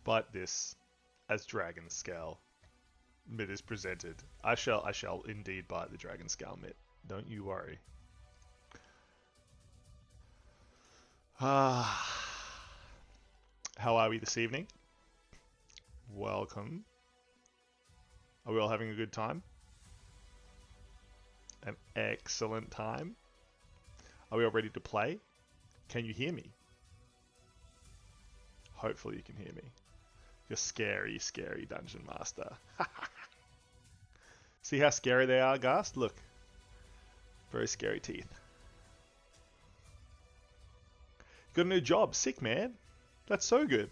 But this, as Dragon Scale Mitt is presented, I shall indeed bite the Dragon Scale Mitt. Don't you worry. Ah, how are we this evening? Welcome. Are we all having a good time? An excellent time? Are we all ready to play? Can you hear me? Hopefully you can hear me. You're scary, scary Dungeon Master. See how scary they are, Gast? Look. Very scary teeth. Got a new job. Sick, man. That's so good.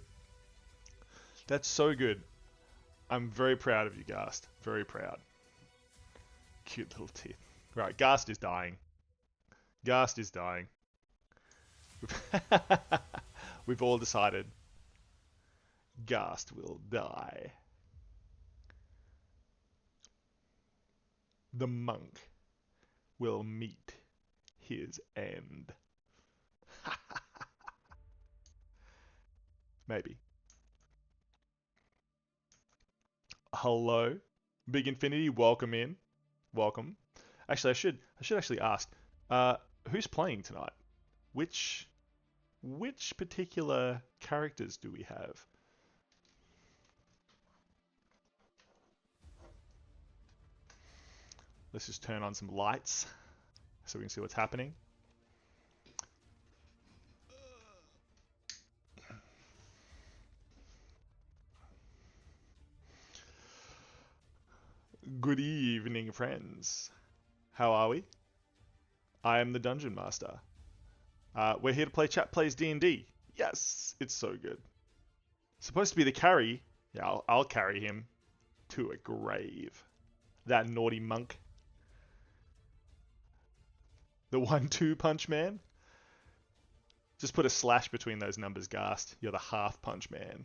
That's so good. I'm very proud of you, Gast. Very proud. Cute little teeth. Right, Gast is dying. Gast is dying. We've all decided Gast will die. The monk will meet his end. Maybe. Hello, Big Infinity. Welcome in. Welcome. Actually, I should actually ask. Who's playing tonight? Which particular characters do we have? Let's just turn on some lights so we can see what's happening. Good evening, friends. How are we? I am the Dungeon Master. We're here to play Chat Plays D&D. Yes, it's so good. Supposed to be the carry. Yeah, I'll carry him to a grave. That naughty monk. The 1-2 punch man. Just put a slash between those numbers, Gast. You're the half punch man.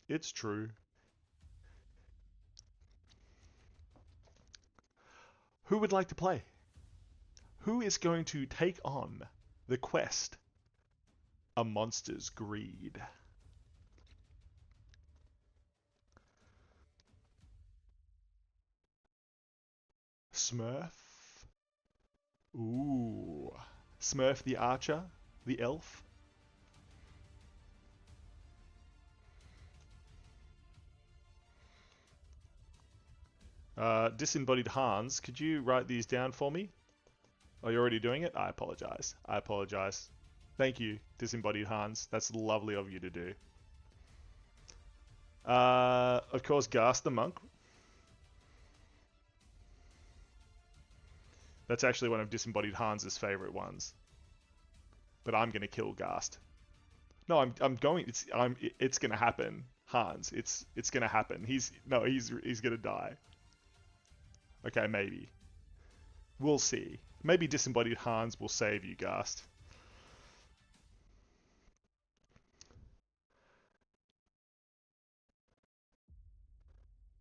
It's true. Who would like to play? Who is going to take on the quest? A monster's greed. Smurf? Ooh. Smurf the archer? The elf? Disembodied Hans, could you write these down for me? Oh, you're already doing it? I apologize. I apologize. Thank you, Disembodied Hans. That's lovely of you to do. Of course, Gast the monk. That's actually one of Disembodied Hans's favorite ones. But I'm gonna kill Gast. No, it's gonna happen, Hans. It's gonna happen. He's gonna die. Okay, maybe. We'll see. Maybe Disembodied Hans will save you, Gast.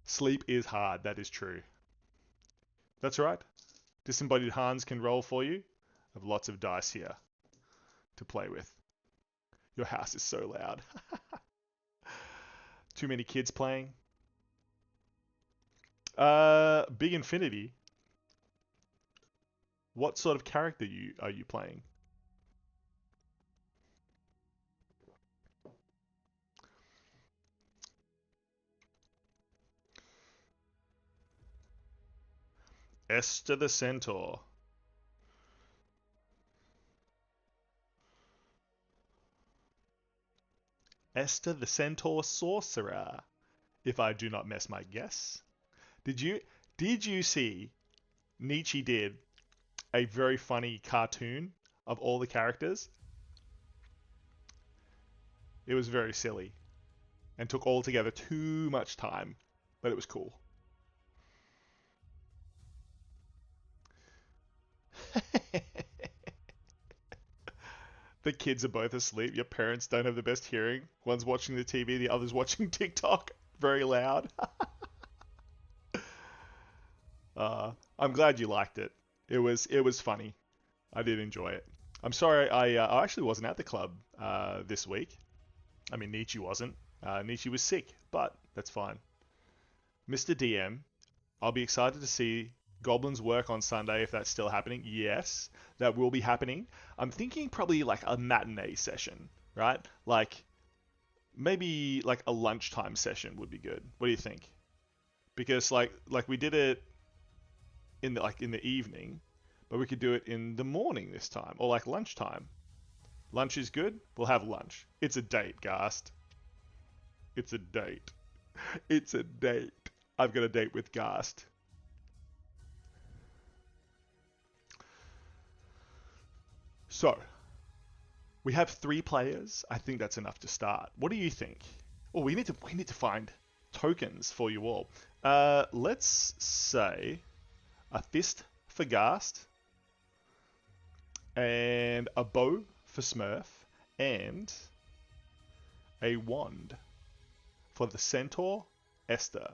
Sleep is hard, that is true. That's right. Disembodied Hans can roll for you. I have lots of dice here to play with. Your house is so loud. Too many kids playing. Big Infinity. What sort of character are you playing? Esther the Centaur. Esther the Centaur Sorcerer, if I do not miss my guess. Did you see Nietzsche did a very funny cartoon of all the characters? It was very silly and took altogether too much time, but it was cool. The kids are both asleep. Your parents don't have the best hearing. One's watching the TV, the other's watching TikTok. Very loud. I'm glad you liked it. It was funny. I did enjoy it. I'm sorry I actually wasn't at the club this week. I mean, Nietzsche wasn't. Nietzsche was sick, but that's fine. Mr. DM, I'll be excited to see Goblin's work on Sunday if that's still happening. Yes, that will be happening. I'm thinking probably like a matinee session, right? Like maybe like a lunchtime session would be good. What do you think? Because like we did it in the evening, but we could do it in the morning this time or like lunchtime. Lunch is good. We'll have lunch. It's a date, Gast. It's a date. It's a date. I've got a date with Gast. So, we have 3 players. I think that's enough to start. What do you think? Well, we need to find tokens for you all. Let's say a fist for Gast and a bow for Smurf and a wand for the centaur Esther.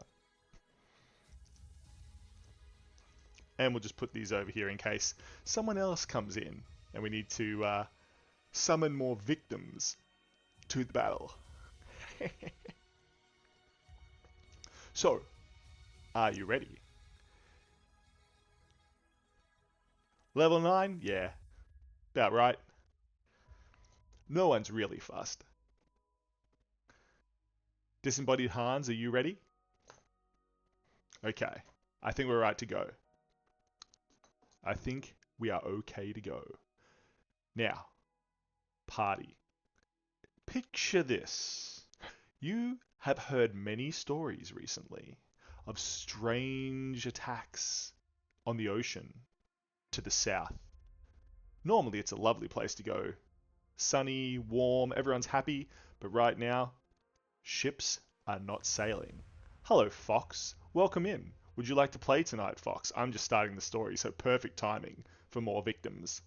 And we'll just put these over here in case someone else comes in and we need to summon more victims to the battle. So, are you ready? Level 9? Yeah, about right. No one's really fussed. Disembodied Hans, are you ready? Okay, I think we're right to go. I think we are okay to go. Now, party. Picture this. You have heard many stories recently of strange attacks on the ocean to the south. Normally it's a lovely place to go. Sunny, warm, everyone's happy, but right now, ships are not sailing. Hello, Fox. Welcome in. Would you like to play tonight, Fox? I'm just starting the story, so perfect timing for more victims.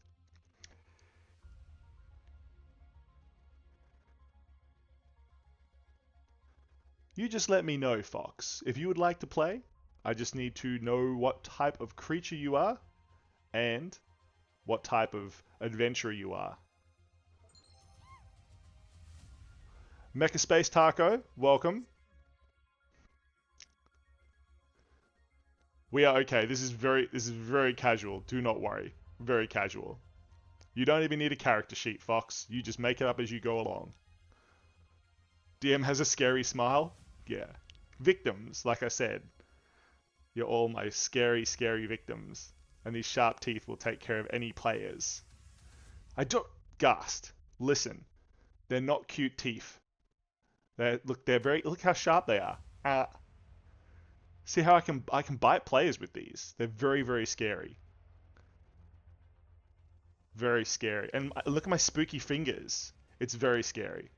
You just let me know, Fox. If you would like to play, I just need to know what type of creature you are and what type of adventurer you are. Mecha Space Taco, welcome. We are okay. This is very casual. Do not worry. Very casual. You don't even need a character sheet, Fox. You just make it up as you go along. DM has a scary smile. Yeah. Victims, like I said. You're all my scary, scary victims. And these sharp teeth will take care of any players. I don't... Gast. Listen. They're not cute teeth. Look how sharp they are. See how I can bite players with these. They're very, very scary. Very scary. And look at my spooky fingers. It's very scary.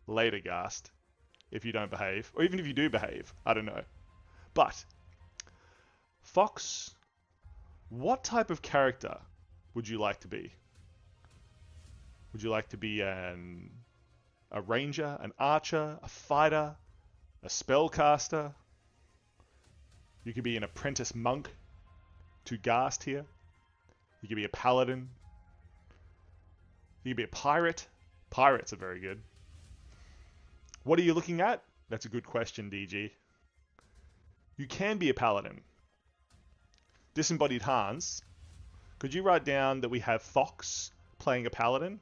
Later, Gast. If you don't behave. Or even if you do behave. I don't know. But, Fox, what type of character would you like to be? Would you like to be a ranger, an archer, a fighter, a spellcaster? You could be an apprentice monk to Gast here. You could be a paladin. You could be a pirate. Pirates are very good. What are you looking at? That's a good question, DG. You can be a paladin. Disembodied Hans, could you write down that we have Fox playing a paladin?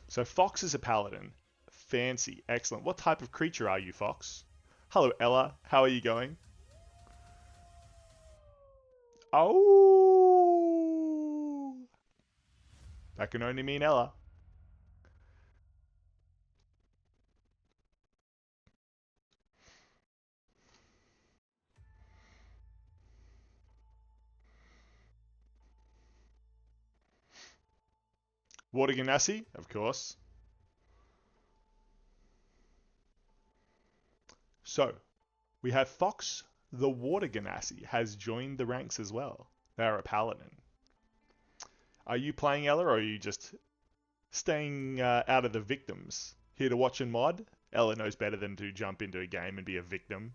So Fox is a paladin. Fancy. Excellent. What type of creature are you, Fox? Hello, Ella. How are you going? Oh! That can only mean Ella. Water Ganassi, of course. So, we have Fox the Water Ganassi has joined the ranks as well. They are a paladin. Are you playing Ella or are you just Staying out of the victims. Here to watch and mod. Ella knows better than to jump into a game and be a victim.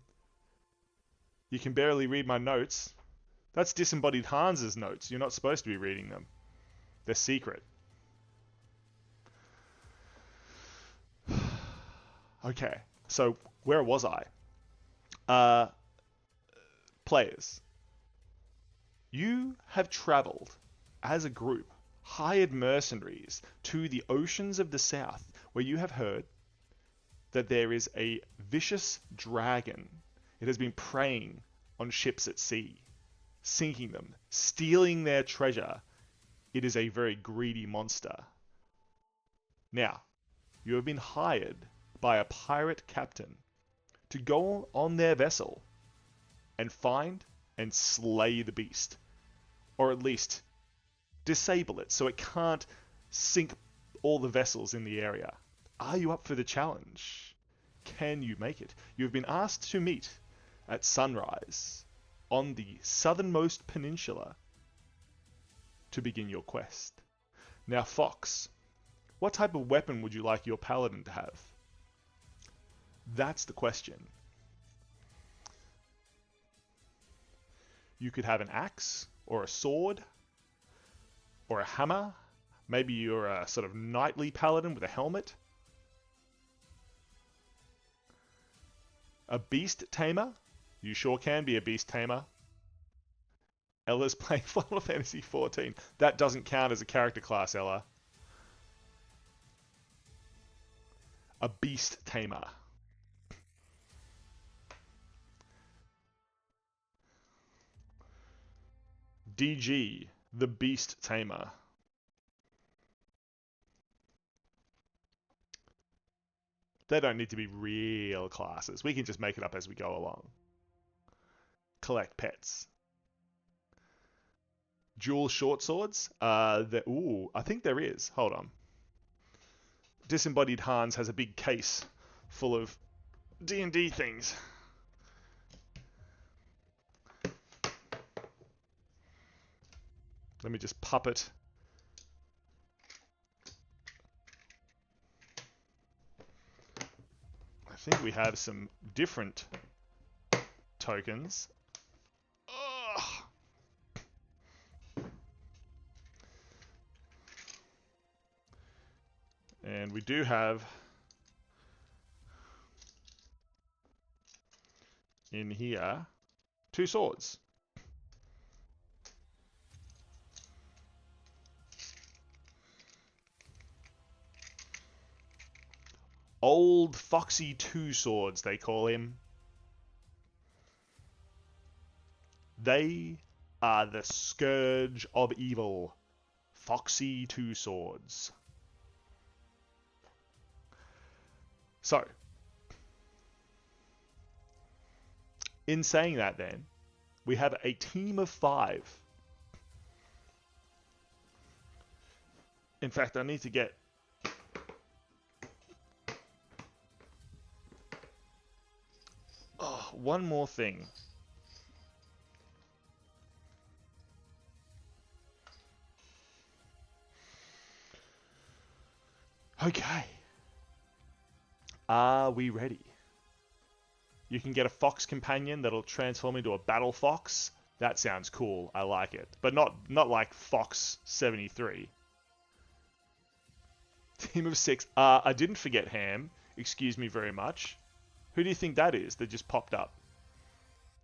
You can barely read my notes. That's disembodied Hans's notes. You're not supposed to be reading them. They're secret. Okay, so where was I? Players. You have traveled as a group, hired mercenaries to the oceans of the south, where you have heard that there is a vicious dragon. It has been preying on ships at sea, sinking them, stealing their treasure. It is a very greedy monster. Now, you have been hired by a pirate captain to go on their vessel and find and slay the beast. Or at least disable it so it can't sink all the vessels in the area. Are you up for the challenge? Can you make it? You have been asked to meet at sunrise on the southernmost peninsula to begin your quest. Now, Fox, what type of weapon would you like your paladin to have? That's the question. You could have an axe, or a sword, or a hammer. Maybe you're a sort of knightly paladin with a helmet. A beast tamer. You sure can be a beast tamer. Ella's playing Final Fantasy XIV. That doesn't count as a character class, Ella. A beast tamer. DG, the beast tamer. They don't need to be real classes. We can just make it up as we go along. Collect pets. Dual short swords? Ooh, I think there is. Hold on. Disembodied Hans has a big case full of D&D things. Let me just puppet. I think we have some different tokens. Ugh. And we do have in here 2 swords. Old Foxy Two Swords, they call him. They are the scourge of evil. Foxy Two Swords. So, in saying that then, we have a team of 5. In fact, I need to get... Oh, one more thing. Okay. Are we ready? You can get a fox companion that'll transform into a battle fox. That sounds cool. I like it. But not like Fox 73. Team of 6. I didn't forget Ham. Excuse me very much. Who do you think that is that just popped up?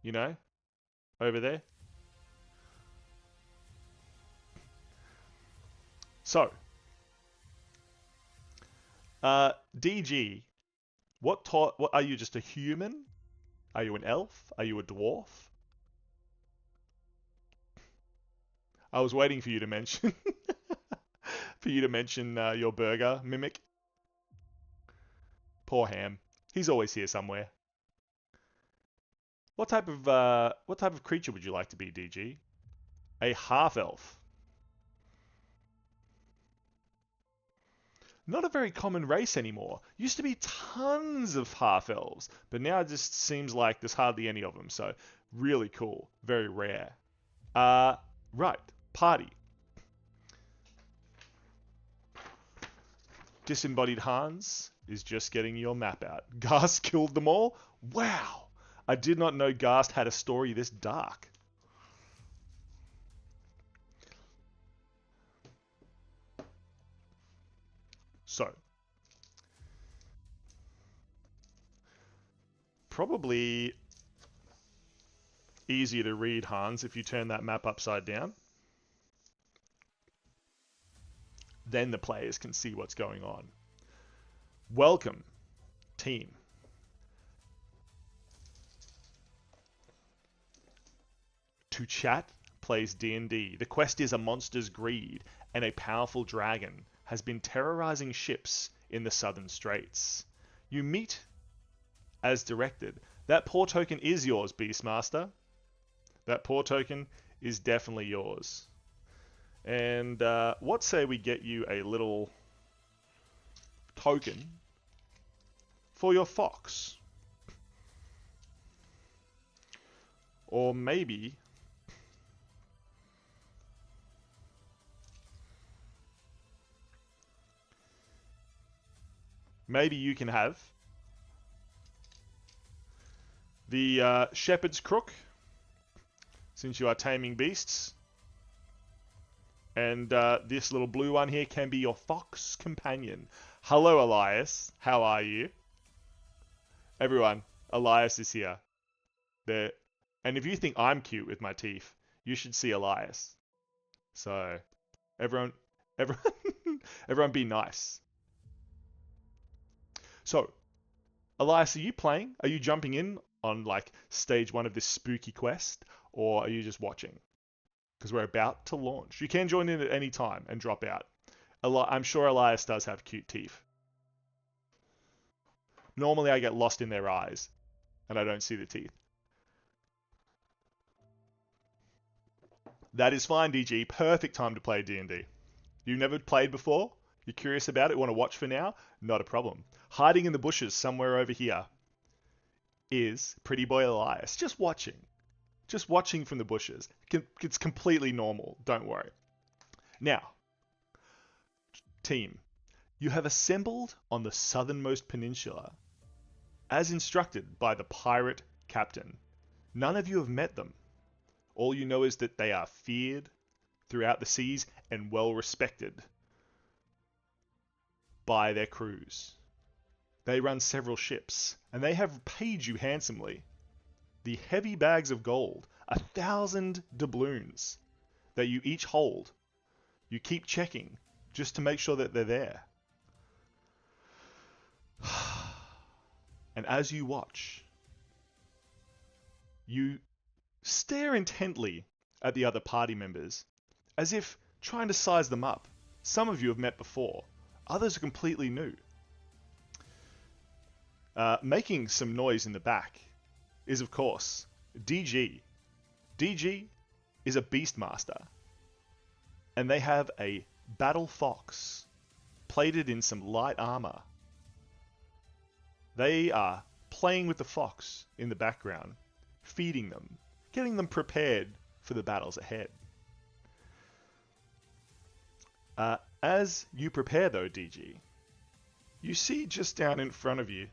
You know? Over there? So. DG. What are you, just a human? Are you an elf? Are you a dwarf? I was waiting for you to mention your burger mimic. Poor Ham. He's always here somewhere. What type of creature would you like to be, DG? A half elf. Not a very common race anymore. Used to be tons of half-elves, but now it just seems like there's hardly any of them, so really cool. Very rare. Right. Party. Disembodied Hans is just getting your map out. Ghast killed them all? Wow! I did not know Ghast had a story this dark. So, probably easier to read, Hans, if you turn that map upside down. Then the players can see what's going on. Welcome, team. To chat plays D&D. The quest is a monster's greed, and a powerful dragon has been terrorizing ships in the southern straits. You meet as directed. That poor token is yours, Beastmaster. That poor token is definitely yours. And what say we get you a little token for your fox? Or maybe you can have the shepherd's crook, since you are taming beasts. And this little blue one here can be your fox companion. Hello, Elias. How are you? Everyone, Elias is here. There. And if you think I'm cute with my teeth, you should see Elias. So, everyone be nice. So, Elias, are you playing? Are you jumping in on like stage 1 of this spooky quest, or are you just watching? Because we're about to launch. You can join in at any time and drop out. I'm sure Elias does have cute teeth. Normally I get lost in their eyes and I don't see the teeth. That is fine, DG. Perfect time to play D&D. You've never played before? You're curious about it? Want to watch for now? Not a problem. Hiding in the bushes somewhere over here is Pretty Boy Elias. Just watching. Just watching from the bushes. It's completely normal. Don't worry. Now, team, you have assembled on the southernmost peninsula as instructed by the pirate captain. None of you have met them. All you know is that they are feared throughout the seas and well respected by their crews. They run several ships, and they have paid you handsomely. The heavy bags of gold, 1,000 doubloons that you each hold. You keep checking just to make sure that they're there. And as you watch, you stare intently at the other party members, as if trying to size them up. Some of you have met before, others are completely new. Making some noise in the back is, of course, DG. DG is a Beastmaster, and they have a battle fox plated in some light armor. They are playing with the fox in the background, feeding them, getting them prepared for the battles ahead. As you prepare though, DG, you see just down in front of you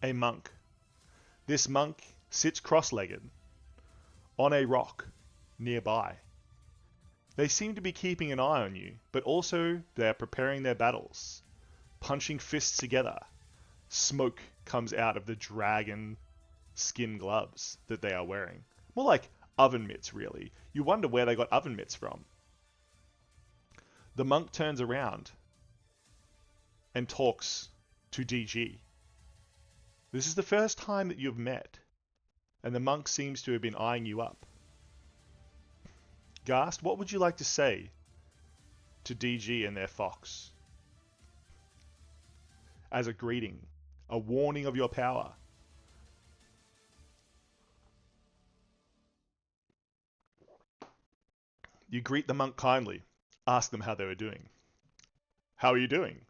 a monk. This monk sits cross-legged on a rock nearby. They seem to be keeping an eye on you, but also they're preparing their battles, punching fists together. Smoke comes out of the dragon skin gloves that they are wearing. More like oven mitts, really. You wonder where they got oven mitts from. The monk turns around and talks to DG. This is the first time that you've met, and the monk seems to have been eyeing you up. Ghast, what would you like to say to DG and their fox? As a greeting, a warning of your power. You greet the monk kindly, ask them how they were doing. How are you doing?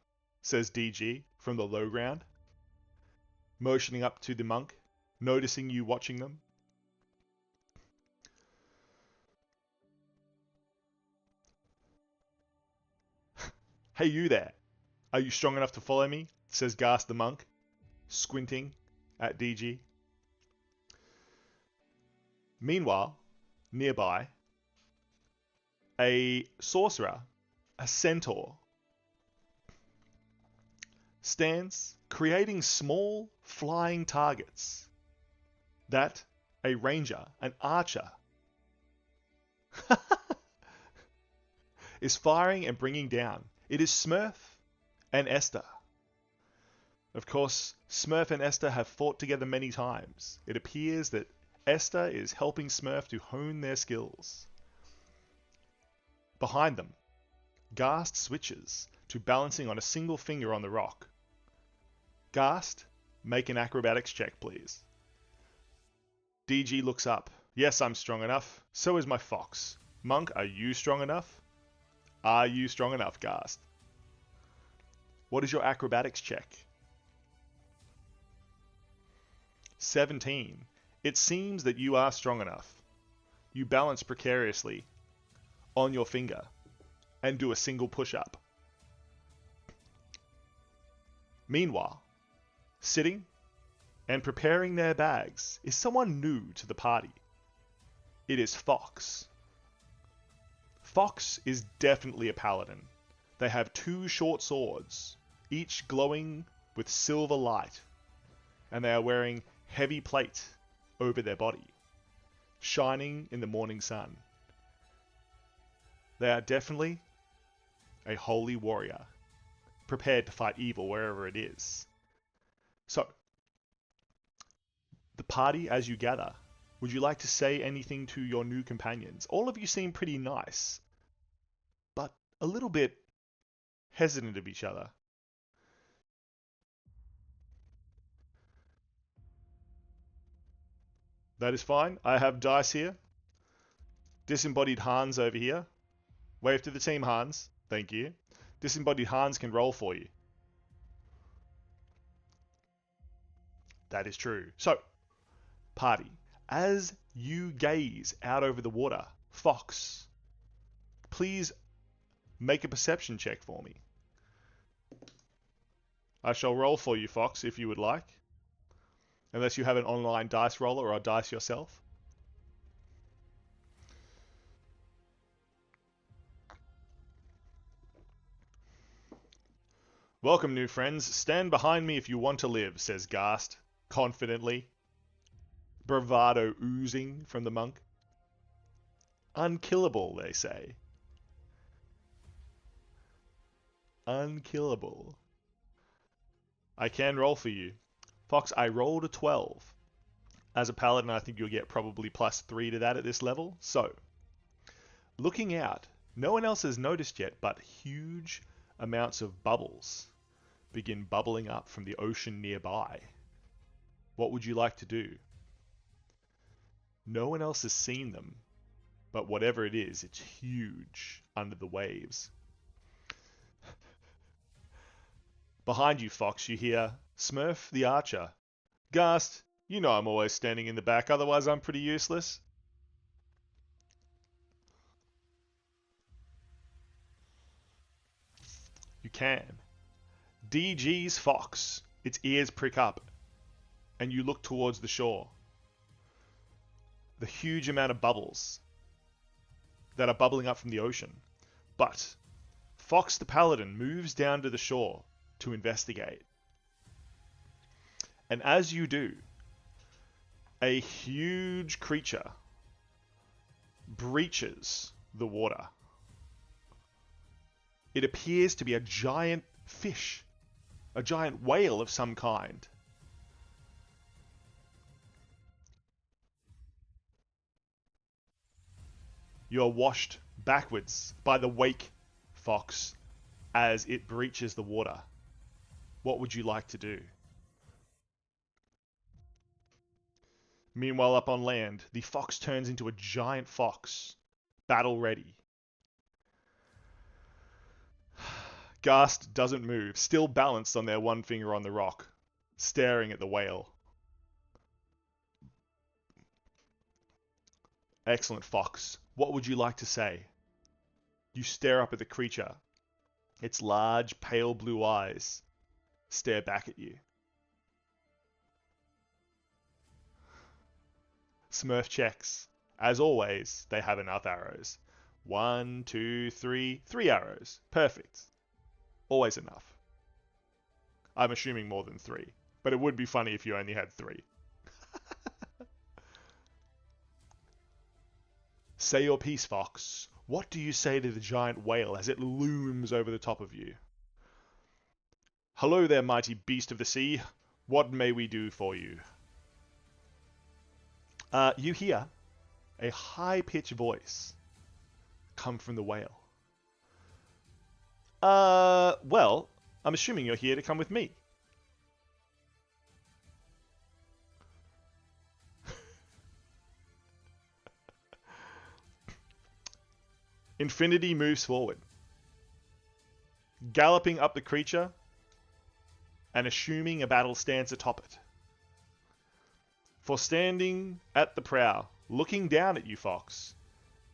Says DG from the low ground, motioning up to the monk, noticing you watching them. Hey, you there. Are you strong enough to follow me? Says Ghast the monk, squinting at DG. Meanwhile, nearby, a sorcerer, a centaur, stands creating small flying targets that a ranger, an archer, is firing and bringing down. It is Smurf and Esther. Of course, Smurf and Esther have fought together many times. It appears that Esther is helping Smurf to hone their skills. Behind them, Ghast switches to balancing on a single finger on the rock. Ghast, make an acrobatics check, please. DG looks up. Yes, I'm strong enough. So is my fox. Monk, are you strong enough? Are you strong enough, Ghast? What is your acrobatics check? 17. It seems that you are strong enough. You balance precariously on your finger and do a single push-up. Meanwhile, sitting and preparing their bags is someone new to the party. It is Fox. Fox is definitely a paladin. They have 2 short swords, each glowing with silver light, and they are wearing heavy plate over their body, shining in the morning sun. They are definitely a holy warrior, prepared to fight evil wherever it is. So, the party as you gather, would you like to say anything to your new companions? All of you seem pretty nice, but a little bit hesitant of each other. That is fine. I have dice here. Disembodied Hans over here. Wave to the team, Hans. Thank you. Disembodied Hans can roll for you. That is true. So, party, as you gaze out over the water, Fox, please make a perception check for me. I shall roll for you, Fox, if you would like. Unless you have an online dice roller or a dice yourself. Welcome, new friends. Stand behind me if you want to live, says Ghast, confidently. Bravado oozing from the monk. Unkillable, they say. Unkillable. I can roll for you. Fox, I rolled a 12. As a paladin, I think you'll get probably +3 to that at this level. So, looking out, no one else has noticed yet, but huge amounts of bubbles begin bubbling up from the ocean nearby. What would you like to do? No one else has seen them, but whatever it is, it's huge under the waves. Behind you, Fox, you hear Smurf the Archer. Ghast, you know I'm always standing in the back, otherwise I'm pretty useless. You can. DG's Fox, its ears prick up, and you look towards the shore. The huge amount of bubbles that are bubbling up from the ocean. But Fox the Paladin moves down to the shore to investigate. And as you do, a huge creature breaches the water. It appears to be a giant fish, a giant whale of some kind. You are washed backwards by the wake, Fox, as it breaches the water. What would you like to do? Meanwhile, up on land, the fox turns into a giant fox, battle ready. Ghast doesn't move, still balanced on their one finger on the rock, staring at the whale. Excellent, Fox. What would you like to say? You stare up at the creature. Its large, pale blue eyes stare back at you. Smurf checks. As always, they have enough arrows. 1, 2, 3, 3 arrows. Perfect. Always enough. I'm assuming more than 3, but it would be funny if you only had 3. Say your piece, Fox. What do you say to the giant whale as it looms over the top of you? Hello there, mighty beast of the sea. What may we do for you? You hear a high-pitched voice come from the whale. Well, I'm assuming you're here to come with me. Infinity moves forward, galloping up the creature and assuming a battle stance atop it. For standing at the prow, looking down at you, Fox,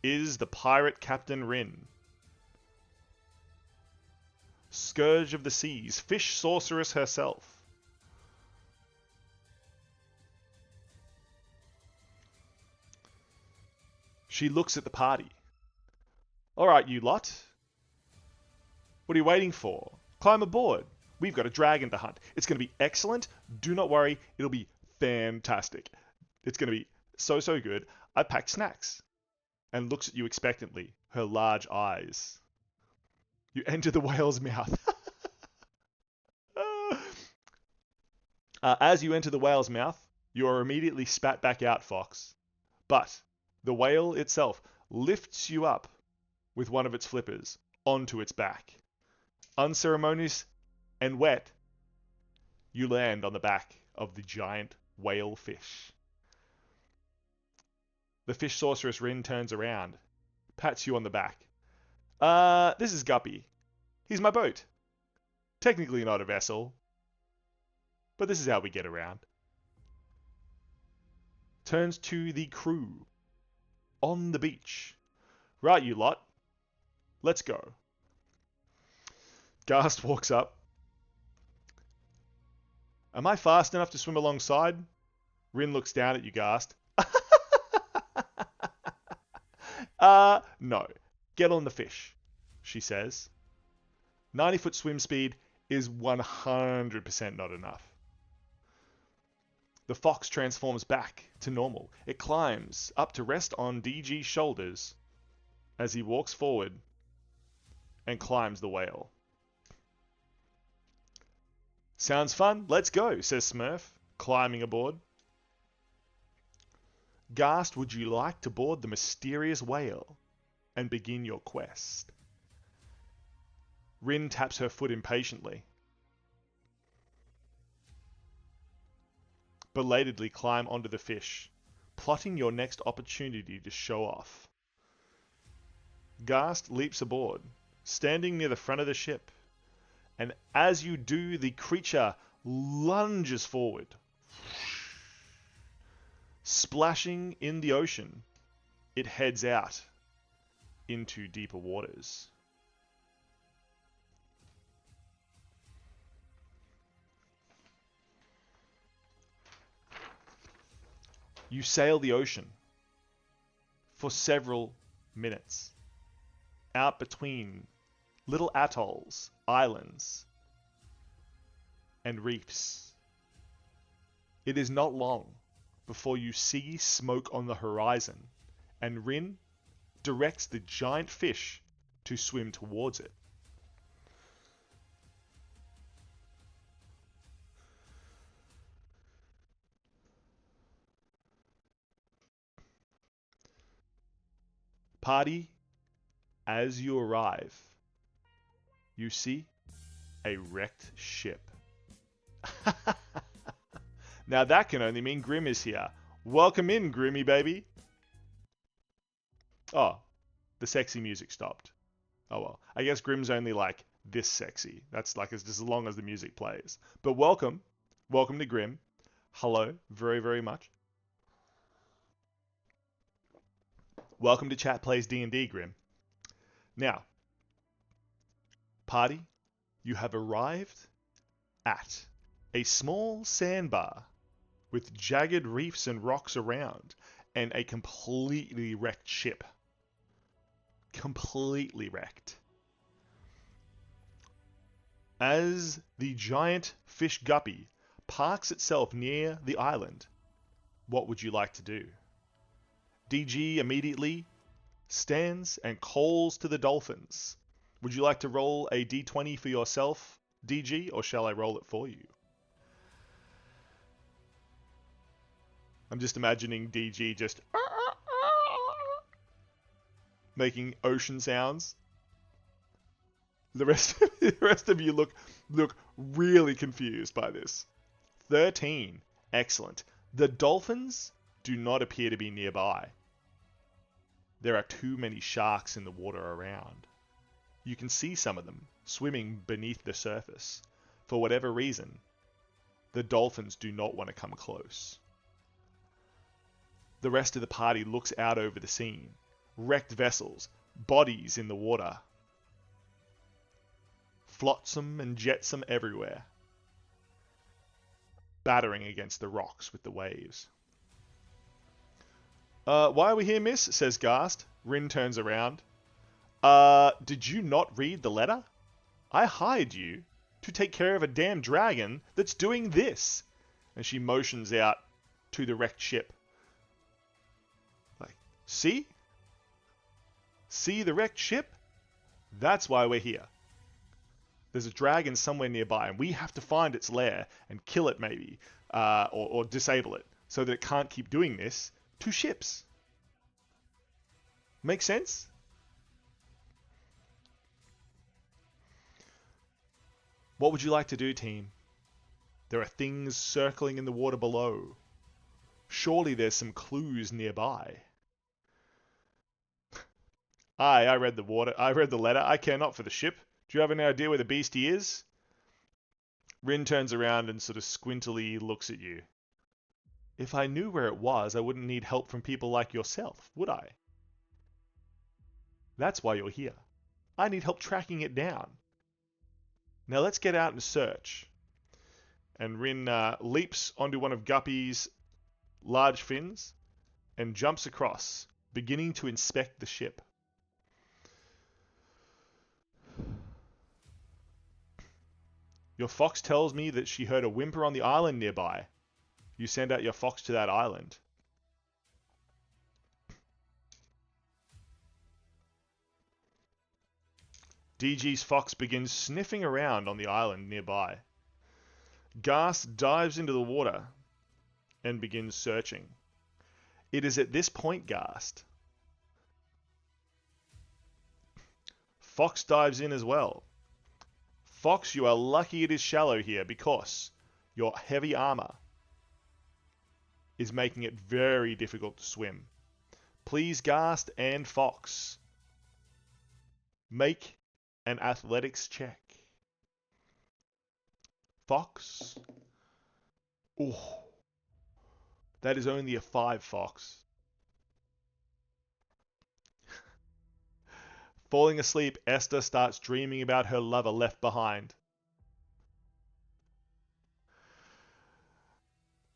is the pirate Captain Rin. Scourge of the seas, fish sorceress herself. She looks at the party. Alright, you lot. What are you waiting for? Climb aboard. We've got a dragon to hunt. It's going to be excellent. Do not worry. It'll be fantastic. It's going to be so good. I packed snacks. And looks at you expectantly, her large eyes. You enter the whale's mouth. As you enter the whale's mouth, you are immediately spat back out, Fox. But the whale itself lifts you up with one of its flippers onto its back. Unceremonious and wet, you land on the back of the giant whale fish. The fish sorceress Rin turns around, pats you on the back. This is Guppy. He's my boat. Technically not a vessel, but this is how we get around. Turns to the crew on the beach. Right, you lot. Let's go. Ghast walks up. Am I fast enough to swim alongside? Rin looks down at you, Ghast. No. Get on the fish, she says. 90-foot swim speed is 100% not enough. The fox transforms back to normal. It climbs up to rest on DG's shoulders as he walks forward and climbs the whale. Sounds fun. Let's go, says Smurf, climbing aboard. Ghast, would you like to board the mysterious whale and begin your quest? Rin taps her foot impatiently. Belatedly climb onto the fish, plotting your next opportunity to show off. Ghast leaps aboard, standing near the front of the ship, and as you do, the creature lunges forward. Splashing in the ocean, it heads out into deeper waters. You sail the ocean for several minutes, out between little atolls, islands, and reefs. It is not long before you see smoke on the horizon, and Rin directs the giant fish to swim towards it. Party, as you arrive, you see a wrecked ship. Now that can only mean Grim is here. Welcome in, Grimmy baby. Oh, the sexy music stopped. Oh well, I guess Grim's only like this sexy. That's like just as long as the music plays. But welcome to Grim. Hello, very much. Welcome to Chat Plays D&D, Grim. Now, Party, you have arrived at a small sandbar with jagged reefs and rocks around and a completely wrecked ship. Completely wrecked. As the giant fish guppy parks itself near the island, what would you like to do? DG immediately stands and calls to the dolphins. Would you like to roll a d20 for yourself, DG, or shall I roll it for you? I'm just imagining DG just making ocean sounds. The rest of you look really confused by this. 13. Excellent. The dolphins do not appear to be nearby. There are too many sharks in the water around. You can see some of them swimming beneath the surface. For whatever reason, the dolphins do not want to come close. The rest of the party looks out over the scene. Wrecked vessels, bodies in the water. Flotsam and jetsam everywhere, battering against the rocks with the waves. Why are we here, miss? Says Gast. Rin turns around. Did you not read the letter? I hired you to take care of a damn dragon that's doing this. And she motions out to the wrecked ship. Like, see? See the wrecked ship? That's why we're here. There's a dragon somewhere nearby, and we have to find its lair and kill it maybe, or disable it, so that it can't keep doing this to ships. Make sense? What would you like to do, team? There are things circling in the water below. Surely there's some clues nearby. I read the letter. I care not for the ship. Do you have any idea where the beastie is? Rin turns around and sort of squintily looks at you. If I knew where it was, I wouldn't need help from people like yourself, would I? That's why you're here. I need help tracking it down. Now let's get out and search. And Rin leaps onto one of Guppy's large fins and jumps across, beginning to inspect the ship. Your fox tells me that she heard a whimper on the island nearby. You send out your fox to that island. DG's fox begins sniffing around on the island nearby. Gast dives into the water and begins searching. It is at this point, Gast. Fox dives in as well. Fox, you are lucky it is shallow here because your heavy armor is making it very difficult to swim. Please, Gast and Fox, make an athletics check. Fox. Oh, that is only a 5, Fox. Falling asleep, Esther starts dreaming about her lover left behind.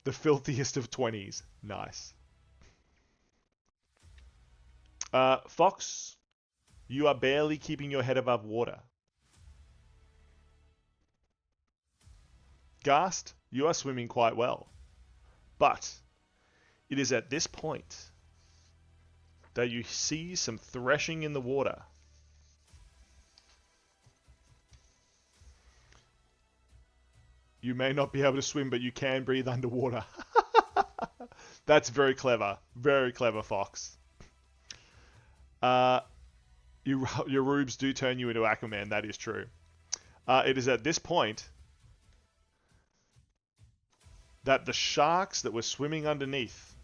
The filthiest of 20s. Nice. Fox, you are barely keeping your head above water. Gast, you are swimming quite well. But it is at this point that you see some threshing in the water. You may not be able to swim, but you can breathe underwater. That's very clever. Very clever, Fox. Your rubes do turn you into Aquaman, that is true. It is at this point that the sharks that were swimming underneath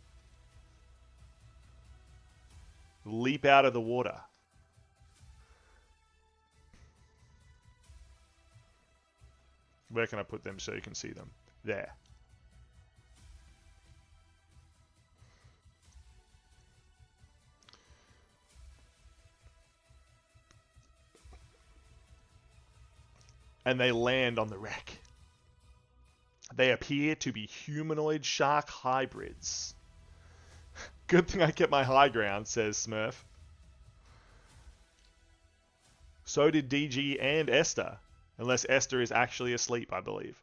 leap out of the water. Where can I put them so you can see them? There. and they land on the wreck. They appear to be humanoid shark hybrids. Good thing I kept my high ground, says Smurf. So did DG and Esther, unless Esther is actually asleep, I believe.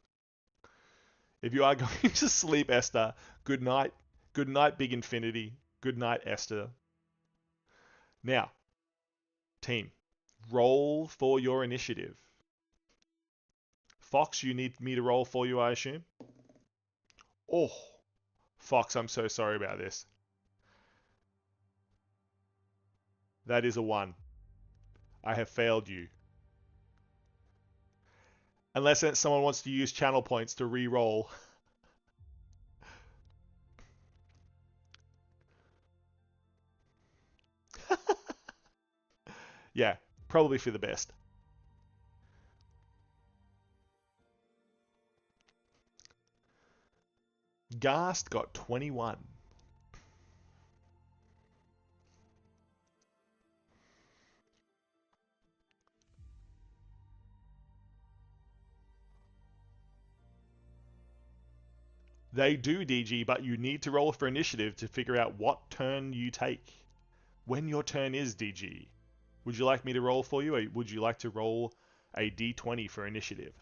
If you are going to sleep, Esther, good night. Good night, Big Infinity. Good night, Esther. Now, team, roll for your initiative. Fox, you need me to roll for you, I assume? Oh, Fox, I'm so sorry about this. That is a 1. I have failed you. Unless someone wants to use channel points to re-roll. Yeah, probably for the best. Gast got 21. They do, DG, but you need to roll for initiative to figure out what turn you take. When your turn is, DG. Would you like me to roll for you, or would you like to roll a d20 for initiative?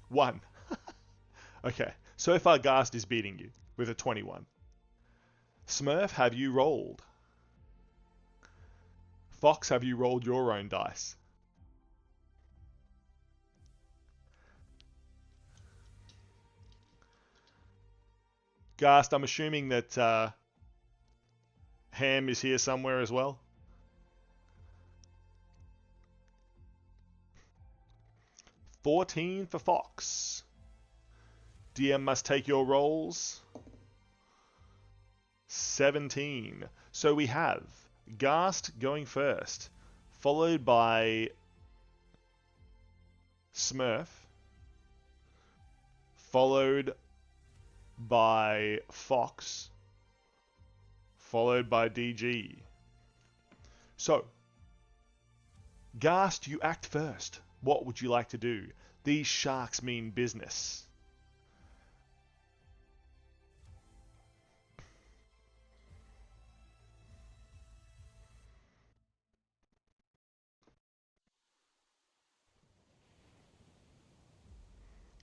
1. Okay, so far Gast is beating you with a 21. Smurf, have you rolled? Fox, have you rolled your own dice? Gast, I'm assuming that Ham is here somewhere as well. 14 for Fox. DM must take your rolls. 17. So we have Gast going first, followed by Smurf, followed by Fox, followed by DG. So, Gast, you act first. What would you like to do? These sharks mean business.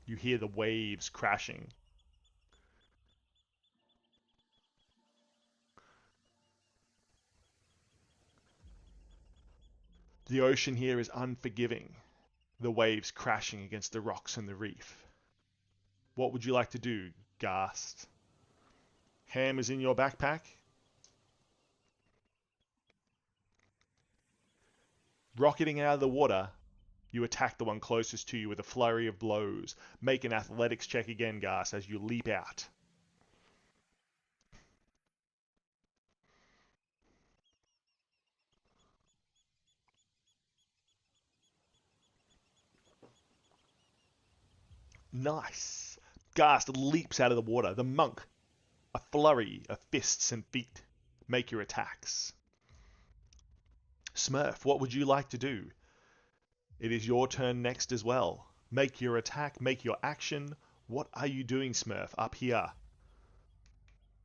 You hear the waves crashing. The ocean here is unforgiving. The waves crashing against the rocks and the reef. What would you like to do, Gast? Ham is in your backpack. Rocketing out of the water, you attack the one closest to you with a flurry of blows. Make an athletics check again, Gast, as you leap out. Nice. Gast leaps out of the water. The monk, a flurry of fists and feet. Make your attacks. Smurf, what would you like to do? It is your turn next as well. Make your attack, make your action. What are you doing, Smurf, up here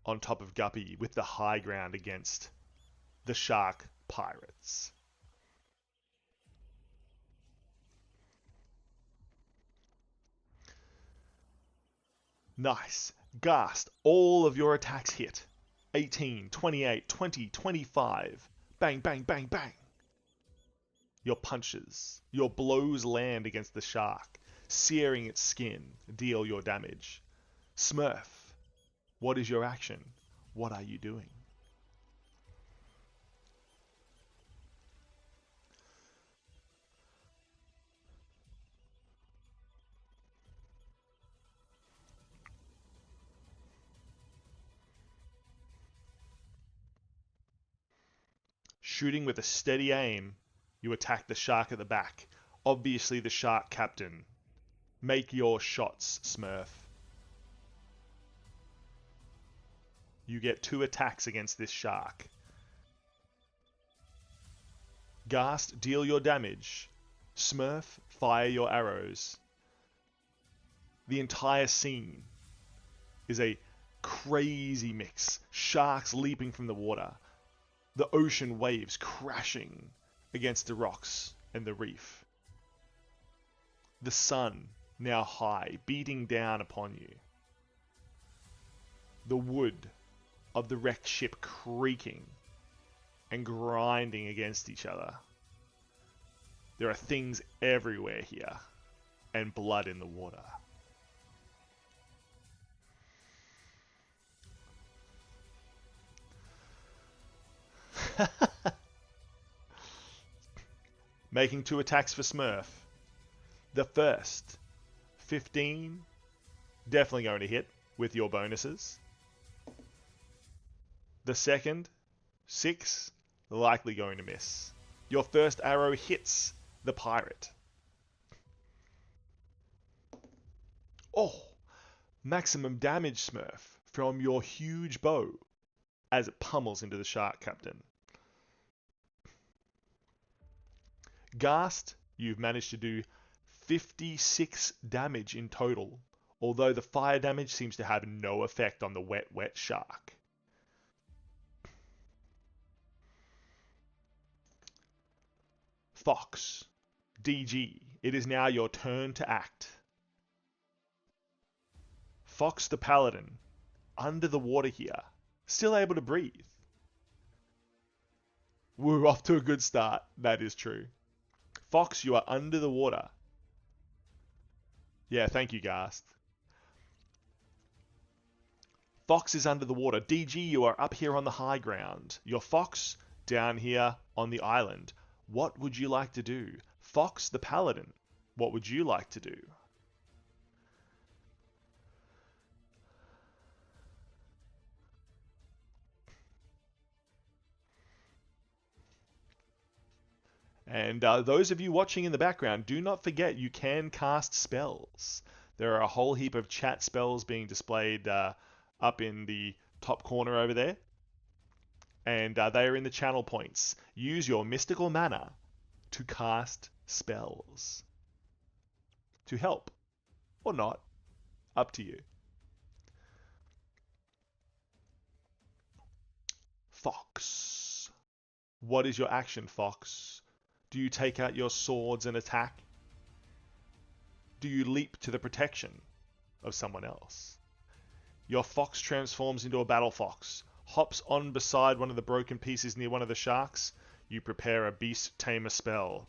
on top of Guppy with the high ground against the shark pirates? Nice. Gast, all of your attacks hit. 18, 28, 20, 25. Bang, bang, bang, bang. Your punches, your blows land against the shark, searing its skin, deal your damage. Smurf, what is your action? What are you doing? Shooting with a steady aim, you attack the shark at the back. Obviously the shark captain. Make your shots, Smurf. You get 2 attacks against this shark. Ghast, deal your damage. Smurf, fire your arrows. The entire scene is a crazy mix. Sharks leaping from the water. The ocean waves crashing against the rocks and the reef. The sun, now high, beating down upon you. The wood of the wrecked ship creaking and grinding against each other. There are things everywhere here, and blood in the water. Making 2 attacks for Smurf. The first, 15, definitely going to hit with your bonuses. The second, 6, likely going to miss. Your first arrow hits the pirate. Oh, maximum damage, Smurf, from your huge bow as it pummels into the shark captain. Ghast, you've managed to do 56 damage in total, although the fire damage seems to have no effect on the wet shark. Fox, DG, it is now your turn to act. Fox the Paladin, under the water here, still able to breathe. We're off to a good start, that is true. Fox, you are under the water. Yeah, thank you, Ghast. Fox is under the water. DG, you are up here on the high ground. Your Fox, down here on the island. What would you like to do? Fox the Paladin, what would you like to do? And those of you watching in the background, do not forget you can cast spells. There are a whole heap of chat spells being displayed up in the top corner over there. And they are in the channel points. Use your mystical mana to cast spells. To help. Or not. Up to you. Fox. What is your action, Fox? Do you take out your swords and attack? Do you leap to the protection of someone else? Your Fox transforms into a battle fox, hops on beside one of the broken pieces near one of the sharks. You prepare a beast tamer spell.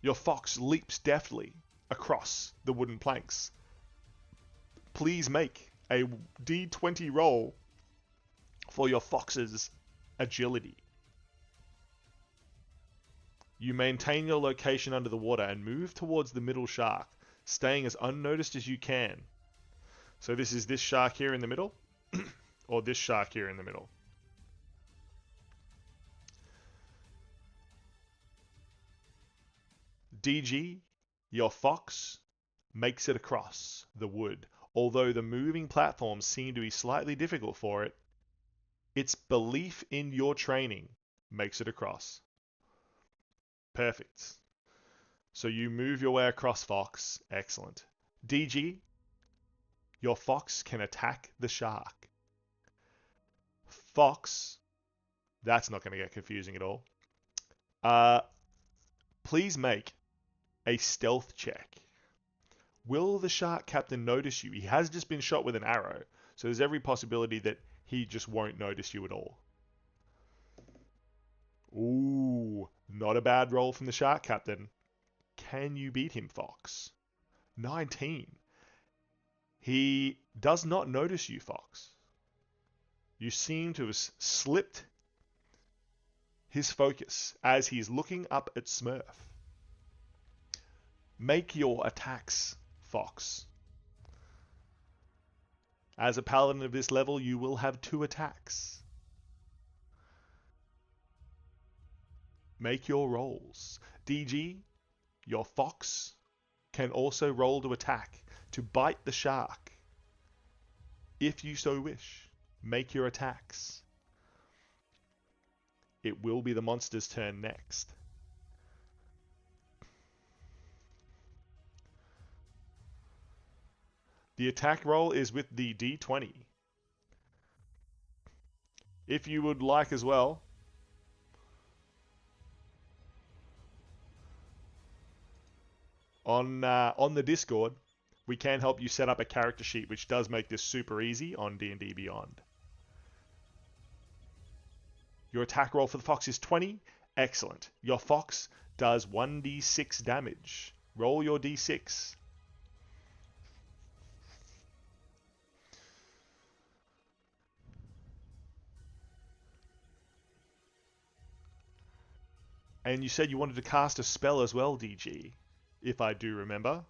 Your Fox leaps deftly across the wooden planks. Please make a D20 roll for your Fox's agility. You maintain your location under the water and move towards the middle shark, staying as unnoticed as you can. So this is this shark here in the middle, or this shark here in the middle. DG, your Fox, makes it across the wood. Although the moving platforms seem to be slightly difficult for it, its belief in your training makes it across. Perfect. So you move your way across, Fox. Excellent. DG, your Fox can attack the shark. Fox, that's not going to get confusing at all. Please make a stealth check. Will the shark captain notice you? He has just been shot with an arrow, so there's every possibility that he just won't notice you at all. Ooh, not a bad roll from the shark captain. Can you beat him, Fox? 19. He does not notice you, Fox. You seem to have slipped his focus as he's looking up at Smurf. Make your attacks, Fox. As a paladin of this level, you will have 2 attacks. Make your rolls. DG, your Fox can also roll to attack, to bite the shark. If you so wish, make your attacks. It will be the monster's turn next. The attack roll is with the D20. If you would like as well, on the Discord, we can help you set up a character sheet, which does make this super easy on D&D Beyond. Your attack roll for the fox is 20. Excellent. Your fox does 1d6 damage. Roll your d6. And you said you wanted to cast a spell as well, DG, if I do remember.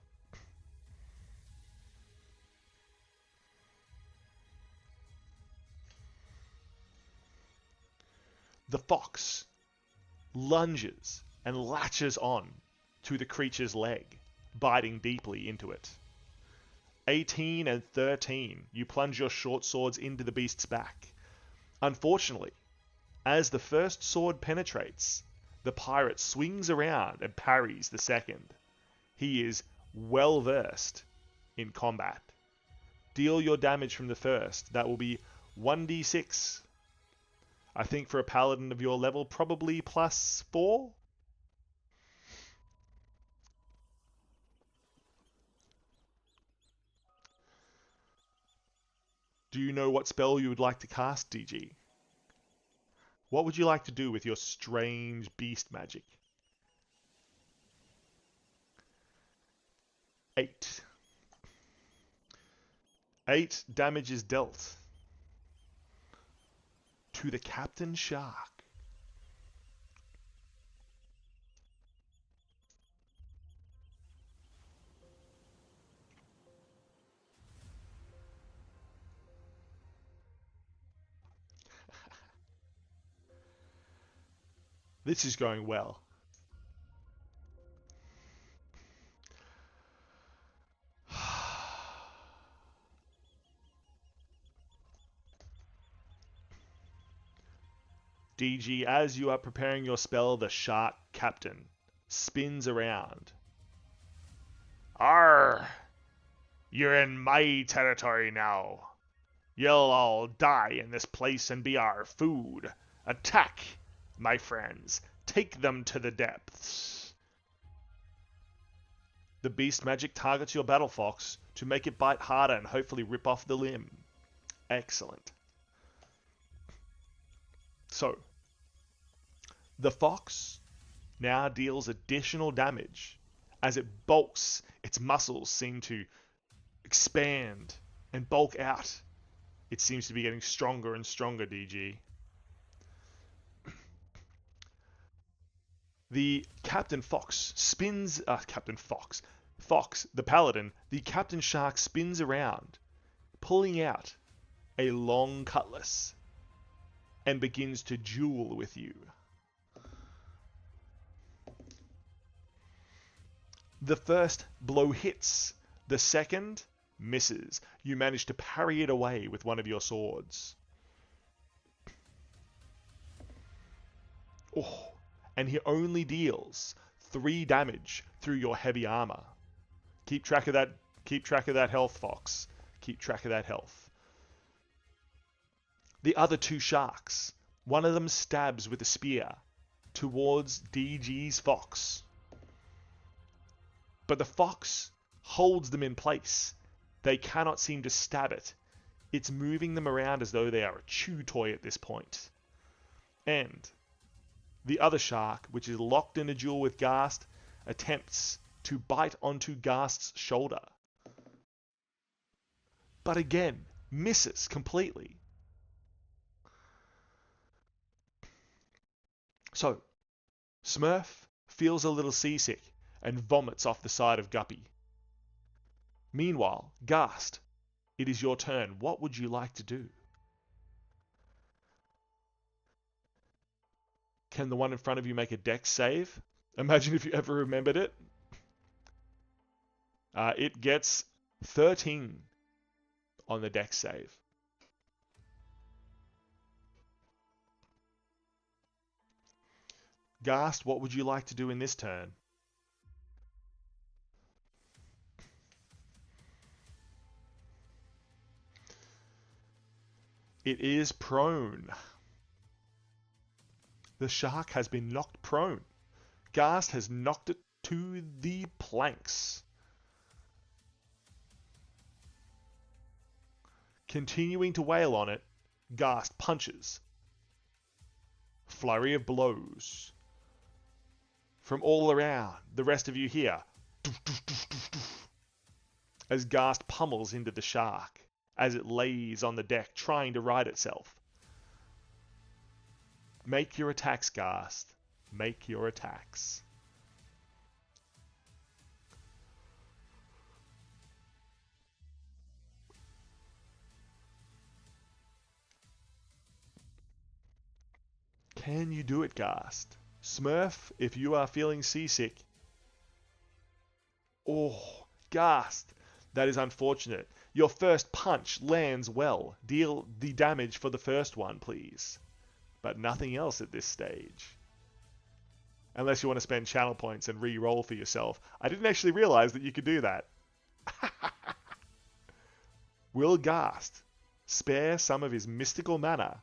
The fox lunges and latches on to the creature's leg, biting deeply into it. 18 and 13, you plunge your short swords into the beast's back. Unfortunately, as the first sword penetrates, the pirate swings around and parries the second. He is well versed in combat. Deal your damage from the first. That will be 1d6. I think for a paladin of your level, probably +4. Do you know what spell you would like to cast, DG? What would you like to do with your strange beast magic? 8. 8 damage is dealt to the Captain Shark. This is going well. DG, as you are preparing your spell, the Shark Captain spins around. Arr! You're in my territory now. You'll all die in this place and be our food. Attack, my friends. Take them to the depths. The beast magic targets your battle fox to make it bite harder and hopefully rip off the limb. Excellent. So, the fox now deals additional damage as it bulks. Its muscles seem to expand and bulk out. It seems to be getting stronger and stronger, DG. The Captain Fox spins... Fox, the Paladin, the Captain Shark spins around, pulling out a long cutlass and begins to duel with you. The first blow hits. The second misses. You manage to parry it away with one of your swords. Oh, and he only deals 3 damage through your heavy armor. Keep track of that. Keep track of that health, Fox. Keep track of that health. The other 2 sharks. One of them stabs with a spear towards DG's fox. But the fox holds them in place. They cannot seem to stab it. It's moving them around as though they are a chew toy at this point. And the other shark, which is locked in a duel with Ghast, attempts to bite onto Ghast's shoulder. But again, misses completely. So, Smurf feels a little seasick and vomits off the side of Guppy. Meanwhile, Ghast, it is your turn. What would you like to do? Can the one in front of you make a dex save? Imagine if you ever remembered it. It gets 13 on the deck save. Ghast, what would you like to do in this turn? It is prone. The shark has been knocked prone. Ghast has knocked it to the planks. Continuing to wail on it, Ghast punches. Flurry of blows. From all around, the rest of you hear as Ghast pummels into the shark as it lays on the deck trying to right itself. Make your attacks, Ghast. Make your attacks. Can you do it, Ghast? Smurf, if you are feeling seasick. Oh, Ghast, that is unfortunate. Your first punch lands well. Deal the damage for the first one, please. But nothing else at this stage. Unless you want to spend channel points and re-roll for yourself. I didn't actually realize that you could do that. Will Ghast spare some of his mystical mana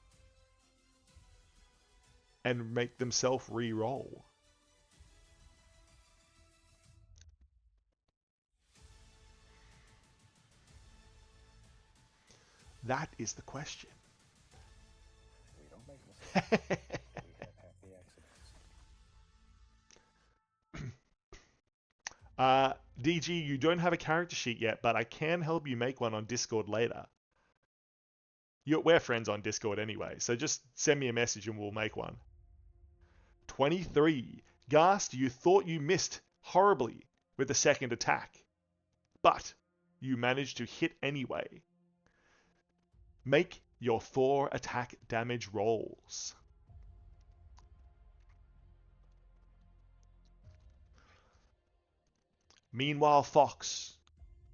and make themselves re-roll? That is the question. We don't make mistakes. We have happy accidents. DG, you don't have a character sheet yet, but I can help you make one on Discord later. We're friends on Discord anyway, so just send me a message and we'll make one. 23. Ghast, you thought you missed horribly with the second attack, but you managed to hit anyway. Make your 4 attack damage rolls. Meanwhile, Fox,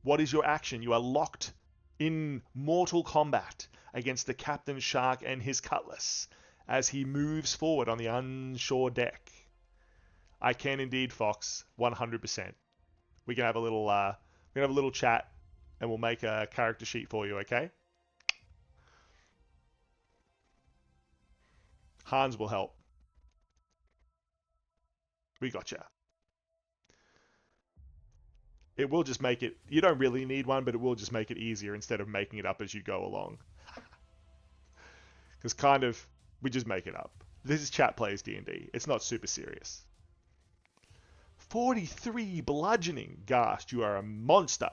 what is your action? You are locked in mortal combat against the Captain Shark and his cutlass as he moves forward on the onshore deck. I can indeed, Fox, 100%. We can have a little chat, and we'll make a character sheet for you. Okay? Hans will help. We gotcha. It will just make it... You don't really need one, but it will just make it easier instead of making it up as you go along. Because kind of, we just make it up. This is Chat Plays D&D. It's not super serious. 43 bludgeoning. Ghast, you are a monster.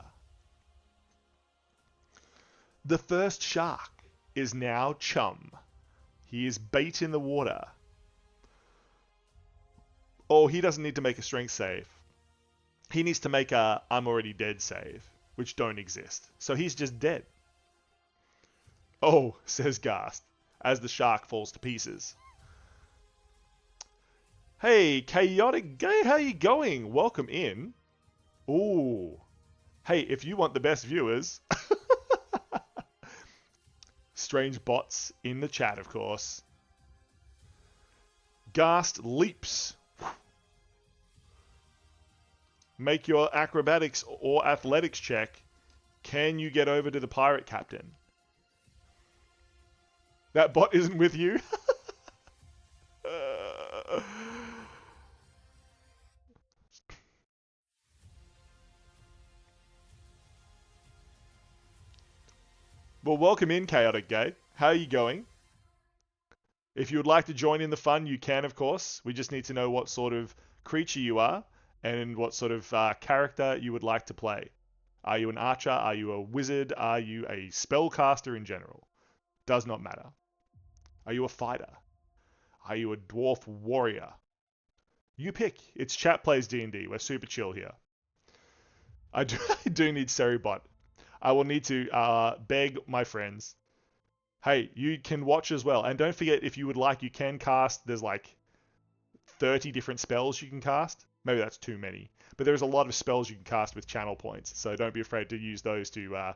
The first shark is now chum. He is bait in the water. Oh, he doesn't need to make a strength save. He needs to make a I'm already dead save, which don't exist. So he's just dead. Oh, says Ghast, as the shark falls to pieces. Hey, Chaotic Gay, how you going? Welcome in. Ooh. Hey, if you want the best viewers... Strange bots in the chat, of course. Ghast leaps. Make your acrobatics or athletics check. Can you get over to the pirate captain? That bot isn't with you? Well, welcome in, Chaotic Gate. How are you going? If you would like to join in the fun, you can, of course. We just need to know what sort of creature you are and what sort of character you would like to play. Are you an archer? Are you a wizard? Are you a spellcaster in general? Does not matter. Are you a fighter? Are you a dwarf warrior? You pick. It's Chat Plays D&D. We're super chill here. I do need Seribot. I will need to beg my friends. Hey, you can watch as well. And don't forget, if you would like, you can cast. There's like 30 different spells you can cast. Maybe that's too many. But there's a lot of spells you can cast with channel points. So don't be afraid to use those to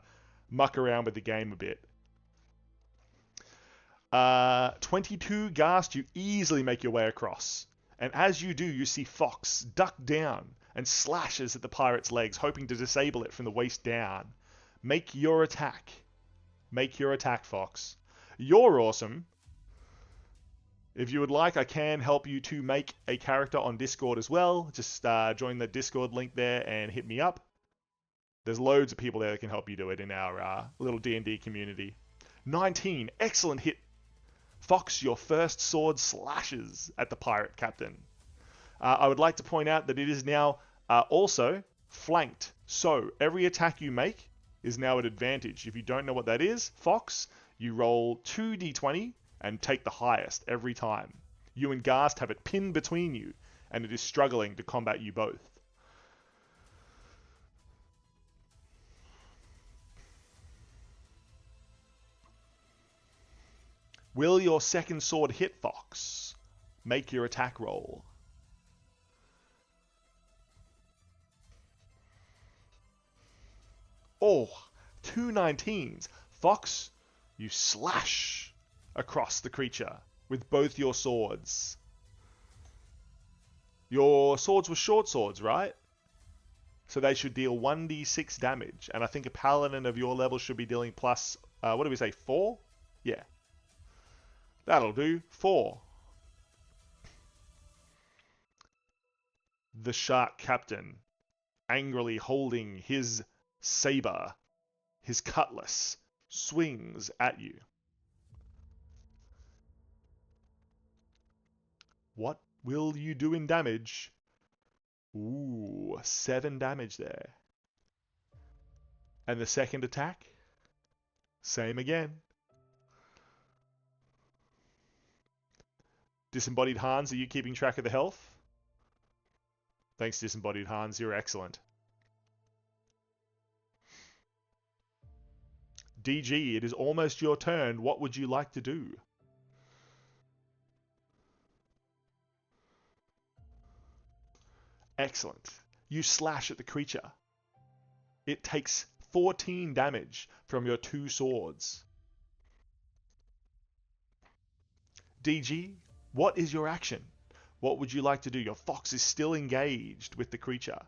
muck around with the game a bit. 22 Ghast, you easily make your way across. And as you do, you see Fox duck down and slashes at the pirate's legs, hoping to disable it from the waist down. Make your attack. Make your attack, Fox. You're awesome. If you would like, I can help you to make a character on Discord as well. Just join the Discord link there and hit me up. There's loads of people there that can help you do it in our little D&D community. 19, excellent hit. Fox, your first sword slashes at the pirate captain. I would like to point out that it is now also flanked. So every attack you make is now an advantage. If you don't know what that is, Fox, you roll 2d20 and take the highest every time. You and Ghast have it pinned between you, and it is struggling to combat you both. Will your second sword hit, Fox? Make your attack roll. Oh, 2 19s. Fox, you slash across the creature with both your swords. Your swords were short swords, right? So they should deal 1d6 damage. And I think a paladin of your level should be dealing plus, what do we say, 4? Yeah. That'll do. 4. The shark captain, angrily holding his saber, his cutlass, swings at you. What will you do in damage? Ooh, 7 damage there. And the second attack? Same again. Disembodied Hans, are you keeping track of the health? Thanks, Disembodied Hans, you're excellent. DG, it is almost your turn. What would you like to do? Excellent. You slash at the creature. It takes 14 damage from your 2 swords. DG, what is your action? What would you like to do? Your fox is still engaged with the creature.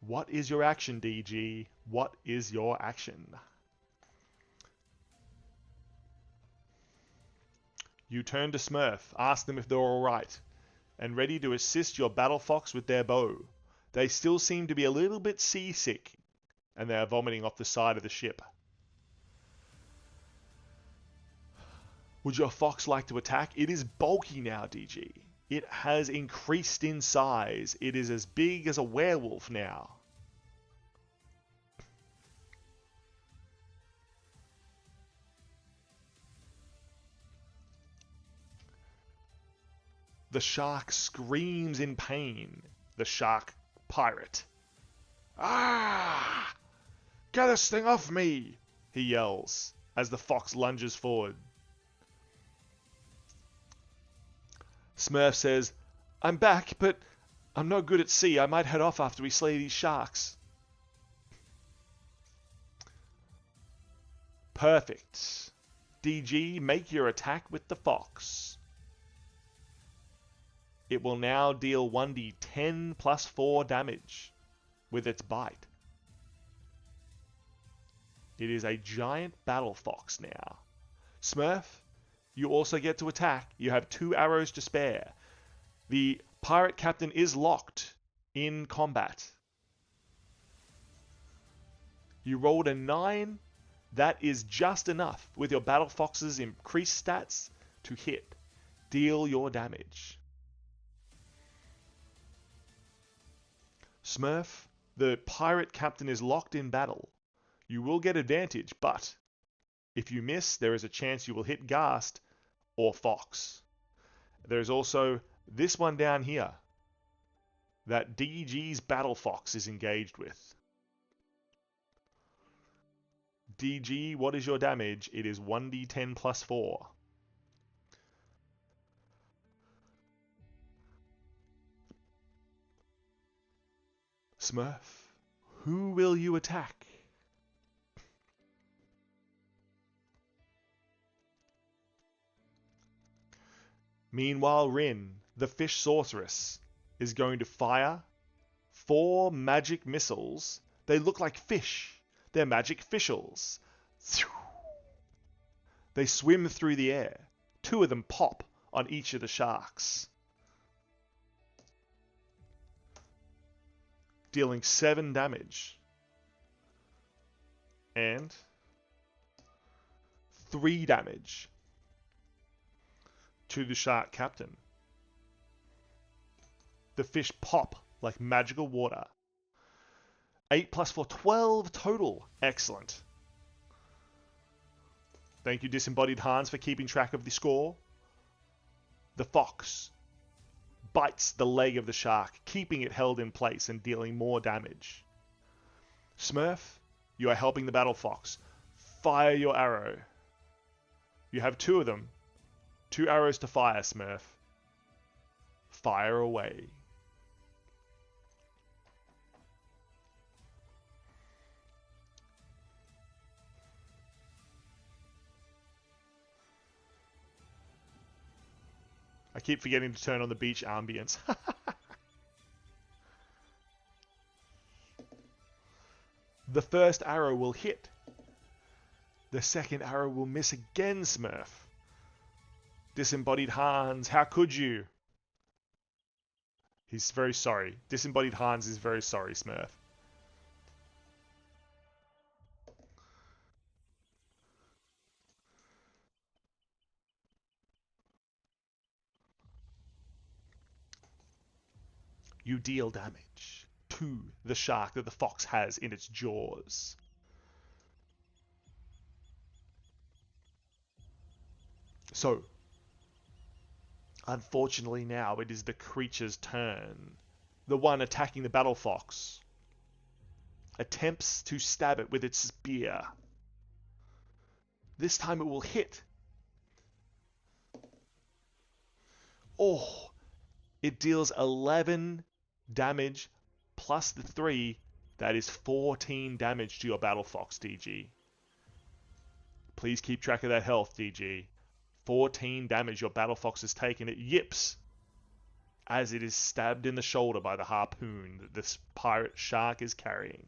What is your action, DG? What is your action? You turn to Smurf, ask them if they're alright, and ready to assist your battle fox with their bow. They still seem to be a little bit seasick, and they are vomiting off the side of the ship. Would your fox like to attack? It is bulky now, DG. It has increased in size. It is as big as a werewolf now. The shark screams in pain. The shark pirate. Ah! Get this thing off me! He yells as the fox lunges forward. Smurf says, I'm back, but I'm no good at sea. I might head off after we slay these sharks. Perfect. DG, make your attack with the fox. It will now deal 1d10 plus 4 damage with its bite. It is a giant battle fox now. Smurf, you also get to attack. You have 2 arrows to spare. The pirate captain is locked in combat. You rolled a 9. That is just enough with your battle fox's increased stats to hit. Deal your damage. Smurf, the pirate captain is locked in battle. You will get advantage, but if you miss, there is a chance you will hit Ghast or Fox. There is also this one down here that DG's battle fox is engaged with. DG, what is your damage? It is 1d10 plus 4. Smurf, who will you attack? Meanwhile, Rin, the fish sorceress, is going to fire 4 magic missiles. They look like fish. They're magic fishels. They swim through the air. 2 of them pop on each of the sharks, dealing 7 damage. And 3 damage to the shark captain. The fish pop like magical water. 8 plus 4, 12 total. Excellent. Thank you, Disembodied Hans, for keeping track of the score. The fox bites the leg of the shark, keeping it held in place and dealing more damage. Smurf, you are helping the battle fox. Fire your arrow. You have 2 of them. 2 arrows to fire, Smurf. Fire away. I keep forgetting to turn on the beach ambience. The first arrow will hit. The second arrow will miss again, Smurf. Disembodied Hans, how could you? He's very sorry. Disembodied Hans is very sorry, Smurf. You deal damage to the shark that the fox has in its jaws. So, unfortunately now it is the creature's turn. The one attacking the battle fox attempts to stab it with its spear. This time it will hit. Oh, it deals 11 damage plus the 3. That is 14 damage to your battle fox, DG. Please keep track of that health, DG. 14 damage your battle fox has taken. It yips as it is stabbed in the shoulder by the harpoon that this pirate shark is carrying.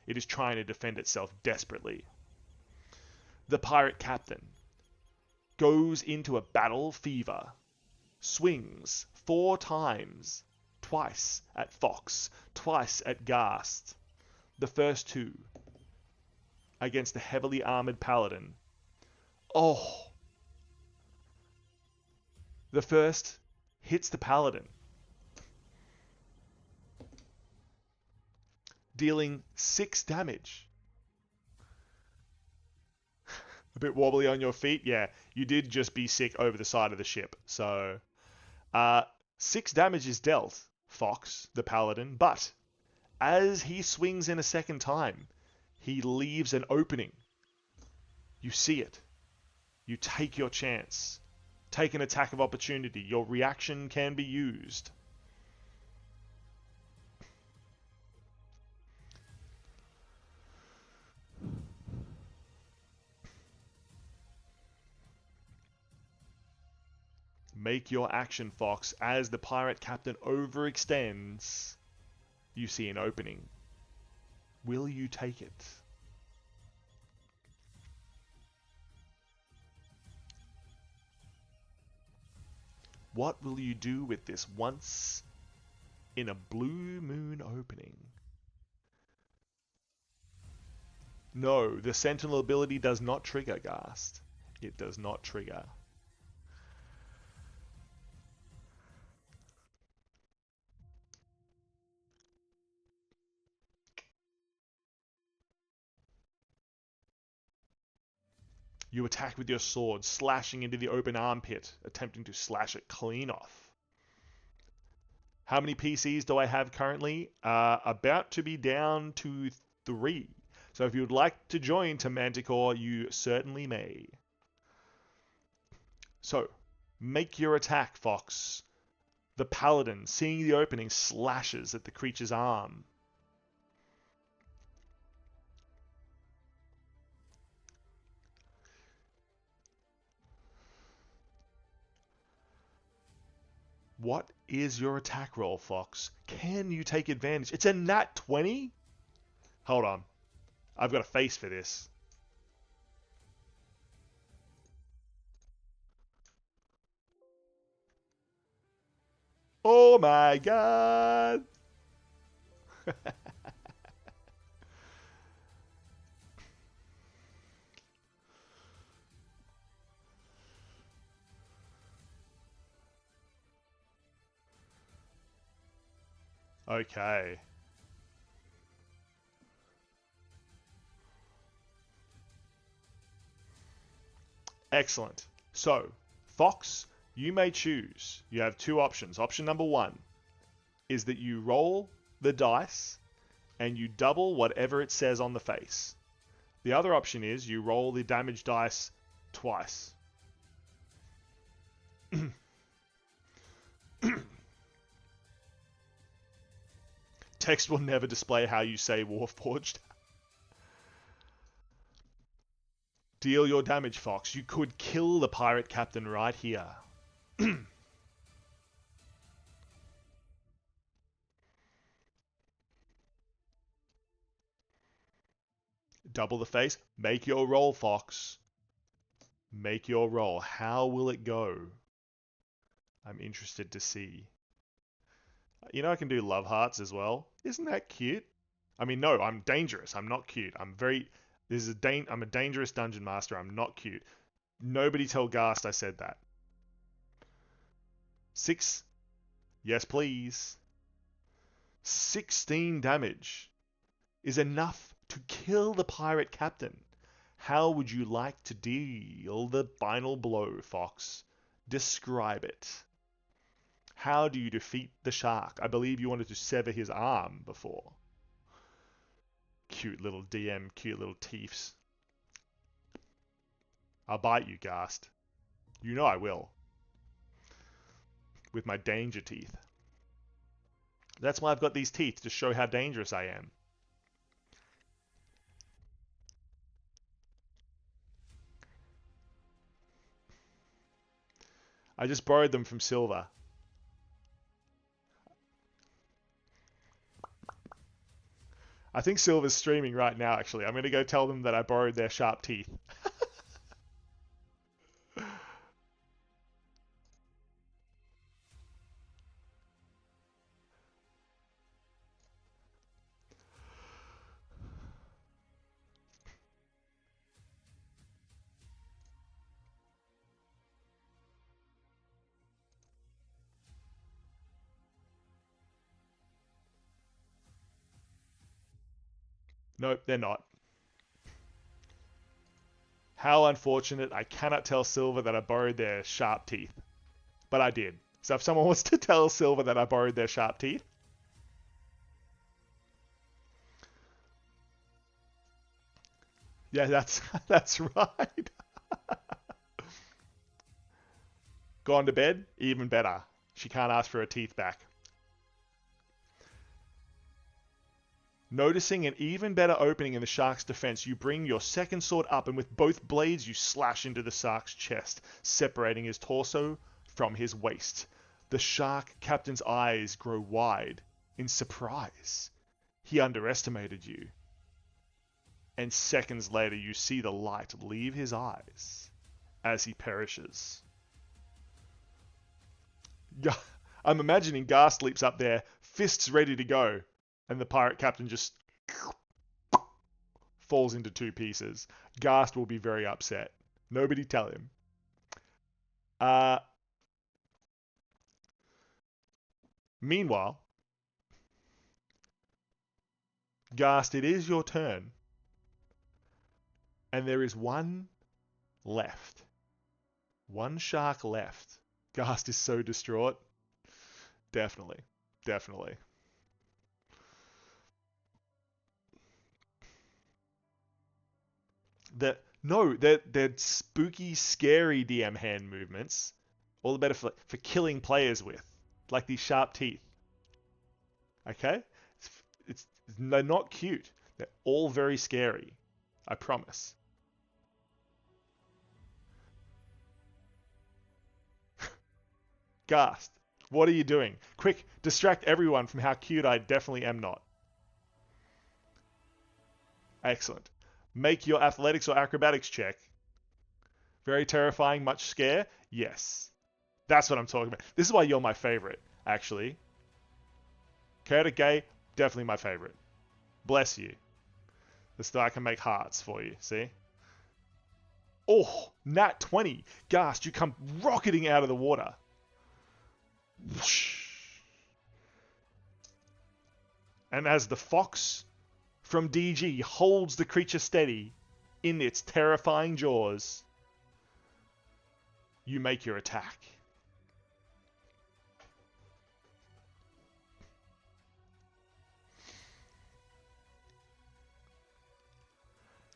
It is trying to defend itself desperately. The pirate captain goes into a battle fever, swings 4 times, twice at Fox, twice at Ghast. The first 2 against the heavily armored paladin. Oh! The first hits the paladin, dealing 6 damage. A bit wobbly on your feet? Yeah, you did just be sick over the side of the ship. So, 6 damage is dealt, Fox, the paladin, but as he swings in a second time, he leaves an opening. You see it. You take your chance. Take an attack of opportunity. Your reaction can be used. Make your action, Fox. As the pirate captain overextends, you see an opening. Will you take it? What will you do with this once in a blue moon opening? No, the Sentinel ability does not trigger, Ghast. It does not trigger. You attack with your sword, slashing into the open armpit, attempting to slash it clean off. How many PCs do I have currently? About to be down to 3. So if you would like to join to Manticore, you certainly may. So, make your attack, Fox. The paladin, seeing the opening, slashes at the creature's arm. What is your attack roll, Fox? Can you take advantage? It's a nat 20? Hold on. I've got a face for this. Oh my god! Okay. Excellent. So, Fox, you may choose. You have two options. Option number one is that you roll the dice and you double whatever it says on the face. The other option is you roll the damage dice twice. Text will never display how you say Warforged. Deal your damage, Fox. You could kill the pirate captain right here. Double the face. Make your roll, Fox. Make your roll. How will it go? I'm interested to see. You know I can do love hearts as well. Isn't that cute? I mean, no, I'm dangerous. I'm not cute. I'm a dangerous dungeon master. I'm not cute. Nobody tell Gast I said that. 6. Yes, please. 16 damage is enough to kill the pirate captain. How would you like to deal the final blow, Fox? Describe it. How do you defeat the shark? I believe you wanted to sever his arm before. Cute little DM, cute little teeths. I'll bite you, Gast. You know I will. With my danger teeth. That's why I've got these teeth, to show how dangerous I am. I just borrowed them from Silver. I think Silver's streaming right now, actually. I'm going to go tell them that I borrowed their sharp teeth. Nope, they're not. How unfortunate. I cannot tell Silver that I borrowed their sharp teeth. But I did. So if someone wants to tell Silver that I borrowed their sharp teeth, yeah, that's right. Gone to bed? Even better. She can't ask for her teeth back. Noticing an even better opening in the shark's defense, you bring your second sword up and with both blades you slash into the shark's chest, separating his torso from his waist. The shark captain's eyes grow wide in surprise. He underestimated you. And seconds later you see the light leave his eyes as he perishes. I'm imagining Gast leaps up there, fists ready to go, and the pirate captain just falls into two pieces. Gast will be very upset. Nobody tell him. Meanwhile, Gast, it is your turn. And there is one left. One shark left. Gast is so distraught. Definitely. Definitely. They're spooky, scary DM hand movements. All the better for killing players with, like these sharp teeth. Okay, they're not cute. They're all very scary. I promise. Ghast, what are you doing? Quick, distract everyone from how cute I definitely am not. Excellent. Make your athletics or acrobatics check. Very terrifying, much scare? Yes. That's what I'm talking about. This is why you're my favorite, actually. Chaotic Gay, definitely my favorite. Bless you. This I can make hearts for you, see? Oh, nat 20. Ghast, you come rocketing out of the water. Whoosh. And as the fox from DG holds the creature steady in its terrifying jaws, you make your attack.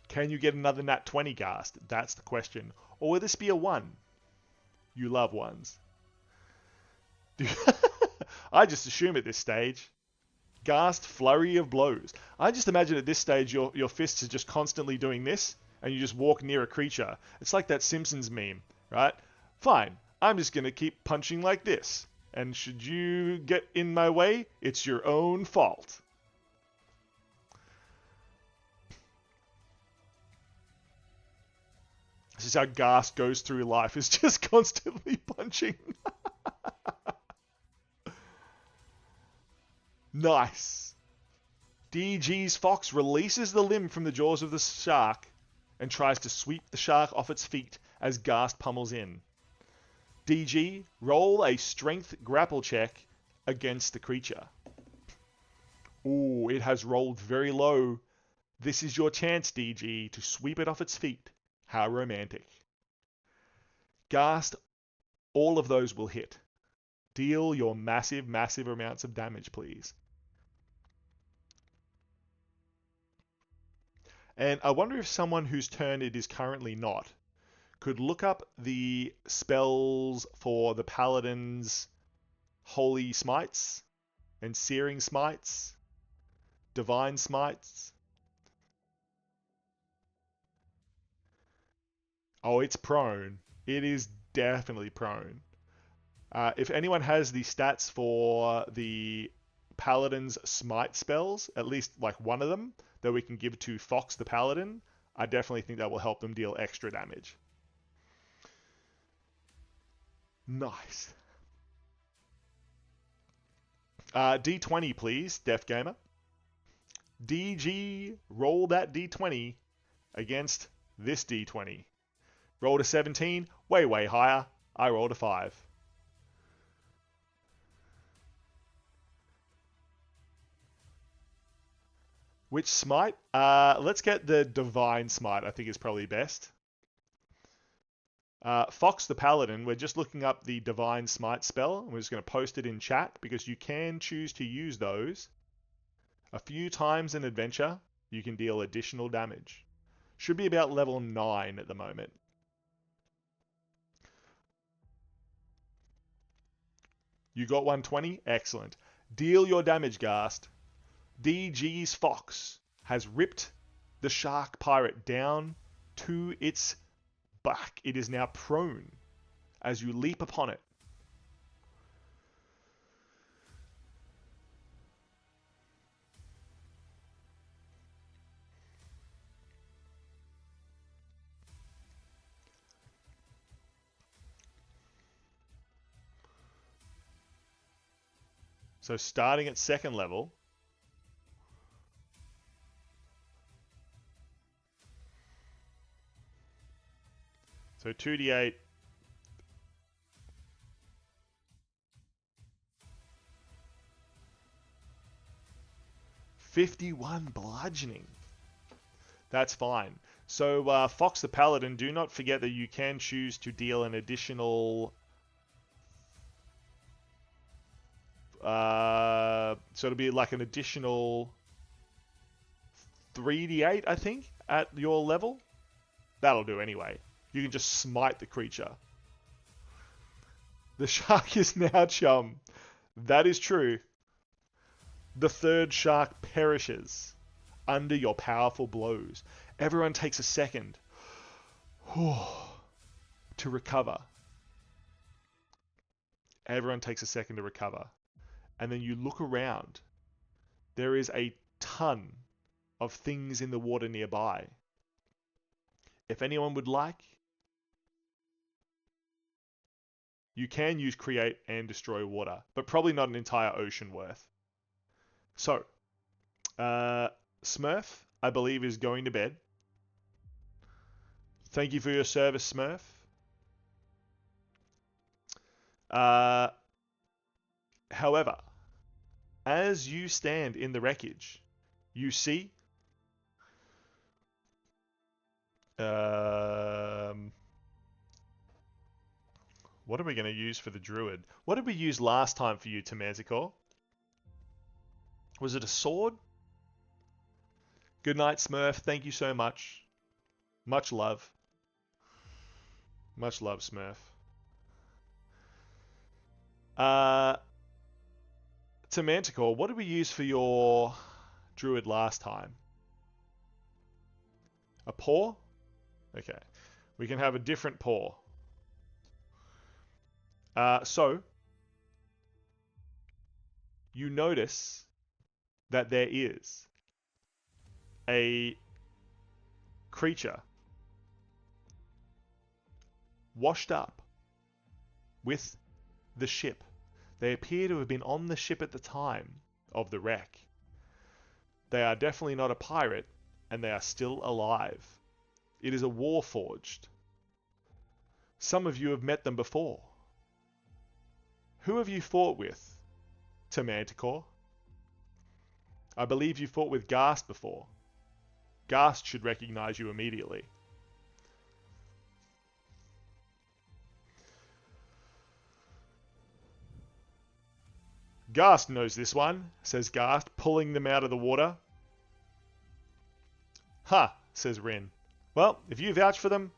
Can you get another nat 20, Ghast? That's the question. Or will this be a 1? You love ones. I just assume at this stage. Ghast, flurry of blows. I just imagine at this stage your fists are just constantly doing this, and you just walk near a creature. It's like that Simpsons meme, right? Fine, I'm just going to keep punching like this. And should you get in my way, it's your own fault. This is how Ghast goes through life, is just constantly punching. Nice. DG's fox releases the limb from the jaws of the shark and tries to sweep the shark off its feet as Ghast pummels in. DG, roll a strength grapple check against the creature. Ooh, it has rolled very low. This is your chance, DG, to sweep it off its feet. How romantic. Ghast, all of those will hit. Deal your massive, massive amounts of damage, please. And I wonder if someone whose turn it is currently not could look up the spells for the Paladin's Holy Smites and Searing Smites, Divine Smites. Oh, it's prone. It is definitely prone. If anyone has the stats for the Paladin's Smite spells, at least like one of them, that we can give to Fox the Paladin, I definitely think that will help them deal extra damage. Nice. D20, please, Deaf Gamer. DG, roll that D20 against this D20. Rolled a 17, way, way higher. I rolled a 5. Which smite? Let's get the Divine Smite, I think is probably best. Fox the Paladin, we're just looking up the Divine Smite spell. We're just going to post it in chat because you can choose to use those. A few times in adventure, you can deal additional damage. Should be about level 9 at the moment. You got 120? Excellent. Deal your damage, Ghast. DG's Fox has ripped the shark pirate down to its back. It is now prone as you leap upon it. So starting at 2nd level, so 2d8, $51 bludgeoning. That's fine. So Fox the Paladin, do not forget that you can choose to deal an additional so it'll be like an additional 3d8, I think, at your level. That'll do anyway. You can just smite the creature. The shark is now chum. That is true. The third shark perishes under your powerful blows. Everyone takes a second to recover. Everyone takes a second to recover. And then you look around. There is a ton of things in the water nearby. If anyone would like, you can use create and destroy water, but probably not an entire ocean worth. So, Smurf, I believe, is going to bed. Thank you for your service, Smurf. However, as you stand in the wreckage, you see what are we going to use for the druid? What did we use last time for you, Manticore? Was it a sword? Good night, Smurf. Thank you so much. Much love. Much love, Smurf. Manticore, what did we use for your druid last time? A paw? Okay. We can have a different paw. So, you notice that there is a creature washed up with the ship. They appear to have been on the ship at the time of the wreck. They are definitely not a pirate, and they are still alive. It is a warforged. Some of you have met them before. Who have you fought with, Manticore? I believe you fought with Ghast before. Ghast should recognize you immediately. Ghast knows this one, says Ghast, pulling them out of the water. Ha, says Rin. Well, if you vouch for them,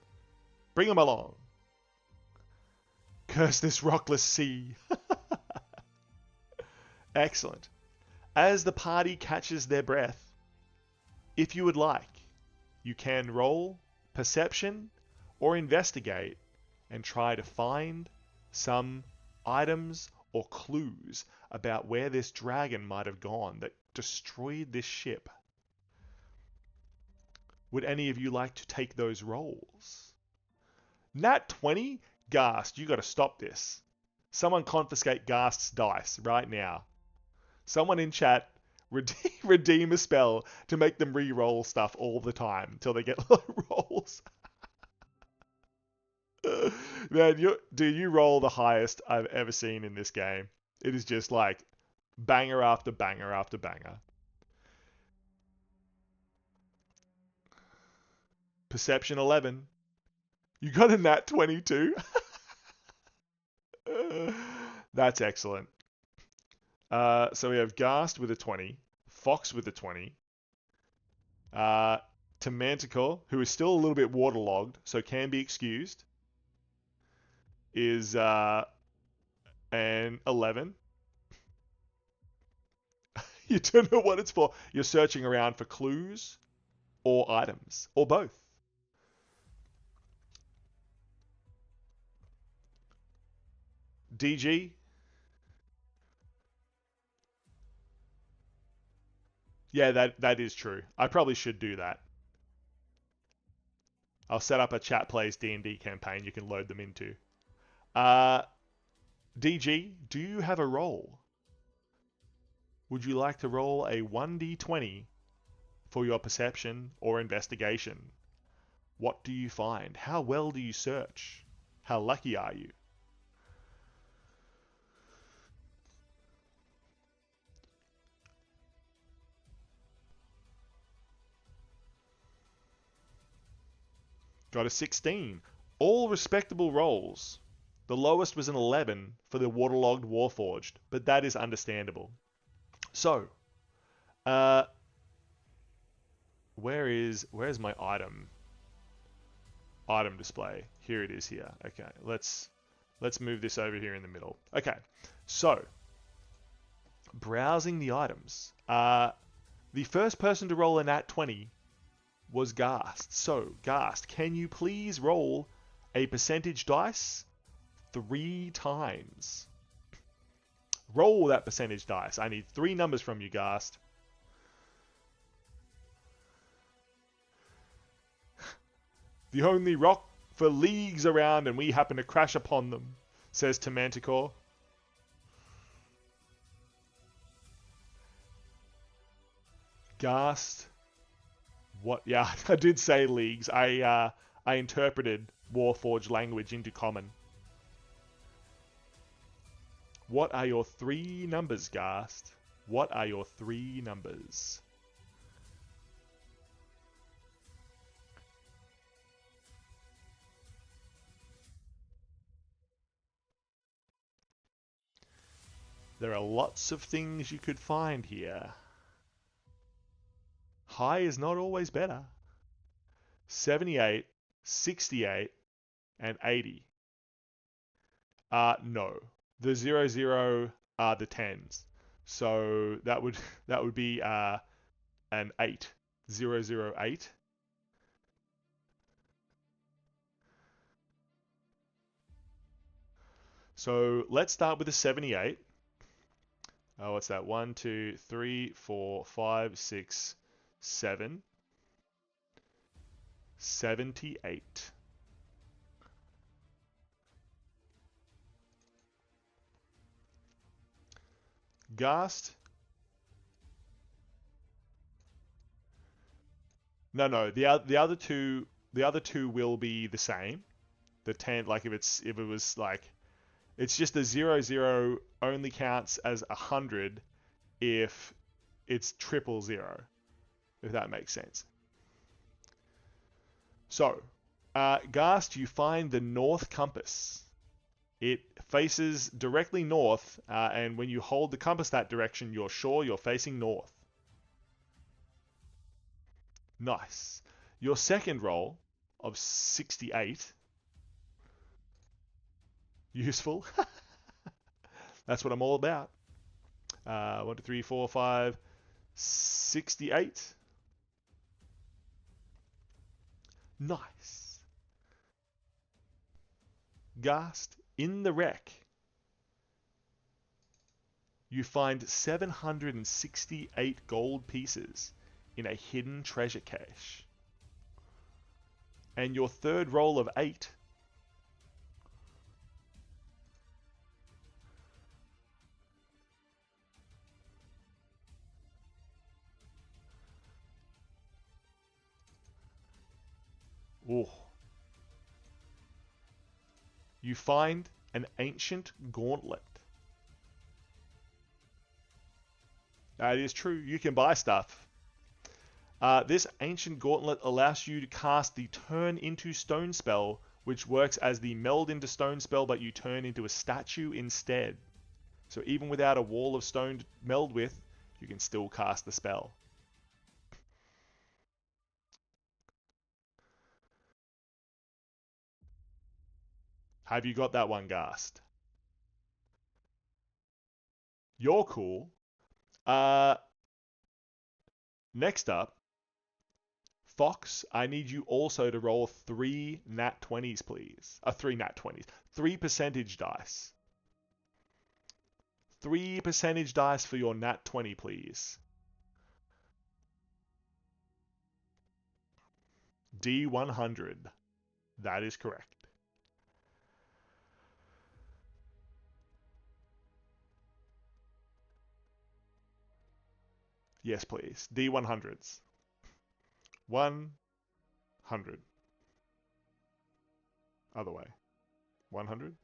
bring them along. Curse this rockless sea. Excellent. As the party catches their breath, if you would like, you can roll perception or investigate and try to find some items or clues about where this dragon might have gone that destroyed this ship. Would any of you like to take those rolls? Nat 20? Ghast, you got to stop this. Someone confiscate Ghast's dice right now. Someone in chat redeem a spell to make them re-roll stuff all the time until they get low rolls. Man, you roll the highest I've ever seen in this game. It is just like banger after banger after banger. Perception 11. You got a nat 22? That's excellent. So we have Ghast with a 20, Fox with a 20, Manticore, who is still a little bit waterlogged, so can be excused, is an 11. You don't know what it's for. You're searching around for clues or items, or both. DG? Yeah, that is true. I probably should do that. I'll set up a chat plays D&D campaign you can load them into. DG, do you have a roll? Would you like to roll a 1d20 for your perception or investigation? What do you find? How well do you search? How lucky are you? Got a 16. All respectable rolls. The lowest was an 11 for the waterlogged warforged, but that is understandable. So, where's my item? item display. Here it is here. Okay, let's move this over here in the middle. Okay, so browsing the items. The first person to roll a nat 20 was Ghast. So, Ghast, can you please roll a percentage dice 3 times? Roll that percentage dice. I need 3 numbers from you, Ghast. The only rock for leagues around and we happen to crash upon them, says to Manticore. Ghast. What? Yeah, I did say leagues. I interpreted Warforged language into common. What are your 3 numbers, Ghast? What are your 3 numbers? There are lots of things you could find here. High is not always better. 78, 68, and 80. No. The 00 are the 10s. So that would be an 8. 008. So let's start with a 78. Oh, what's that? 1, 2, 3, 4, 5, 6, 7. 78. Ghast. No. The other two will be the same. The 10, like if it was like, it's just the 00 only counts as 100 if it's 000, if that makes sense. So, Ghast, you find the north compass. It faces directly north, and when you hold the compass that direction, you're sure you're facing north. Nice. Your second roll of 68. Useful. That's what I'm all about. 1, 2, 3, 4, 5, 68. Nice. Ghast, in the wreck, you find 768 gold pieces in a hidden treasure cache. And your third roll of 8 oh, you find an ancient gauntlet. That is true. You can buy stuff. This ancient gauntlet allows you to cast the Turn into Stone spell, which works as the Meld into Stone spell, but you turn into a statue instead. So even without a wall of stone to meld with, you can still cast the spell. Have you got that one, Ghast? You're cool. Next up, Fox, I need you also to roll 3 nat 20s, please. 3 nat 20s. 3 percentage dice. 3 percentage dice for your nat 20, please. D100. That is correct. Yes, please. D100s. 100. Other way. 100.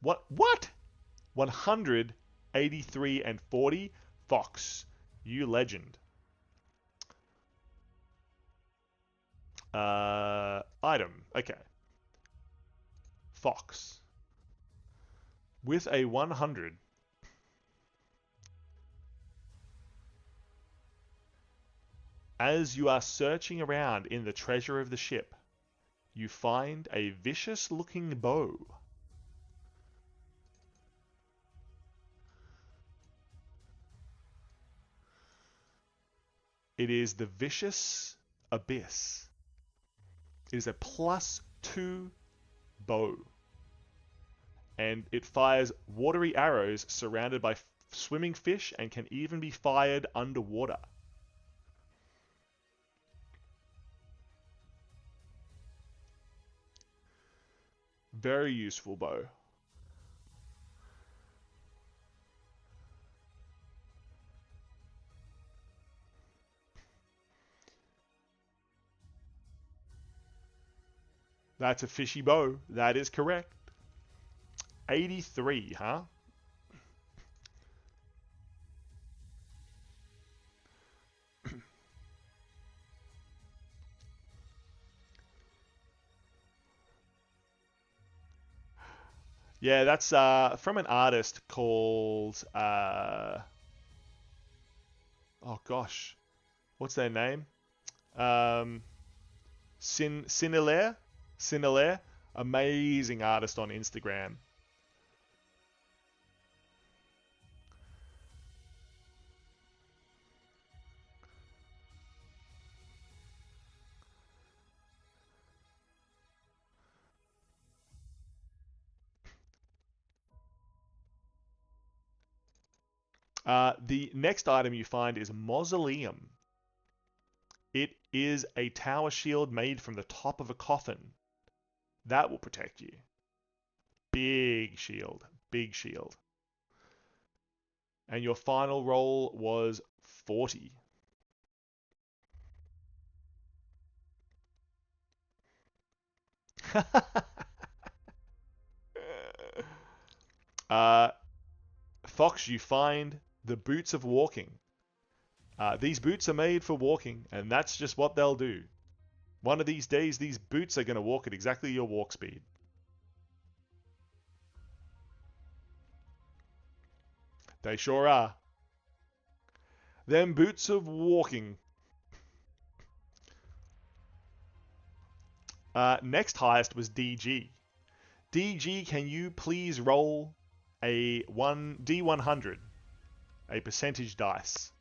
What? 100, 83, and 40? Fox, you legend. Item. Okay. Fox. With a 100. As you are searching around in the treasure of the ship, you find a vicious-looking bow. It is the Vicious Abyss. It is a +2 bow. And it fires watery arrows surrounded by swimming fish and can even be fired underwater. Very useful bow. That's a fishy bow. That is correct. 83, huh? Yeah, that's from an artist called oh gosh, what's their name? Cinelaire, amazing artist on Instagram. The next item you find is Mausoleum. It is a tower shield made from the top of a coffin. That will protect you. Big shield. Big shield. And your final roll was 40. Fox, you find the boots of walking. These boots are made for walking, and that's just what they'll do. One of these days, these boots are going to walk at exactly your walk speed. They sure are. Them boots of walking. Next highest was DG. DG, can you please roll a D100, a percentage dice?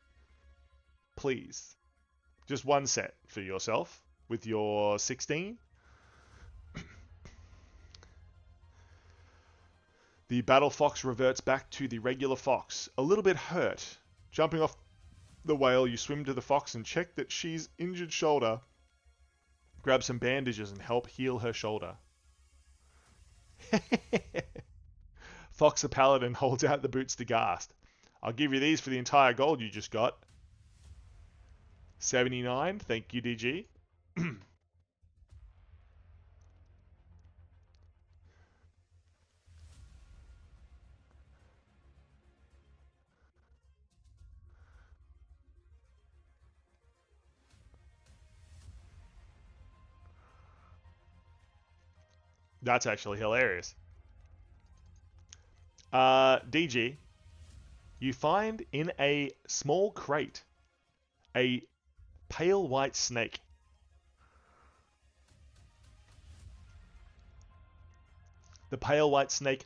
Please. Just one set for yourself with your 16. The battle fox reverts back to the regular fox, a little bit hurt. Jumping off the whale, you swim to the fox and check that she's injured shoulder. Grab some bandages and help heal her shoulder. Fox the Paladin holds out the boots to Ghast. I'll give you these for the entire gold you just got. 79, thank you, DG. That's actually hilarious. DG, you find in a small crate a pale white snake. The pale white snake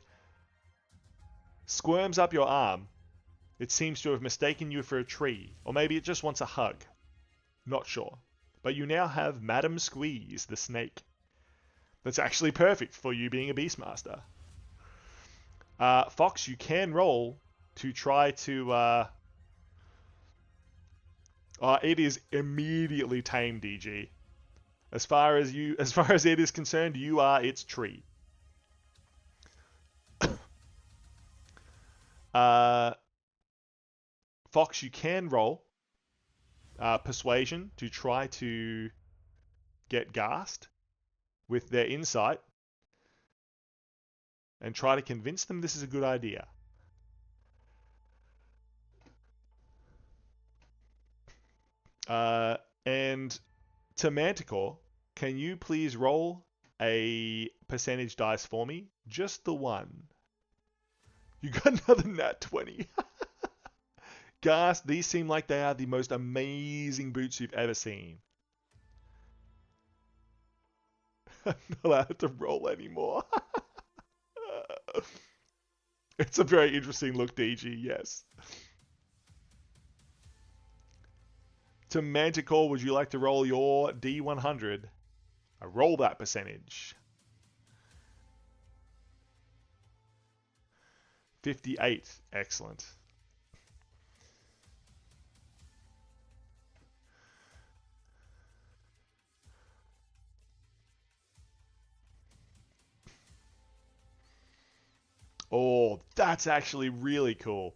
squirms up your arm. It seems to have mistaken you for a tree, or maybe it just wants a hug. Not sure. But you now have Madam Squeeze, the snake. That's actually perfect for you being a Beastmaster. Fox, you can roll to try to... it is immediately tamed, DG. As far as it is concerned, you are its tree. Fox, you can roll persuasion to try to get Ghast with their insight and try to convince them this is a good idea. And to Manticore, can you please roll a percentage dice for me? Just the one. You got another nat 20. Ghast, these seem like they are the most amazing boots you've ever seen. I'm not allowed to roll anymore. It's a very interesting look, DG, yes. To Manticore, would you like to roll your D100? Roll that percentage. 58. Excellent. Oh, that's actually really cool.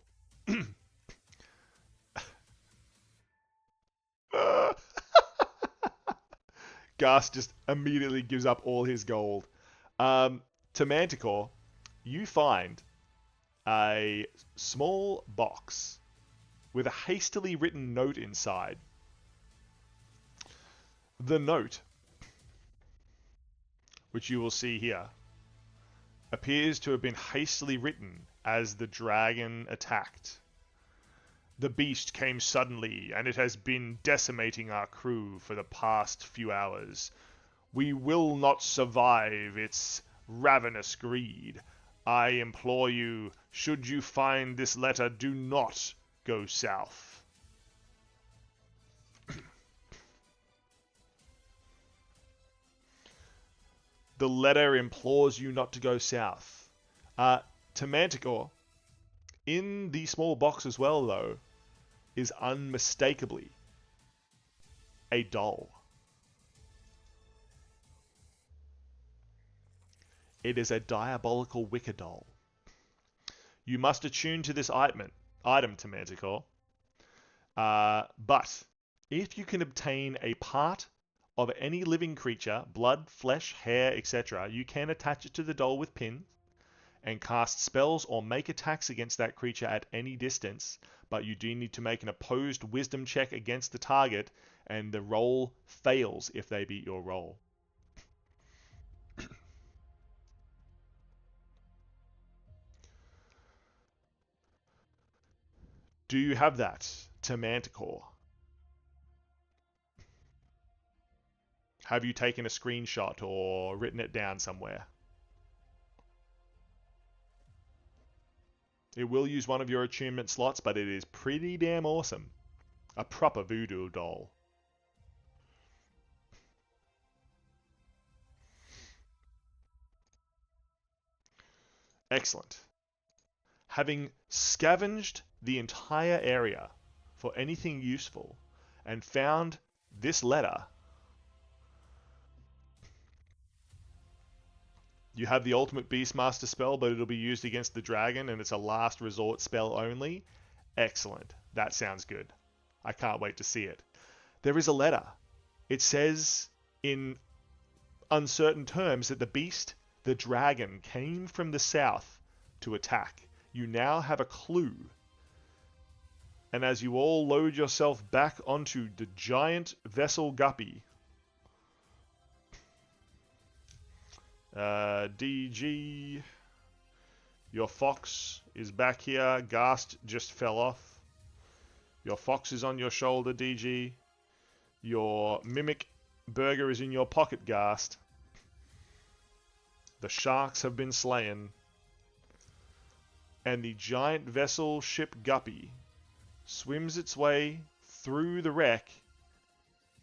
Gus just immediately gives up all his gold. To Manticore, you find a small box with a hastily written note inside. The note, which you will see here, appears to have been hastily written as the dragon attacked. The beast came suddenly, and it has been decimating our crew for the past few hours. We will not survive its ravenous greed. I implore you, should you find this letter, do not go south. The letter implores you not to go south. To Manticore, in the small box as well, though, is unmistakably a doll. It is a diabolical wicker doll. You must attune to this item to Manticore. But if you can obtain a part of any living creature, blood, flesh, hair, etc., you can attach it to the doll with pins and cast spells or make attacks against that creature at any distance, but you do need to make an opposed wisdom check against the target, and the roll fails if they beat your roll. Do you have that to Manticore? Have you taken a screenshot or written it down somewhere? It will use one of your attunement slots, but it is pretty damn awesome. A proper voodoo doll. Excellent. Having scavenged the entire area for anything useful and found this letter, you have the ultimate Beastmaster spell, but it'll be used against the dragon, and it's a last resort spell only. Excellent. That sounds good. I can't wait to see it. There is a letter. It says in uncertain terms that the beast, the dragon, came from the south to attack. You now have a clue. And as you all load yourself back onto the giant vessel guppy, DG, your fox is back here. Ghast just fell off. Your fox is on your shoulder, DG. Your mimic burger is in your pocket, Ghast. The sharks have been slain. And the giant vessel ship Guppy swims its way through the wreck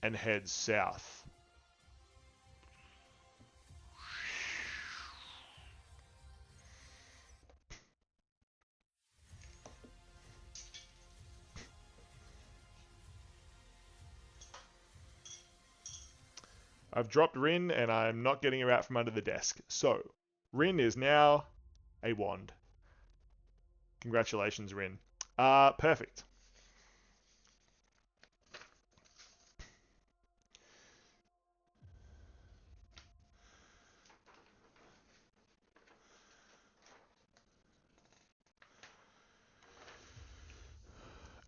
and heads south. I've dropped Rin, and I'm not getting her out from under the desk. So, Rin is now a wand. Congratulations, Rin. Perfect.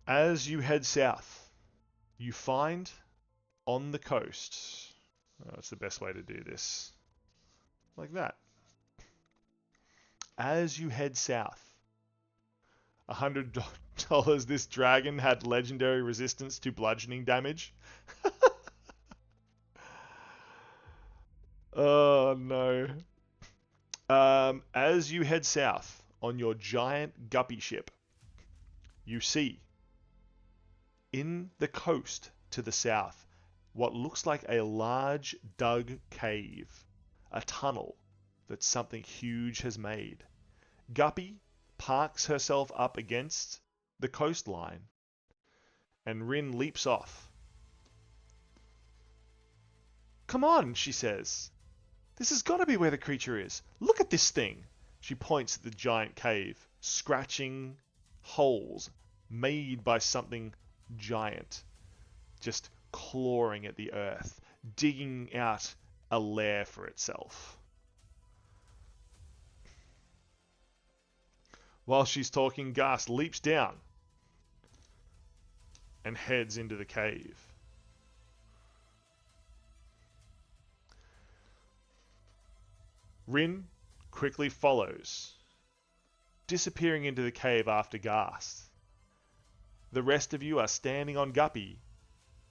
As you head south, you find on the coast... Oh, that's the best way to do this. Like that. As you head south, $100. This dragon had legendary resistance to bludgeoning damage. Oh no. As you head south on your giant guppy ship, you see in the coast to the south what looks like a large dug cave, a tunnel that something huge has made. Guppy parks herself up against the coastline, and Rin leaps off. "Come on," she says. "This has got to be where the creature is. Look at this thing." She points at the giant cave, scratching holes made by something giant, just clawing at the earth, digging out a lair for itself. While she's talking, Ghast leaps down and heads into the cave. Rin quickly follows, disappearing into the cave after Ghast. The rest of you are standing on Guppy.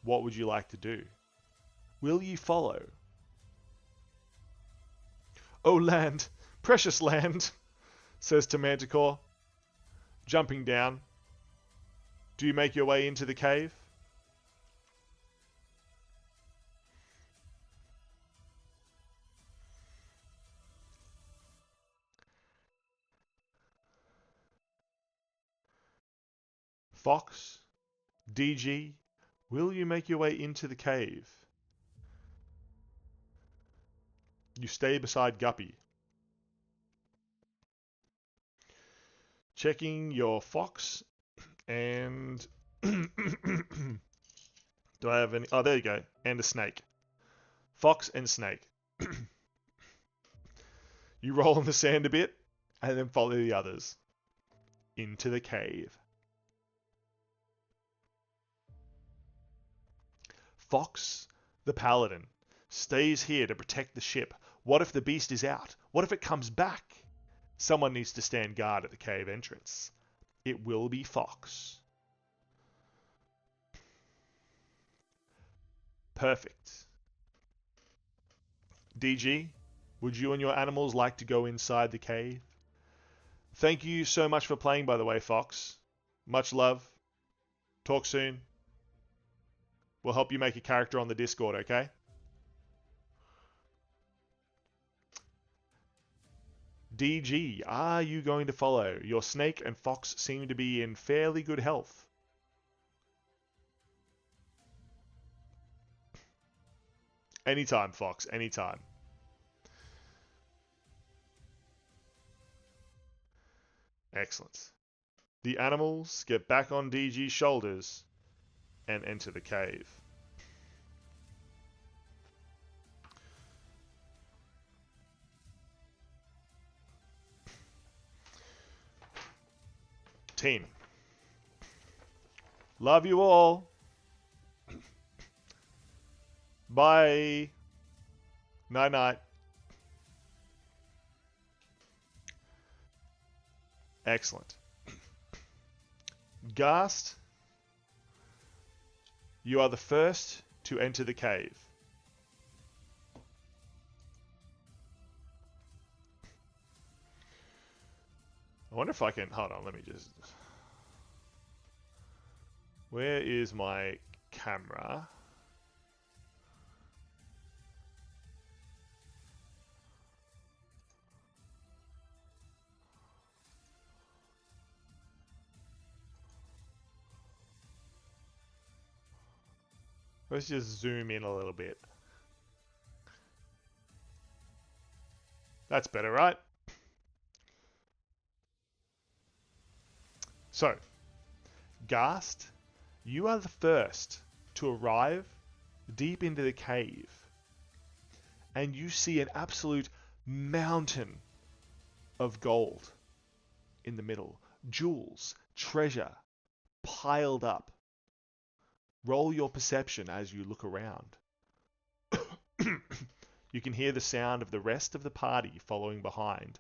What would you like to do? Will you follow? "Oh land, precious land," says to Manticore, jumping down. Do you make your way into the cave? Fox, DG, will you make your way into the cave? You stay beside Guppy. Checking your fox and... Do I have any... Oh, there you go. And a snake. Fox and snake. You roll in the sand a bit and then follow the others into the cave. Fox, the paladin, stays here to protect the ship. What if the beast is out? What if it comes back? Someone needs to stand guard at the cave entrance. It will be Fox. Perfect. DG, would you and your animals like to go inside the cave? Thank you so much for playing, by the way, Fox. Much love. Talk soon. We'll help you make a character on the Discord, okay? DG, are you going to follow? Your snake and fox seem to be in fairly good health. Anytime, Fox, anytime. Excellent. The animals get back on DG's shoulders and enter the cave. Team. Love you all. Bye. Night night. Excellent. Ghast, you are the first to enter the cave. I wonder if I can... Hold on, let me just... Where is my camera? Let's just zoom in a little bit. That's better, right? So, Ghast, you are the first to arrive deep into the cave, and you see an absolute mountain of gold in the middle. Jewels, treasure, piled up. Roll your perception as you look around. You can hear the sound of the rest of the party following behind.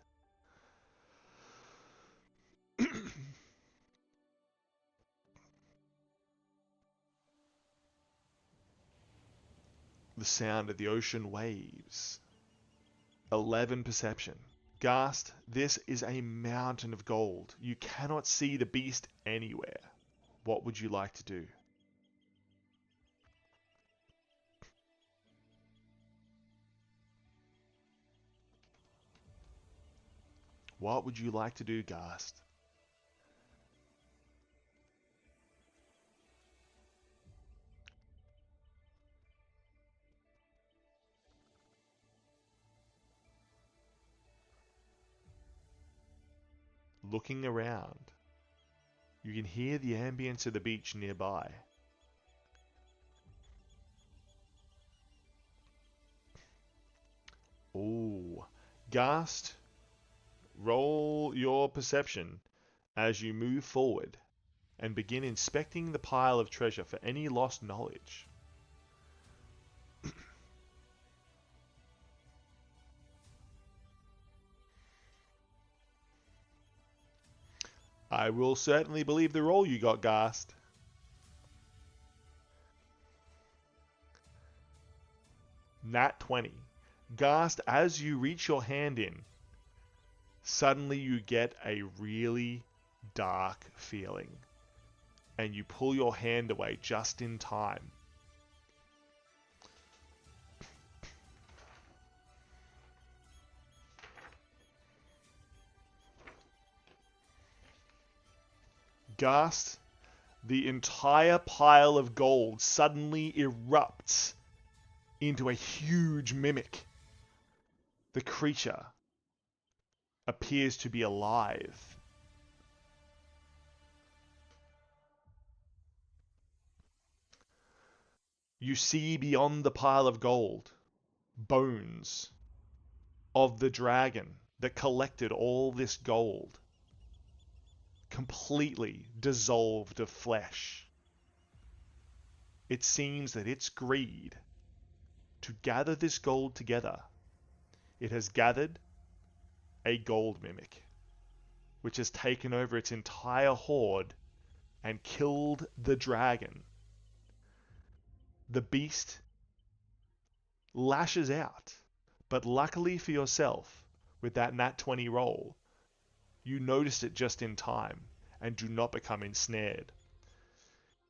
The sound of the ocean waves. 11 perception. Ghast, this is a mountain of gold. You cannot see the beast anywhere. What would you like to do? What would you like to do, Ghast? Looking around, you can hear the ambience of the beach nearby. Ooh. Ghast, roll your perception as you move forward and begin inspecting the pile of treasure for any lost knowledge. I will certainly believe the roll you got, Ghast. Nat 20. Ghast, as you reach your hand in, suddenly you get a really dark feeling. And you pull your hand away just in time. Ghast, the entire pile of gold suddenly erupts into a huge mimic. The creature appears to be alive. You see beyond the pile of gold bones of the dragon that collected all this gold, completely dissolved of flesh. It seems that its greed to gather this gold together, it has gathered a gold mimic, which has taken over its entire horde and killed the dragon. The beast lashes out, but luckily for yourself, with that nat 20 roll, you noticed it just in time and do not become ensnared.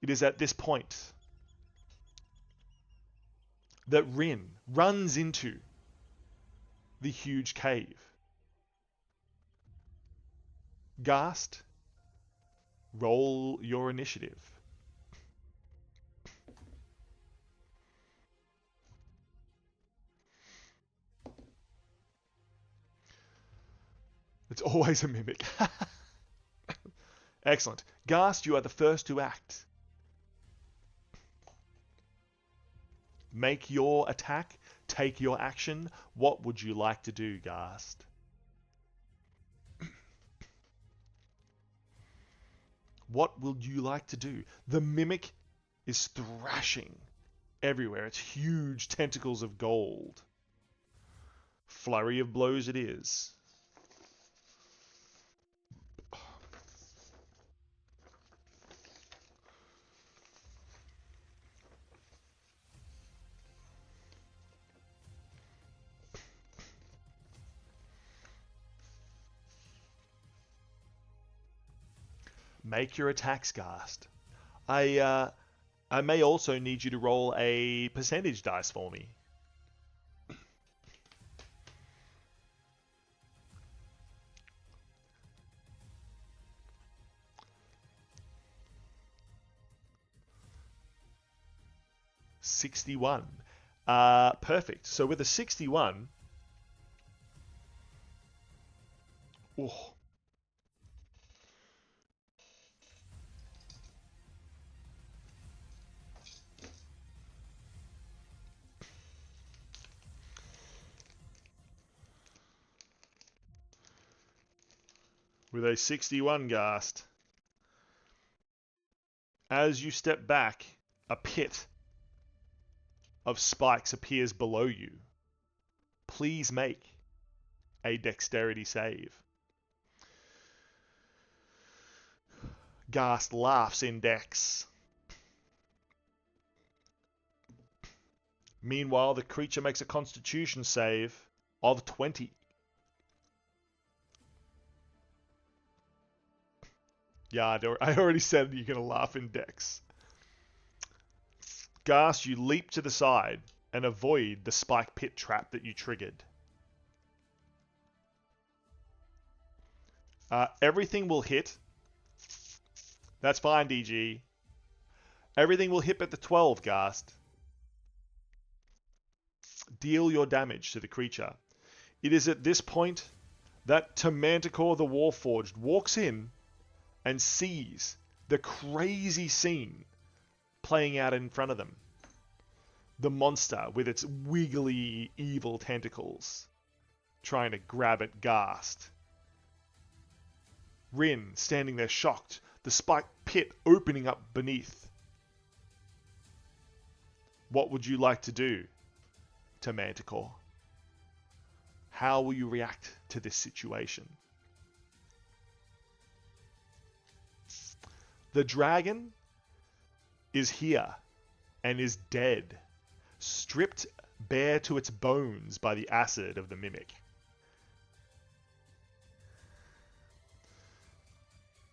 It is at this point that Rin runs into the huge cave. Ghast, roll your initiative. It's always a mimic. Excellent. Ghast, you are the first to act. Make your attack. Take your action. What would you like to do, Ghast? What would you like to do? The mimic is thrashing everywhere. It's huge tentacles of gold. Flurry of blows it is. Make your attacks, Ghast. I may also need you to roll a percentage dice for me. $61. Perfect. So with a 61, oh, with a 61, Ghast, as you step back, a pit of spikes appears below you. Please make a dexterity save. Ghast laughs in dex. Meanwhile, the creature makes a Constitution save of 20. Yeah, I already said you're going to laugh in Dex. Ghast, you leap to the side and avoid the spike pit trap that you triggered. Everything will hit. That's fine, DG. Everything will hit at the 12, Ghast. Deal your damage to the creature. It is at this point that Manticore the Warforged walks in and sees the crazy scene playing out in front of them. The monster with its wiggly, evil tentacles trying to grab at Ghast. Rin standing there shocked, the spiked pit opening up beneath. What would you like to do to Manticore? How will you react to this situation? The dragon is here and is dead, stripped bare to its bones by the acid of the mimic.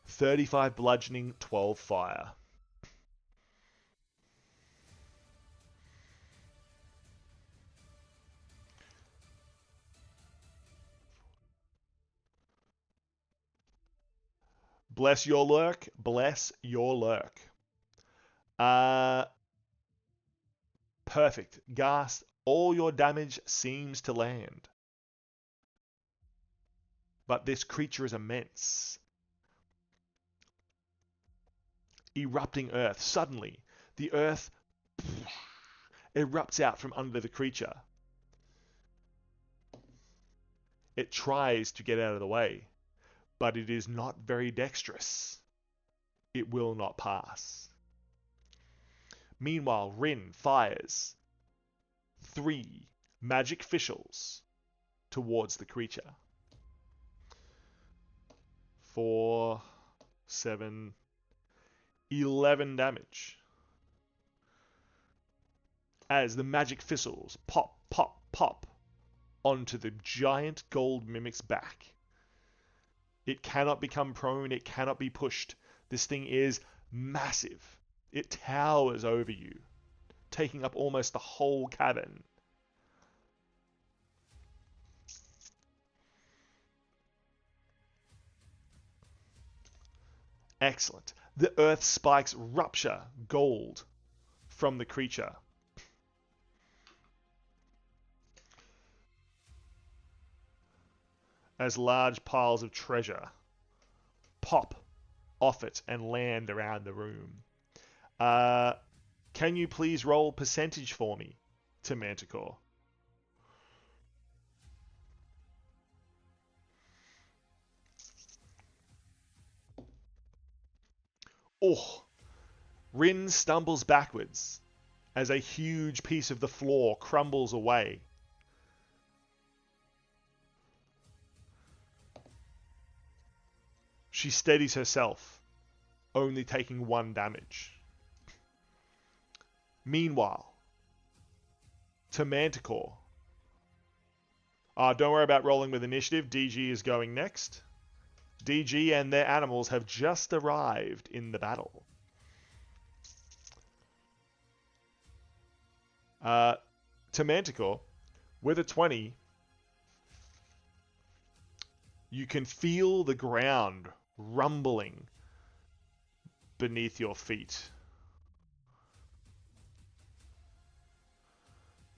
35 bludgeoning, 12 fire. Bless your lurk. Bless your lurk. Perfect. Ghast, all your damage seems to land. But this creature is immense. Erupting earth. Suddenly, the earth erupts out from under the creature. It tries to get out of the way, but it is not very dexterous. It will not pass. Meanwhile, Rin fires 3 magic fischls towards the creature. 4, 7, 11 damage. As the magic fischls pop, pop, pop onto the giant gold mimic's back. It cannot become prone, it cannot be pushed. This thing is massive. It towers over you, taking up almost the whole cabin. Excellent. The earth spikes rupture gold from the creature. As large piles of treasure pop off it and land around the room. Can you please roll percentage for me to Manticore? Oh, Rin stumbles backwards as a huge piece of the floor crumbles away. She steadies herself, only taking 1 damage. Meanwhile, to Manticore. Don't worry about rolling with initiative. DG is going next. DG and their animals have just arrived in the battle. To Manticore, with a 20, you can feel the ground rumbling beneath your feet.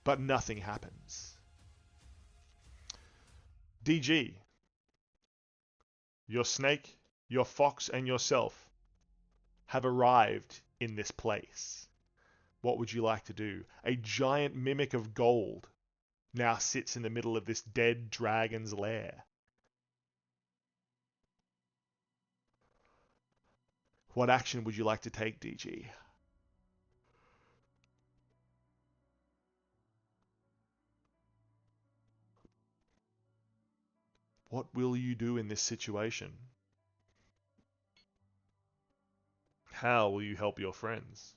But nothing happens. DG, your snake, your fox, and yourself have arrived in this place. What would you like to do? A giant mimic of gold now sits in the middle of this dead dragon's lair. What action would you like to take, DG? What will you do in this situation? How will you help your friends?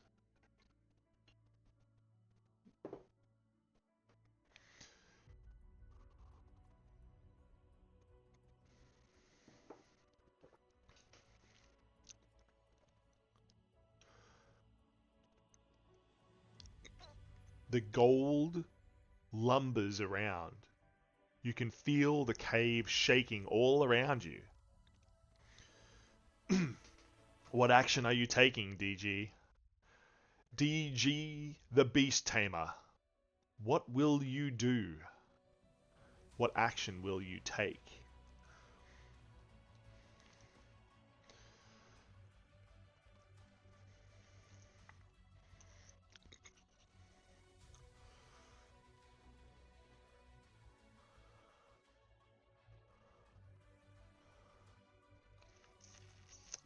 The gold lumbers around. You can feel the cave shaking all around you. What action are you taking, DG? DG, the Beast Tamer. What will you do? What action will you take?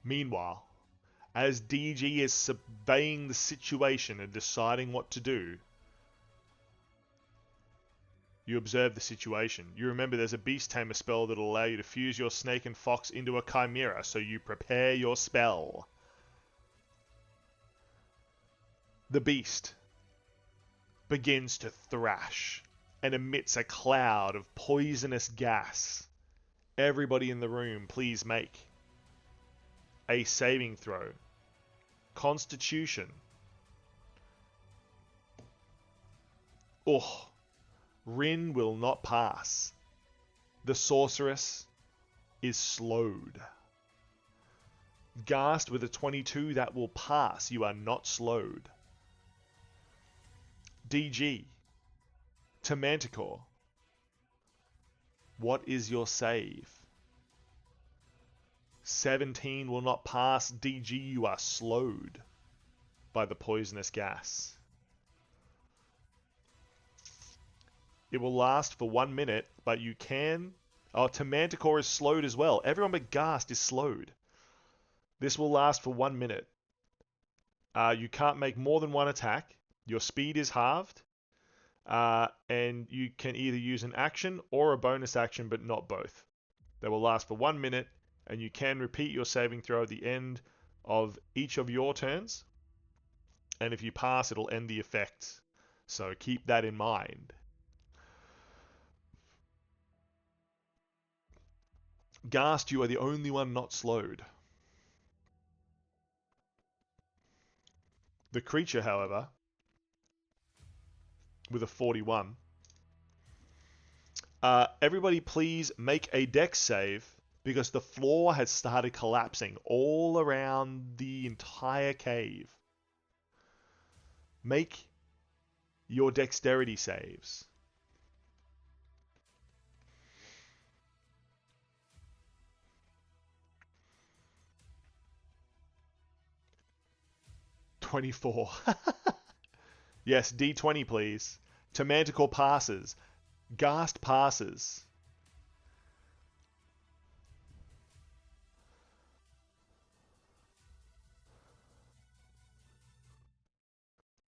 Meanwhile, as DG is surveying the situation and deciding what to do, you observe the situation. You remember there's a Beast Tamer spell that will allow you to fuse your snake and fox into a chimera, so you prepare your spell. The beast begins to thrash and emits a cloud of poisonous gas. Everybody in the room, please make a saving throw. Constitution. Oh, Rin will not pass. The sorceress is slowed. Ghast with a 22, that will pass. You are not slowed. DG. To Manticore. What is your save? 17 will not pass. DG, you are slowed by the poisonous gas. It will last for 1 minute, but you can... Oh, to Manticore is slowed as well. Everyone but Ghast is slowed. This will last for 1 minute. You can't make more than one attack. Your speed is halved. And you can either use an action or a bonus action, but not both. They will last for 1 minute, and you can repeat your saving throw at the end of each of your turns. And if you pass, it'll end the effect. So keep that in mind. Ghast, you are the only one not slowed. The creature, however, with a 41. Everybody please make a dex save, because the floor has started collapsing all around the entire cave. Make your dexterity saves. $24. Yes, D20 please. To Manticore passes. Ghast passes.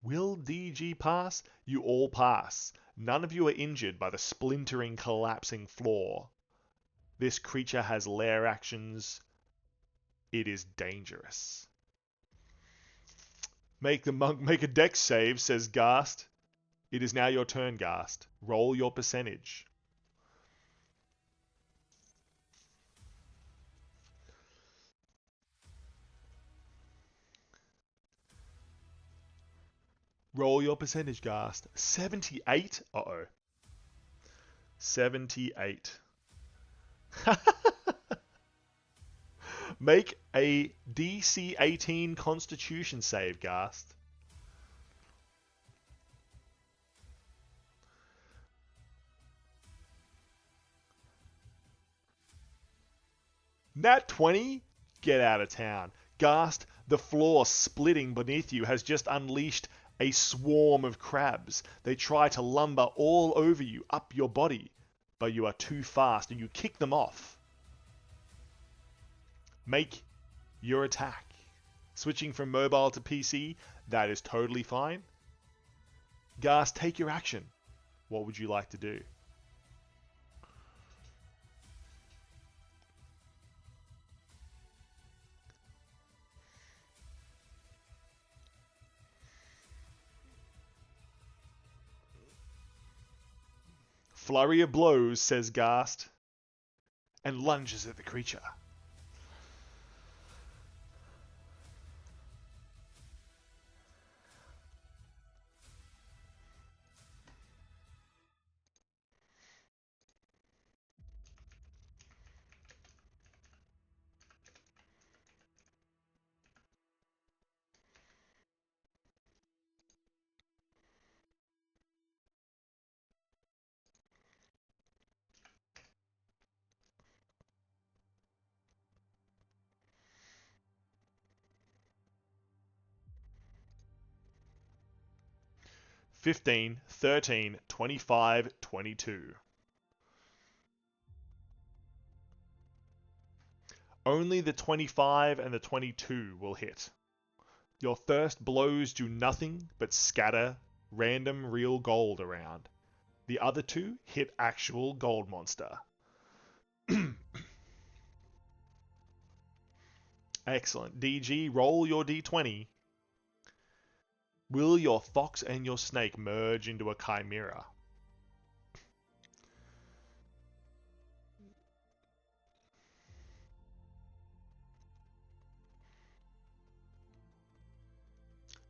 Will DG pass? You all pass. None of you are injured by the splintering, collapsing floor. This creature has lair actions. It is dangerous. Make the monk make a dex save, says Ghast. It is now your turn, Ghast. Roll your percentage. Roll your percentage, Ghast. 78? Uh-oh. 78. Make a DC 18 Constitution save, Ghast. Nat 20? Get out of town. Ghast, the floor splitting beneath you has just unleashed a swarm of crabs. They try to lumber all over you, up your body, but you are too fast and you kick them off. Make your attack. Switching from mobile to PC, that is totally fine. Ghast, take your action. What would you like to do? Flurry of blows, says Ghast, and lunges at the creature. 15, 13, 25, 22. Only the 25 and the 22 will hit. Your first blows do nothing but scatter random real gold around. The other two hit actual gold monster. Excellent. DG, roll your D20. Will your fox and your snake merge into a chimera?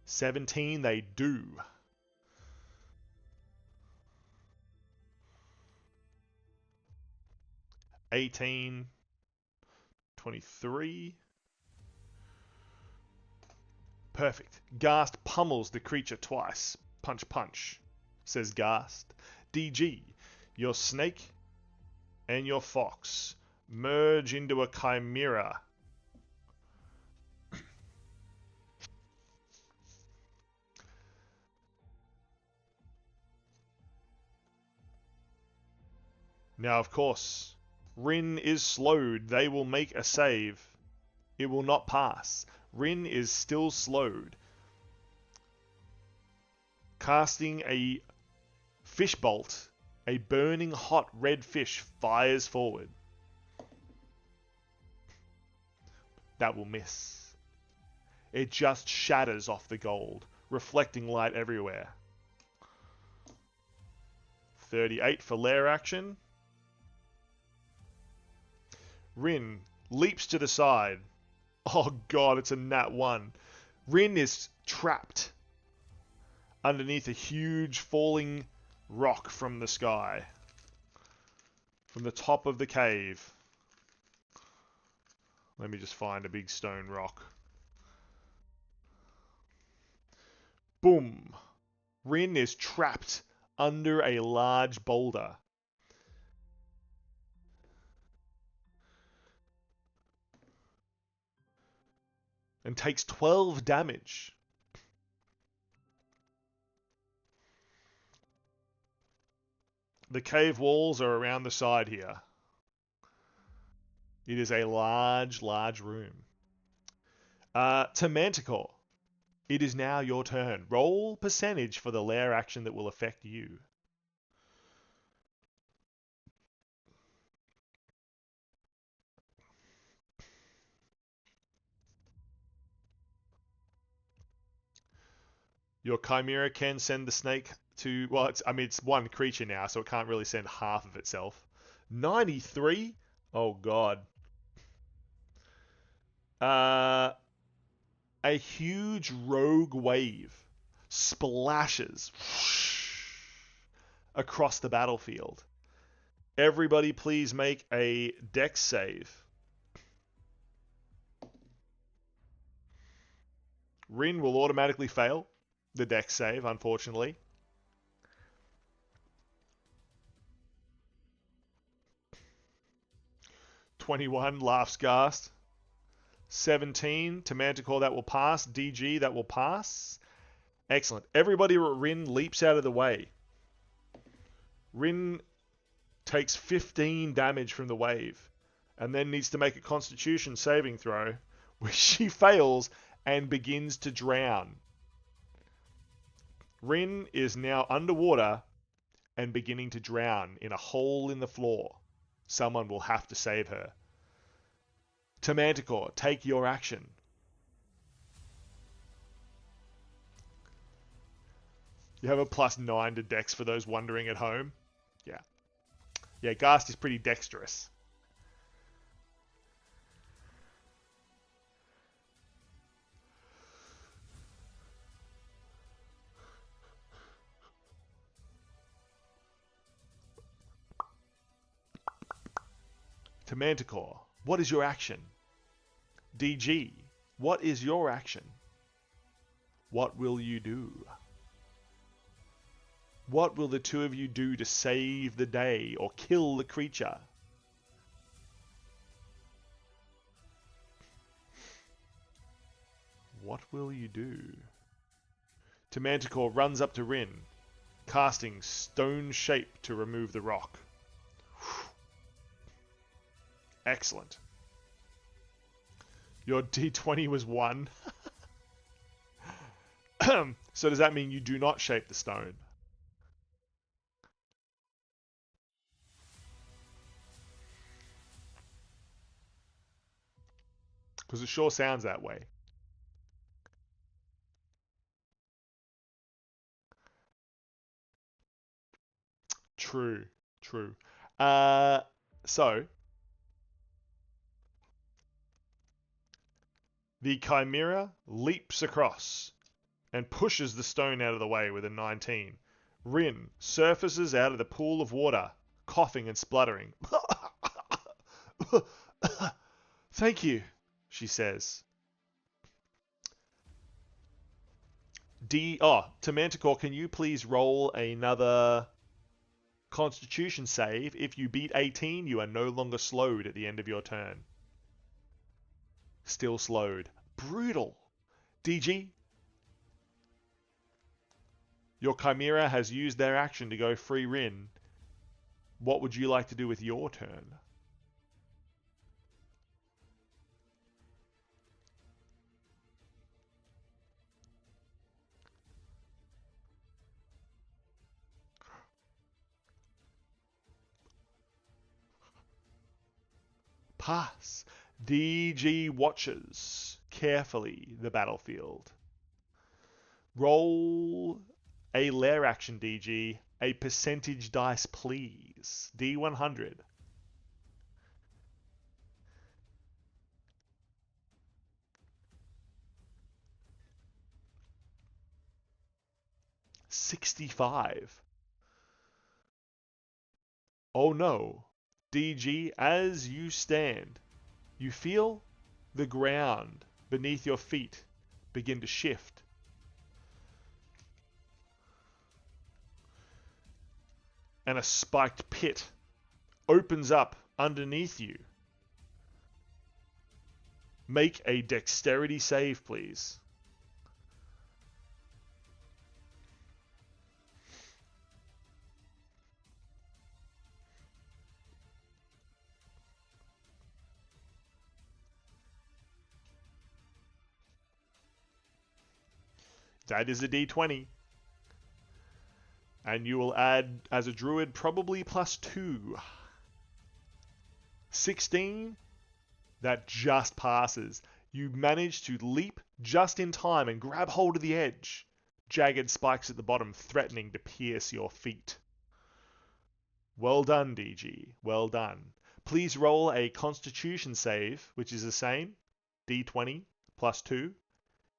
"17, they do. "18, 23. Perfect. Ghast pummels the creature twice. Punch, punch, says Ghast. DG, your snake and your fox merge into a chimera. Now, of course, Rin is slowed. They will make a save. It will not pass. Rin is still slowed. Casting a fish bolt, a burning hot red fish fires forward. That will miss. It just shatters off the gold, reflecting light everywhere. 38 for lair action. Rin leaps to the side. Oh god, it's a nat 1. Rin is trapped underneath a huge falling rock from the sky. From the top of the cave. Let me just find a big stone rock. Boom. Rin is trapped under a large boulder. And takes 12 damage. The cave walls are around the side here. It is a large, large room. To Manticore, it is now your turn. Roll percentage for the lair action that will affect you. Your Chimera can send the snake to... Well, it's one creature now, so it can't really send half of itself. 93? Oh, God. A huge rogue wave splashes across the battlefield. Everybody please make a dex save. Rin will automatically fail the dex save, unfortunately. "21, laughs Ghast. 17, to Manticore, that will pass. DG, that will pass. Excellent. Everybody but Rin leaps out of the way. Rin takes 15 damage from the wave, and then needs to make a Constitution saving throw, which she fails and begins to drown. Rin is now underwater and beginning to drown in a hole in the floor. Someone will have to save her. To Manticore, take your action. You have a +9 to dex for those wondering at home. Yeah. Yeah, Ghast is pretty dexterous. To Manticore, what is your action? DG, what is your action? What will you do? What will the two of you do to save the day or kill the creature? What will you do? To Manticore runs up to Rin. Casting stone shape to remove the rock. Excellent. Your D20 was 1. So does that mean you do not shape the stone? Because it sure sounds that way. True, true. So, the Chimera leaps across and pushes the stone out of the way with a 19. Rin surfaces out of the pool of water, coughing and spluttering. Thank you, she says. To Manticore, can you please roll another Constitution save? If you beat 18, you are no longer slowed at the end of your turn. Still slowed. Brutal. DG, your Chimera has used their action to go free Rin. What would you like to do with your turn? Pass. DG watches carefully the battlefield. Roll a lair action, DG. A percentage dice, please. D100. $65. Oh no. DG, as you stand, you feel the ground beneath your feet begin to shift. And a spiked pit opens up underneath you. Make a dexterity save, please. That is a D20. And you will add, as a druid, probably +2. 16. That just passes. You manage to leap just in time and grab hold of the edge. Jagged spikes at the bottom threatening to pierce your feet. Well done, DG. Well done. Please roll a Constitution save, which is the same. D20 +2.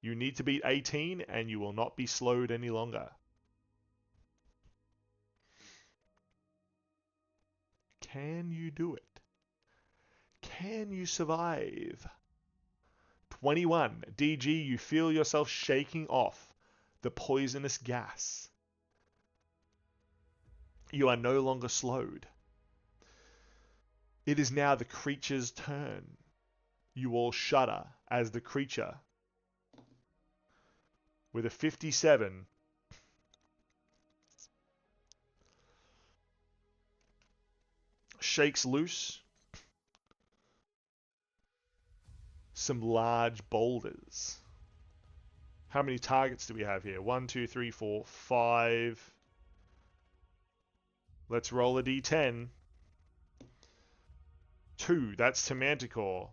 You need to beat 18 and you will not be slowed any longer. Can you do it? Can you survive? 21. DG, you feel yourself shaking off the poisonous gas. You are no longer slowed. It is now the creature's turn. You all shudder as the creature, with a 57, shakes loose some large boulders. How many targets do we have here? 1, 2, 3, 4, 5. Let's roll a d10. 2, that's to Manticore.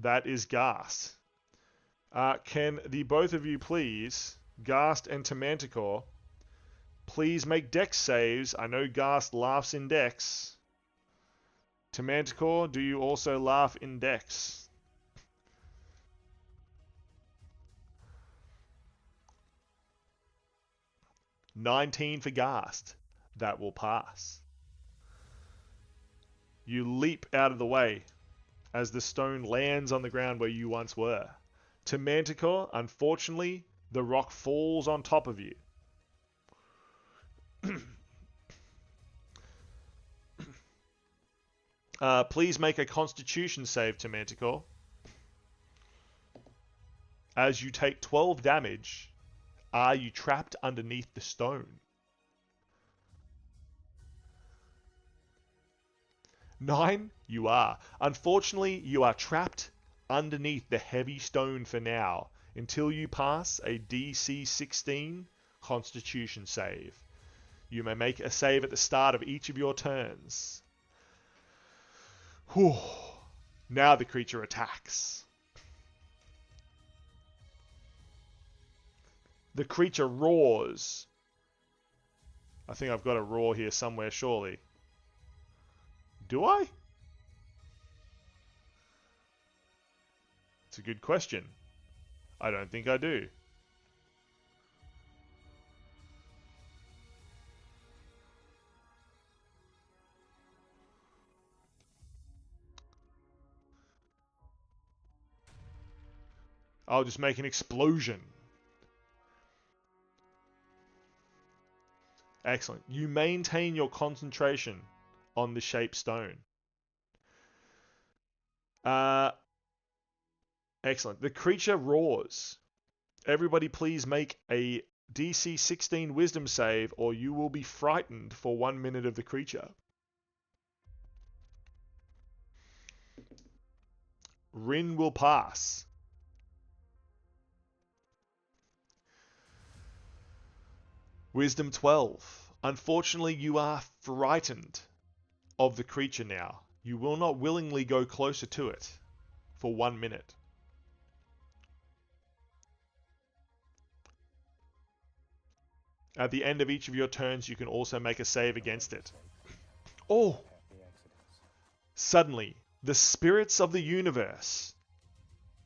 That is Ghast. Can the both of you please, Ghast and to Manticore, please make dex saves? I know Ghast laughs in dex. To Manticore, do you also laugh in dex? 19 for Ghast. That will pass. You leap out of the way as the stone lands on the ground where you once were. To Manticore, unfortunately, the rock falls on top of you. Please make a Constitution save, to Manticore. As you take 12 damage, are you trapped underneath the stone? 9, you are. Unfortunately, you are trapped underneath the heavy stone for now until you pass a DC 16 Constitution save. You may make a save at the start of each of your turns. Whew. Now the creature attacks. The creature roars. I think I've got a roar here somewhere, surely. Do I? It's a good question. I don't think I do. I'll just make an explosion. Excellent. You maintain your concentration on the shaped stone. Excellent. The creature roars. Everybody please make a DC 16 wisdom save or you will be frightened for 1 minute of the creature. Rin will pass. Wisdom 12. Unfortunately, you are frightened of the creature now. You will not willingly go closer to it for 1 minute. At the end of each of your turns, you can also make a save against it. Oh! Suddenly, the spirits of the universe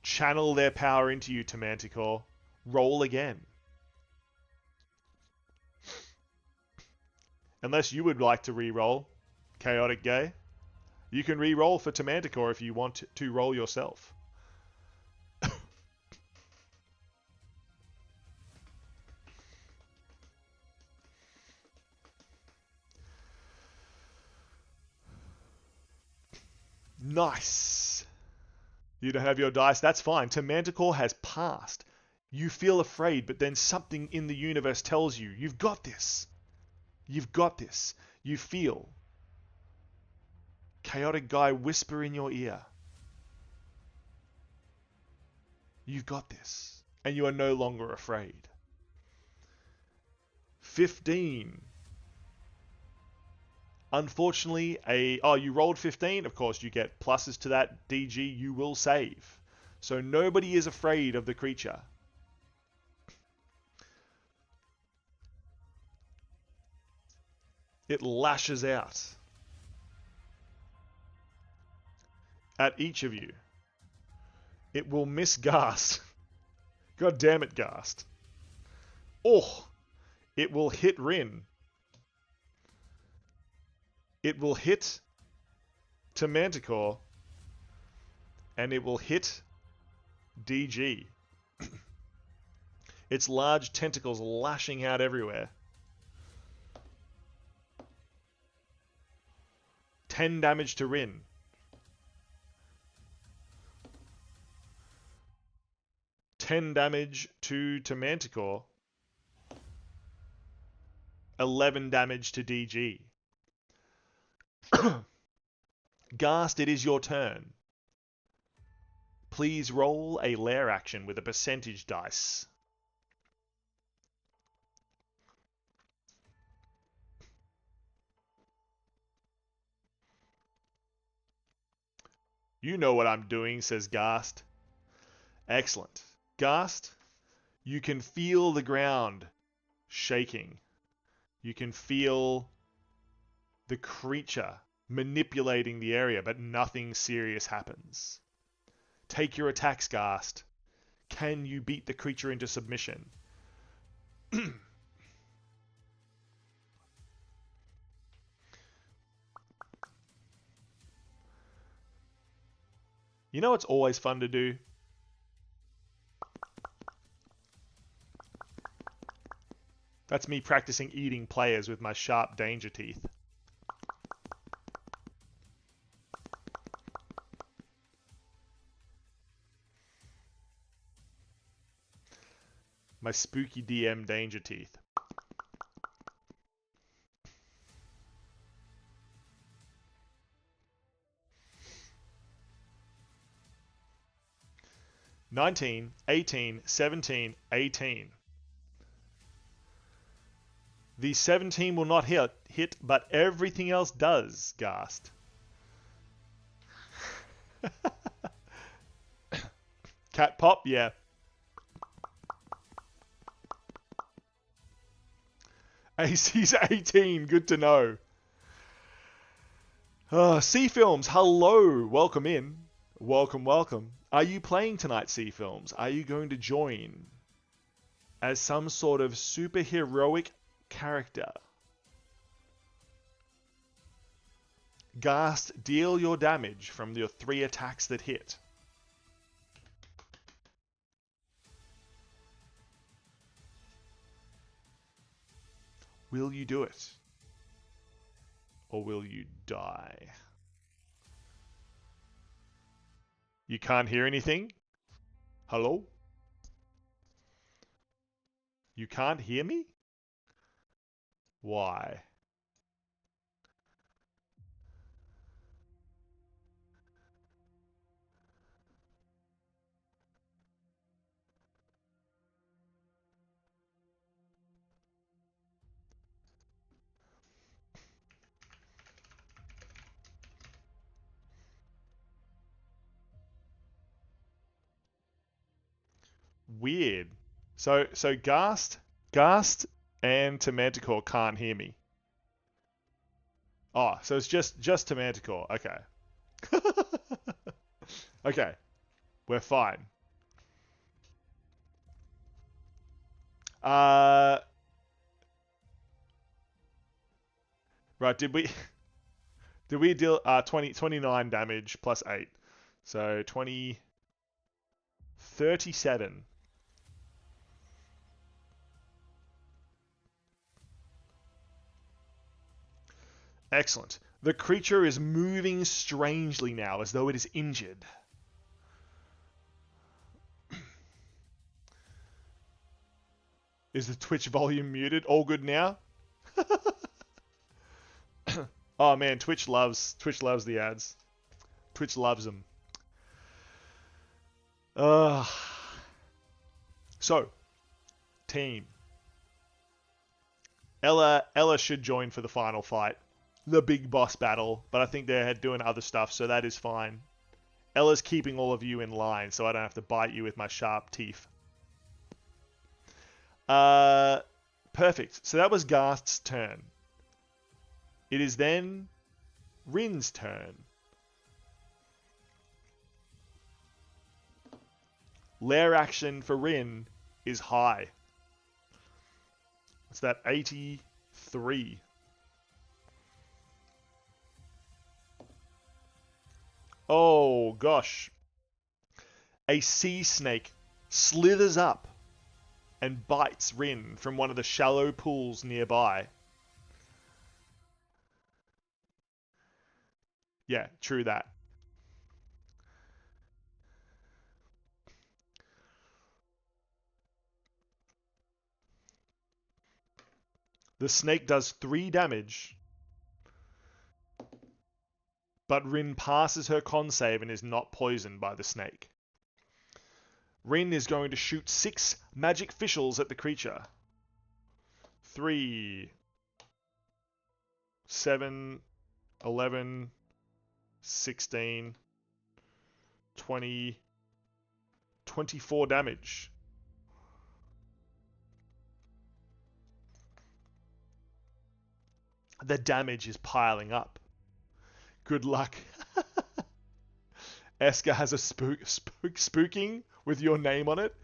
channel their power into you, Manticore. Roll again. Unless you would like to re-roll, Chaotic Gay. You can re-roll for Manticore if you want to roll yourself. Nice. You don't have your dice, that's fine. Manticore has passed. You feel afraid, but then something in the universe tells you, you've got this. You've got this. You feel Chaotic Guy whisper in your ear. You've got this. And you are no longer afraid. 15. Unfortunately, you rolled 15. Of course, you get pluses to that DG. You will save. So nobody is afraid of the creature. It lashes out at each of you. It will miss Ghast. God damn it, Ghast. Oh! It will hit Rin. It will hit Manticore. And it will hit DG. Its large tentacles lashing out everywhere. 10 damage to Rin. 10 damage to Manticore. 11 damage to DG. Ghast, it is your turn. Please roll a lair action with a percentage dice. You know what I'm doing, says Ghast. Excellent. Ghast, you can feel the ground shaking. You can feel the creature manipulating the area, but nothing serious happens. Take your attacks, Ghast. Can you beat the creature into submission? You know what's always fun to do? That's me practicing eating players with my sharp danger teeth. My spooky DM danger teeth. 19, 18, 17, 18. The 17 will not hit, but everything else does, Ghast. Cat pop, yeah. AC's 18, good to know. Sea Films, hello, welcome in. Welcome, welcome. Are you playing tonight, Sea Films? Are you going to join as some sort of superheroic character? Ghast, deal your damage from your 3 attacks that hit. Will you do it? Or will you die? You can't hear anything? Hello? You can't hear me? Why? Weird. So Ghast and Manticore can't hear me. Oh, so it's just Manticore. Okay. Okay. We're fine. Right, did we deal 29 damage plus 8. So 20 37. Excellent. The creature is moving strangely now, as though it is injured. Is the Twitch volume muted? All good now? Oh man, Twitch loves the ads. Twitch loves them. So, team. Ella should join for the final fight. The big boss battle, but I think they're doing other stuff, so that is fine. Ella's keeping all of you in line, so I don't have to bite you with my sharp teeth. Perfect. So that was Ghast's turn. It is then Rin's turn. Lair action for Rin is high. What's that? 83. Oh, gosh. A sea snake slithers up and bites Rin from one of the shallow pools nearby. Yeah, true that. The snake does 3 damage, but Rin passes her con save and is not poisoned by the snake. Rin is going to shoot 6 magic fischls at the creature. 3, 7, 11, 16, 20, 24 damage. The damage is piling up. Good luck. Eska has a spooking with your name on it.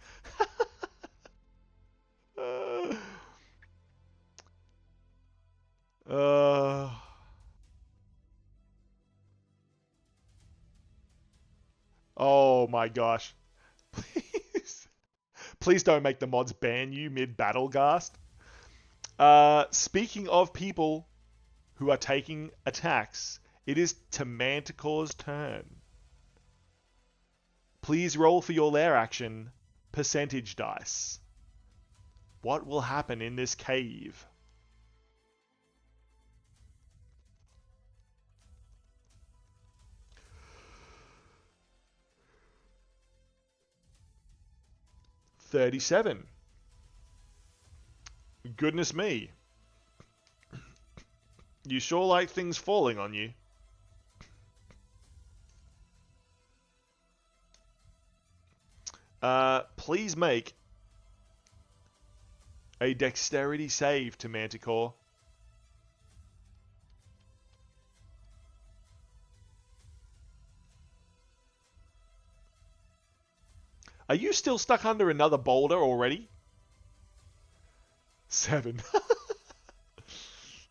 Oh my gosh. Please don't make the mods ban you mid-battle, Ghast. Speaking of people who are taking attacks, it is Manticore's turn. Please roll for your lair action percentage dice. What will happen in this cave? 37. Goodness me. You sure like things falling on you. Please make a dexterity save to Manticore. Are you still stuck under another boulder already? 7.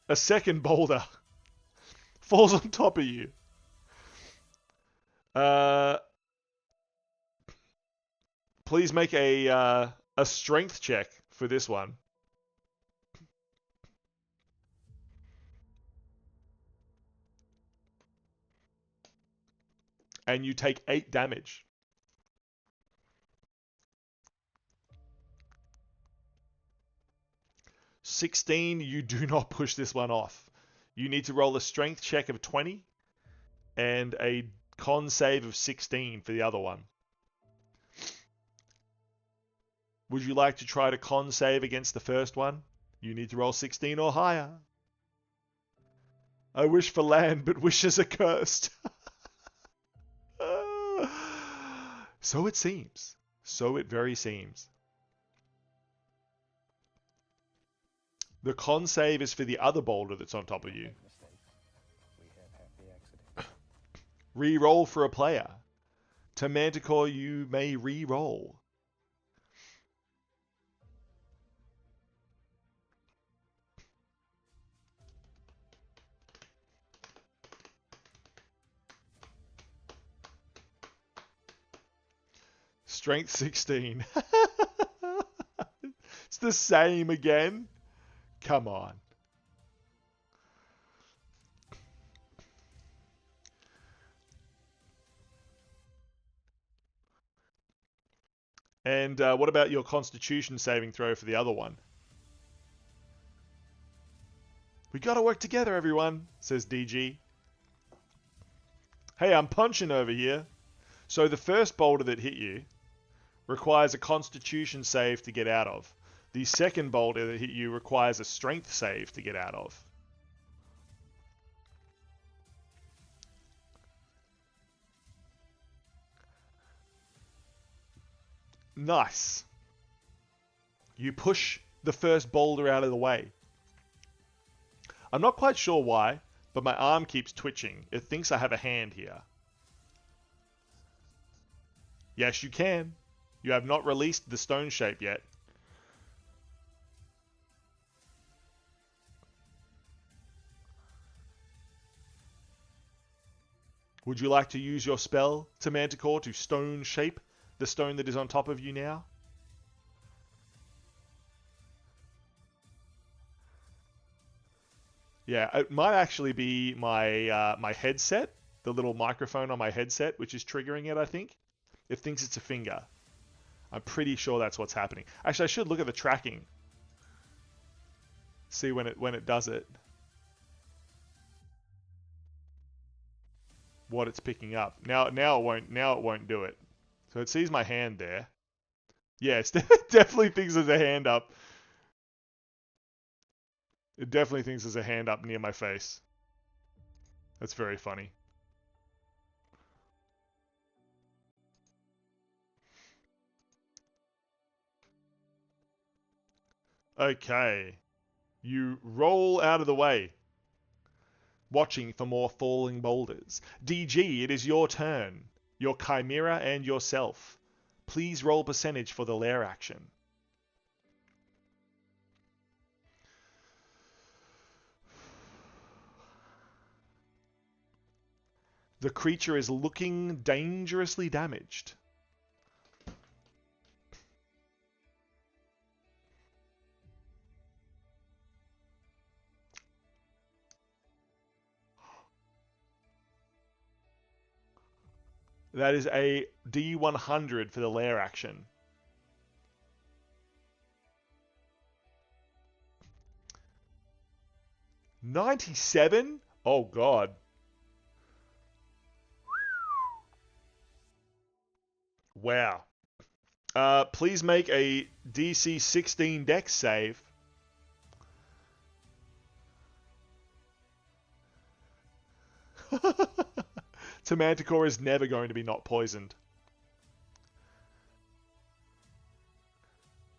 A second boulder falls on top of you. Please make a strength check for this one. And you take 8 damage. $16, you do not push this one off. You need to roll a strength check of 20 and a con save of 16 for the other one. Would you like to try to con save against the first one? You need to roll 16 or higher. I wish for land, but wishes are cursed. So it seems. So it very seems. The con save is for the other boulder that's on top of you. Re-roll for a player. To Manticore, you may re-roll. Strength 16. It's the same again. Come on. And what about your Constitution saving throw for the other one? We gotta work together, everyone, says DG. Hey, I'm punching over here. So the first boulder that hit you requires a Constitution save to get out of. The second boulder that hit you requires a Strength save to get out of. Nice. You push the first boulder out of the way. I'm not quite sure why, but my arm keeps twitching. It thinks I have a hand here. Yes, you can. You have not released the stone shape yet. Would you like to use your spell to Manticore to stone shape the stone that is on top of you now? Yeah, it might actually be my my headset, the little microphone on my headset, which is triggering it, I think. It thinks it's a finger. I'm pretty sure that's what's happening. Actually, I should look at the tracking. See when it does it. What it's picking up. Now it won't do it. So it sees my hand there. Yeah, it definitely thinks there's a hand up. It definitely thinks there's a hand up near my face. That's very funny. Okay. You roll out of the way, watching for more falling boulders. DG, it is your turn. Your Chimera and yourself. Please roll percentage for the lair action. The creature is looking dangerously damaged. That is a D100 for the lair action. $97? Oh, God. Wow. Please make a DC 16 Dex save. Manticore is never going to be not poisoned.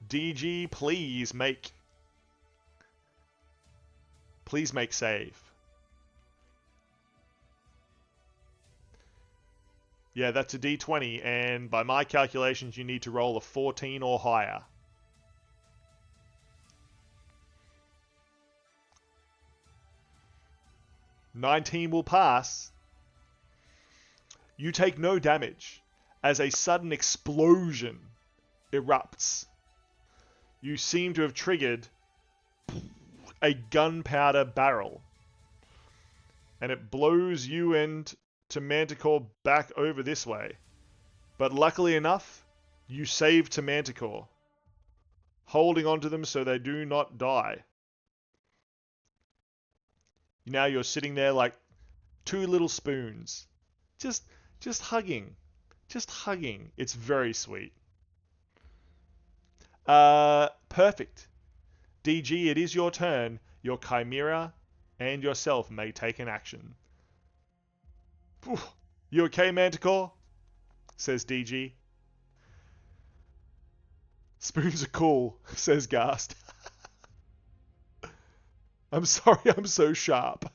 DG, please make save. Yeah, that's a D20, and by my calculations, you need to roll a 14 or higher. "19 will pass. You take no damage as a sudden explosion erupts. You seem to have triggered a gunpowder barrel, and it blows you and to Manticore back over this way. But luckily enough, you save to Manticore, holding onto them so they do not die. Now you're sitting there like two little spoons, just hugging, It's very sweet. Perfect. DG, it is your turn. Your Chimera and yourself may take an action. "You okay, Manticore?" says DG. "Spoons are cool," says Ghast. "I'm sorry I'm so sharp."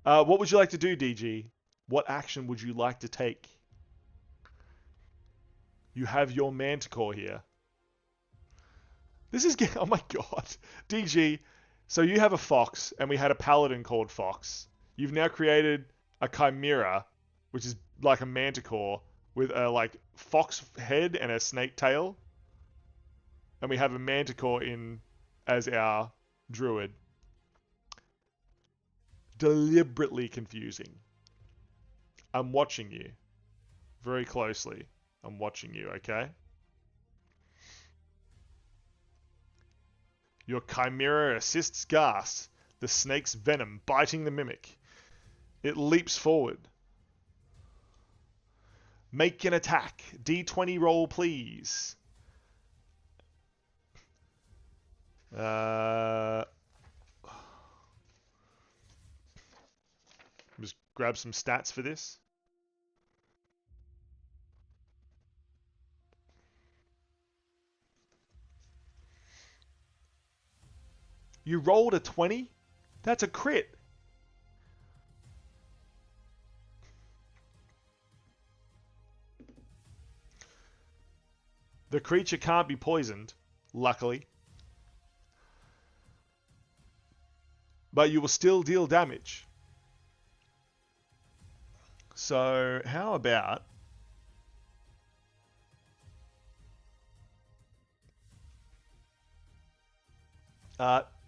What would you like to do, DG? What action would you like to take? You have your Manticore here. This is oh my god. DG, so you have a fox, and we had a paladin called Fox. You've now created a Chimera, which is like a Manticore, with a like fox head and a snake tail. And we have a Manticore as our druid. Deliberately confusing. I'm watching you very closely. I'm watching you, okay? Your Chimera assists Ghast, the snake's venom biting the mimic. It leaps forward. Make an attack. D20 roll, please. Just grab some stats for this. You rolled a 20? That's a crit. The creature can't be poisoned, luckily. But you will still deal damage. So, how about...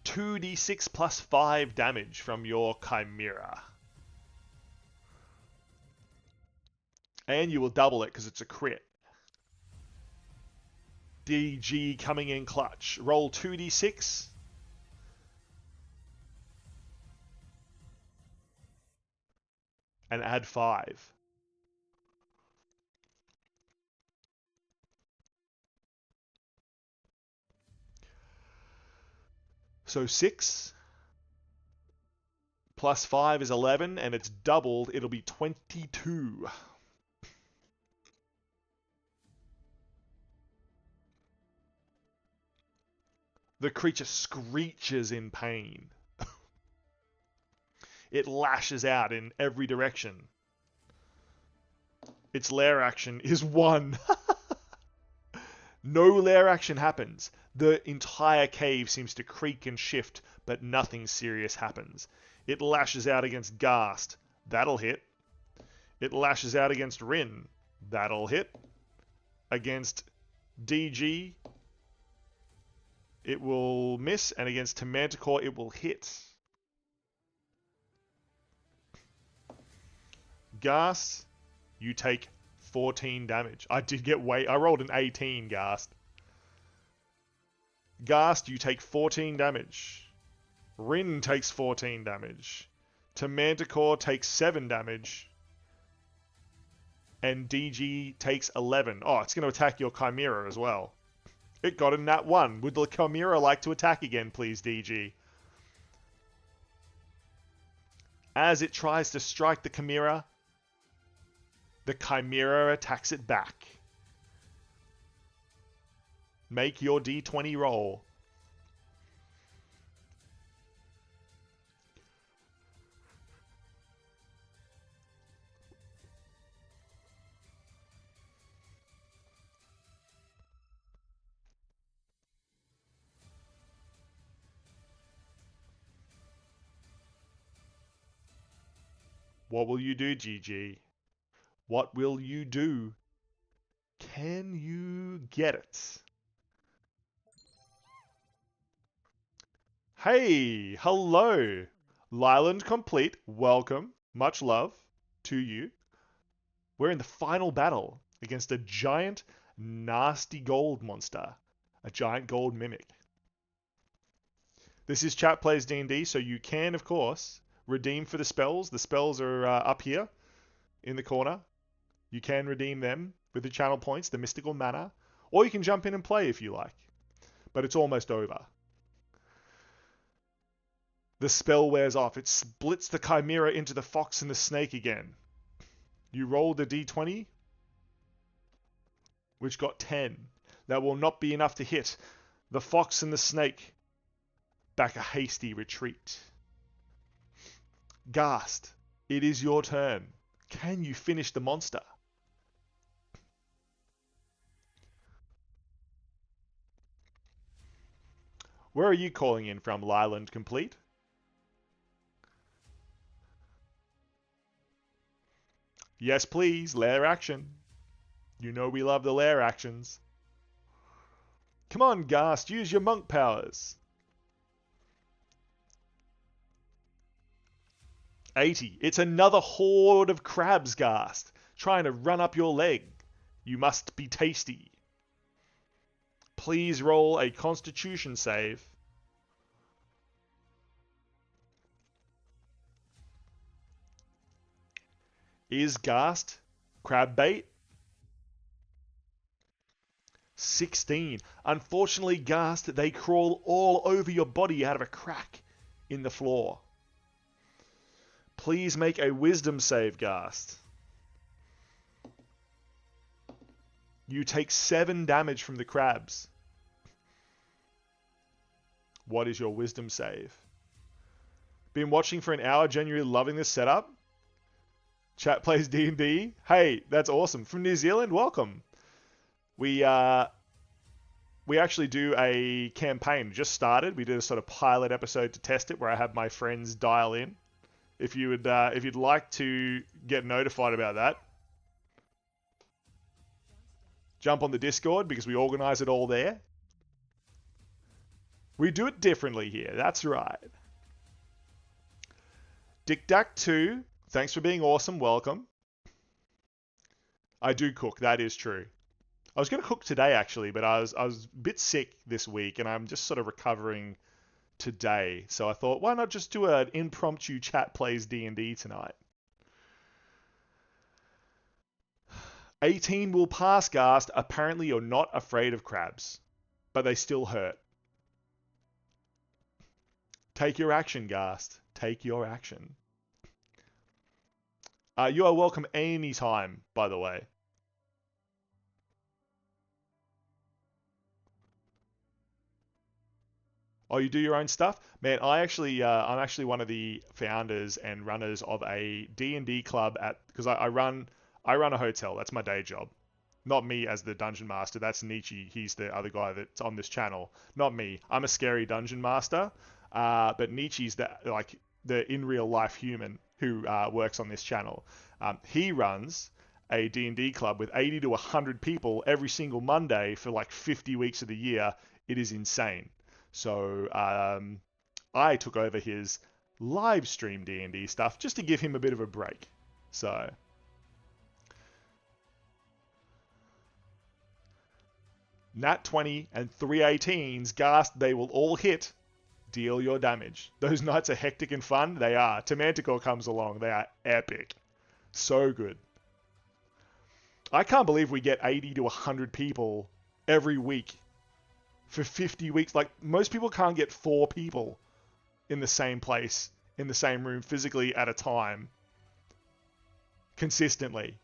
2d6 plus 5 damage from your Chimera. And you will double it because it's a crit. DG coming in clutch. Roll 2d6. And add 5. So 6 plus 5 is 11, and it's doubled. It'll be 22. The creature screeches in pain. It lashes out in every direction. Its lair action is 1. No lair action happens. The entire cave seems to creak and shift, but nothing serious happens. It lashes out against Ghast. That'll hit. It lashes out against Rin. That'll hit. Against DG, it will miss, and against Manticore, it will hit. Ghast, you take 14 damage. I rolled an 18, Ghast. Ghast, you take 14 damage. Rin takes 14 damage. Manticore takes 7 damage. and DG takes 11. Oh, it's going to attack your Chimera as well. It got a nat 1. Would the Chimera like to attack again, please, DG? As it tries to strike the Chimera attacks it back. Make your D20 roll. What will you do, GG? What will you do? Can you get it? Hey, hello. Lyland complete. Welcome. Much love to you. We're in the final battle against a giant, nasty gold monster. A giant gold mimic. This is Chat Plays D&D, so you can, of course, redeem for the spells. The spells are up here in the corner. You can redeem them with the channel points, the mystical mana, or you can jump in and play if you like. But it's almost over. The spell wears off. It splits the Chimera into the fox and the snake again. You roll the D20, which got 10. That will not be enough to hit. The fox and the snake back a hasty retreat. Ghast, it is your turn. Can you finish the monster? Where are you calling in from, Lyland Complete? Yes, please. Lair action. You know we love the lair actions. Come on, Ghast. Use your monk powers. 80. It's another horde of crabs, Ghast, trying to run up your leg. You must be tasty. Please roll a Constitution save. Is Ghast crab bait? 16. Unfortunately, Ghast, they crawl all over your body out of a crack in the floor. Please make a wisdom save, Ghast. You take 7 damage from the crabs. What is your wisdom save? Been watching for an hour, genuinely loving this setup. Chat Plays D&D. Hey, that's awesome. From New Zealand, welcome. We actually do a campaign. Just started. We did a sort of pilot episode to test it, where I have my friends dial in. If you'd like to get notified about that, jump on the Discord, because we organize it all there. We do it differently here. That's right. Dick Duck 2, thanks for being awesome. Welcome. I do cook. That is true. I was going to cook today, actually, but I was a bit sick this week, and I'm just sort of recovering today. So I thought, why not just do an impromptu Chat Plays D&D tonight? 18 will pass, Ghast. Apparently you're not afraid of crabs, but they still hurt. Take your action, Ghast. Take your action. You are welcome anytime, by the way. Oh, you do your own stuff? Man, I'm actually one of the founders and runners of a D&D club because I run a hotel. That's my day job. Not me as the dungeon master. That's Nietzsche. He's the other guy that's on this channel. Not me. I'm a scary dungeon master. But Nietzsche's the in real life human who works on this channel. He runs a D&D club with 80 to 100 people every single Monday for like 50 weeks of the year. It is insane. So I took over his live stream D&D stuff just to give him a bit of a break. So Nat 20 and 3 18s, Ghast, they will all hit. Deal your damage. Those nights are hectic and fun. They are. Manticore comes along. They are epic. So good. I can't believe we get 80 to 100 people every week for 50 weeks. Like, most people can't get 4 people in the same place, in the same room, physically at a time, consistently.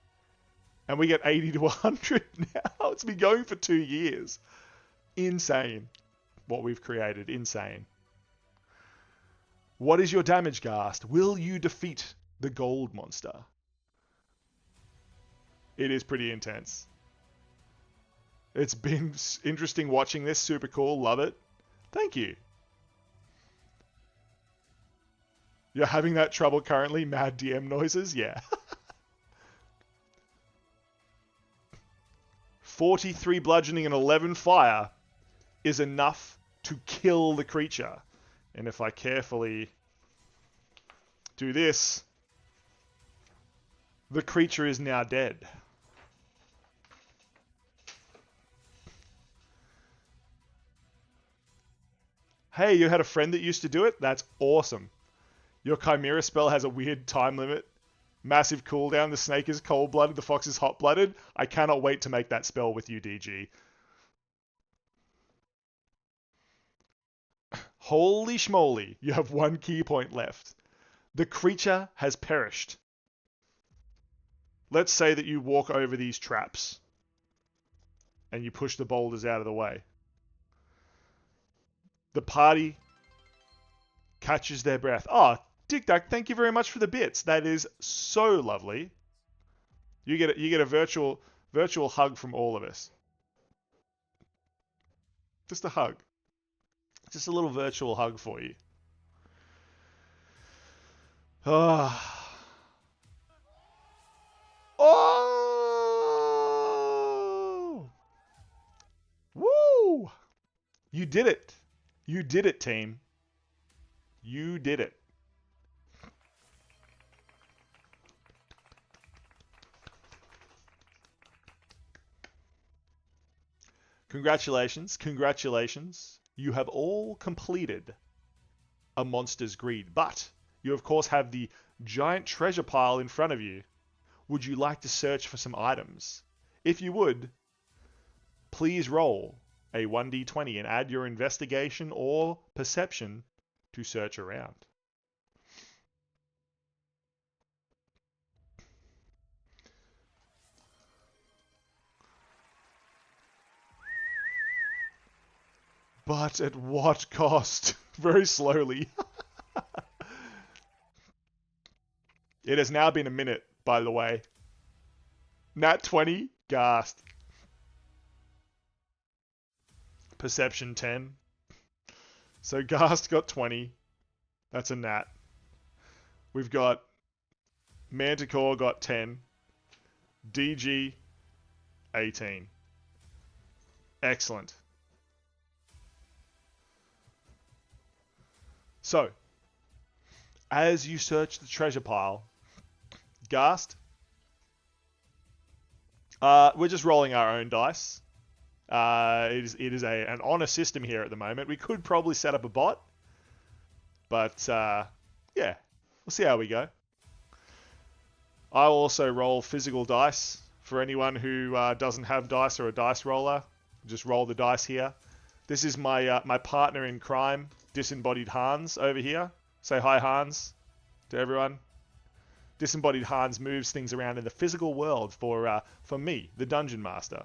And we get 80 to 100 now. It's been going for 2 years. Insane what we've created. Insane. What is your damage, Ghast? Will you defeat the gold monster? It is pretty intense. It's been interesting watching this. Super cool. Love it. Thank you. You're having that trouble currently? Mad DM noises? Yeah. 43 bludgeoning and 11 fire is enough to kill the creature. And if I carefully do this, the creature is now dead. Hey, you had a friend that used to do it? That's awesome. Your Chimera spell has a weird time limit. Massive cooldown. The snake is cold-blooded. The fox is hot-blooded. I cannot wait to make that spell with you, DG. Holy schmoly. You have 1 key point left. The creature has perished. Let's say that you walk over these traps and you push the boulders out of the way. The party catches their breath. Oh, Dick Duck, thank you very much for the bits. That is so lovely. You get a virtual hug from all of us. Just a hug. Just a little virtual hug for you. Oh. Oh. Woo! You did it. You did it, team. You did it. Congratulations, congratulations. You have all completed a Monster's Greed, but you of course have the giant treasure pile in front of you. Would you like to search for some items? If you would, please roll a 1d20 and add your investigation or perception to search around. But at what cost? Very slowly. It has now been a minute, by the way. Nat 20, Ghast. Perception 10. So Ghast got 20. That's a nat. We've got Manticore got 10. DG 18. Excellent. So, as you search the treasure pile, Ghast, we're just rolling our own dice. It is an honor system here at the moment. We could probably set up a bot, but yeah, we'll see how we go. I'll also roll physical dice for anyone who doesn't have dice or a dice roller. Just roll the dice here. This is my my partner in crime, Disembodied Hans over here. Say hi, Hans, to everyone. Disembodied Hans moves things around in the physical world for me, the Dungeon Master.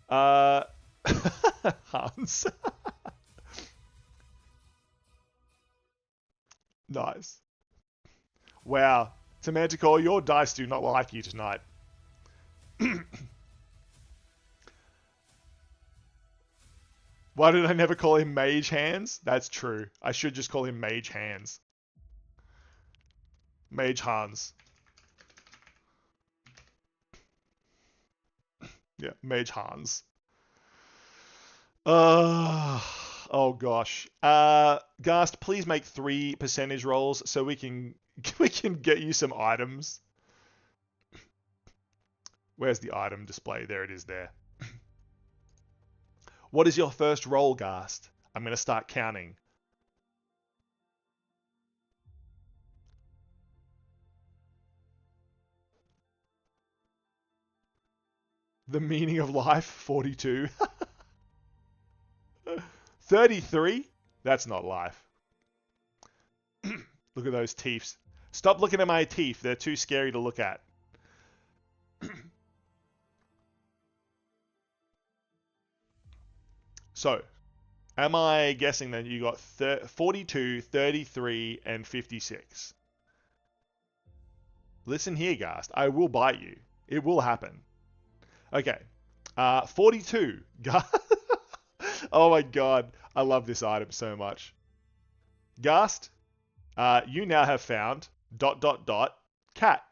Hans. Nice. Wow. Semanticore, your dice do not like you tonight. Why did I never call him Mage Hands? That's true. I should just call him Mage Hands. Mage Hans. Yeah, Mage Hans. Oh gosh. Ghast, please make 3 percentage rolls so we can get you some items. Where's the item display? There it is there. What is your first roll, Ghast? I'm going to start counting. The meaning of life, 42. 33? That's not life. Look at those teeth. Stop looking at my teeth. They're too scary to look at. So, am I guessing that you got 42, 33, and 56? Listen here, Gast. I will bite you. It will happen. Okay. 42. Oh my god. I love this item so much. Gast, you now have found ... cat.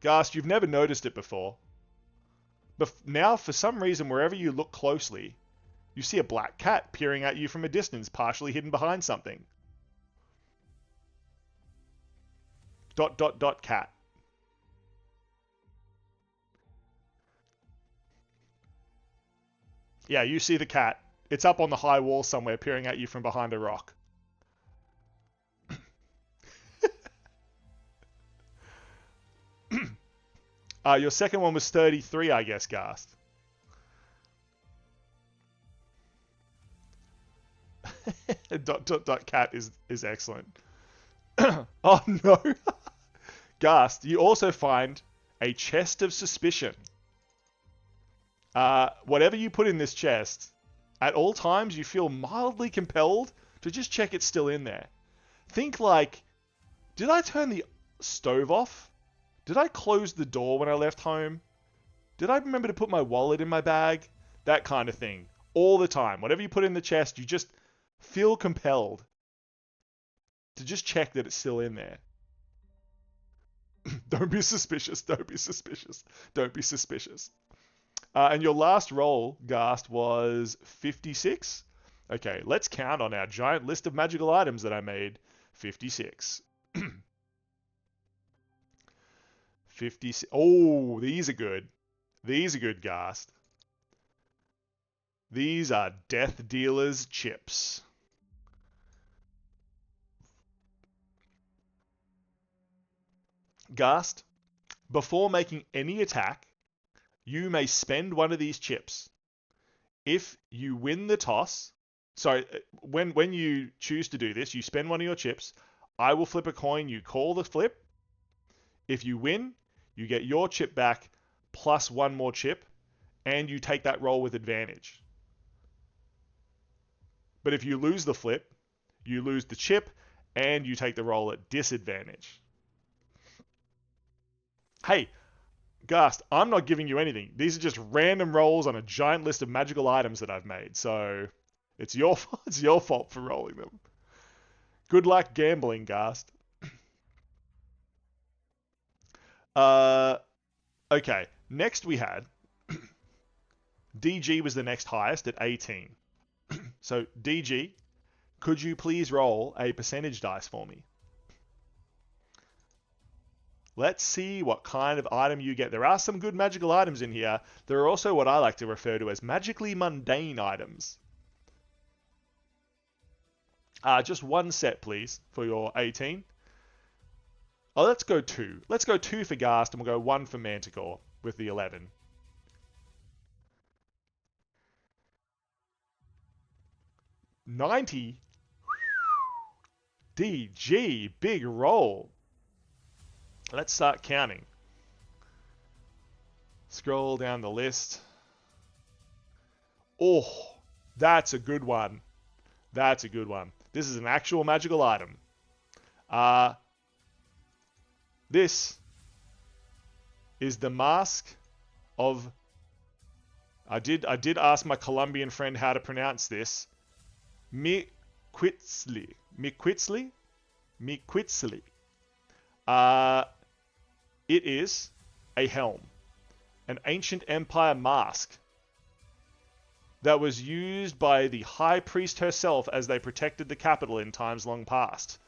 Gast, you've never noticed it before. But now, for some reason, wherever you look closely, you see a black cat peering at you from a distance, partially hidden behind something. ... cat. Yeah, you see the cat. It's up on the high wall somewhere, peering at you from behind a rock. Your second one was 33, I guess, Gast. ... cat is excellent. Oh no! Gast, you also find a chest of suspicion. Whatever you put in this chest, at all times you feel mildly compelled to just check it's still in there. Think like, did I turn the stove off? Did I close the door when I left home? Did I remember to put my wallet in my bag? That kind of thing. All the time. Whatever you put in the chest, you just feel compelled to just check that it's still in there. Don't be suspicious. Don't be suspicious. Don't be suspicious. And your last roll, Gast, was 56. Okay, let's count on our giant list of magical items that I made. 56. 56. Oh, these are good. These are good, Gast. These are Death Dealer's chips. Gast, before making any attack, you may spend one of these chips. If you win the toss, when you choose to do this, you spend one of your chips. I will flip a coin, you call the flip. If you win, you get your chip back plus one more chip, and you take that roll with advantage. But if you lose the flip, you lose the chip, and you take the roll at disadvantage. Hey, Gast, I'm not giving you anything. These are just random rolls on a giant list of magical items that I've made. So it's your fault for rolling them. Good luck gambling, Gast. Okay. Next we had DG was the next highest at 18. So DG, could you please roll a percentage dice for me? Let's see what kind of item you get. There are some good magical items in here. There are also what I like to refer to as magically mundane items. Just one set, please, for your 18. Oh, let's go 2. Let's go 2 for Gast, and we'll go 1 for Manticore with the 11. $90. DG, big roll. Let's start counting. Scroll down the list. Oh, that's a good one. That's a good one. This is an actual magical item. This is the mask of... I did ask my Colombian friend how to pronounce this. Miquetzli. Miquetzli? Miquetzli. It is a helm, an ancient empire mask that was used by the high priest herself as they protected the capital in times long past.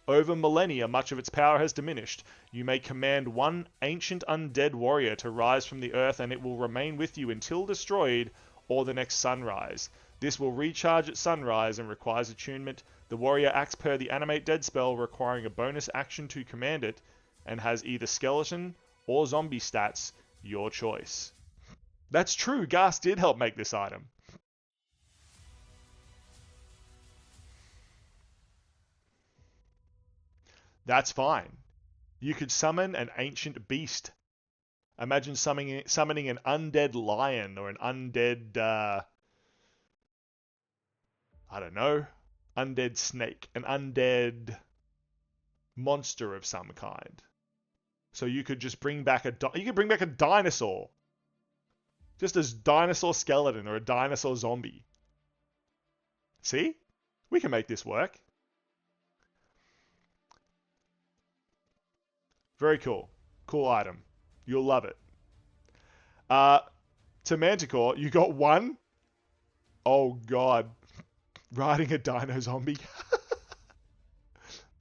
Over millennia, much of its power has diminished. You may command one ancient undead warrior to rise from the earth, and it will remain with you until destroyed or the next sunrise. This will recharge at sunrise and requires attunement. The warrior acts per the animate dead spell, requiring a bonus action to command it. and has either skeleton or zombie stats, your choice. That's true, Ghast did help make this item. That's fine. You could summon an ancient beast. Imagine summoning an undead lion or an undead, I don't know, undead snake, an undead monster of some kind. So you could just bring back a dinosaur. Just a dinosaur skeleton or a dinosaur zombie. See? We can make this work. Very cool. Cool item. You'll love it. To Manticore, you got one? Oh god. Riding a dino zombie.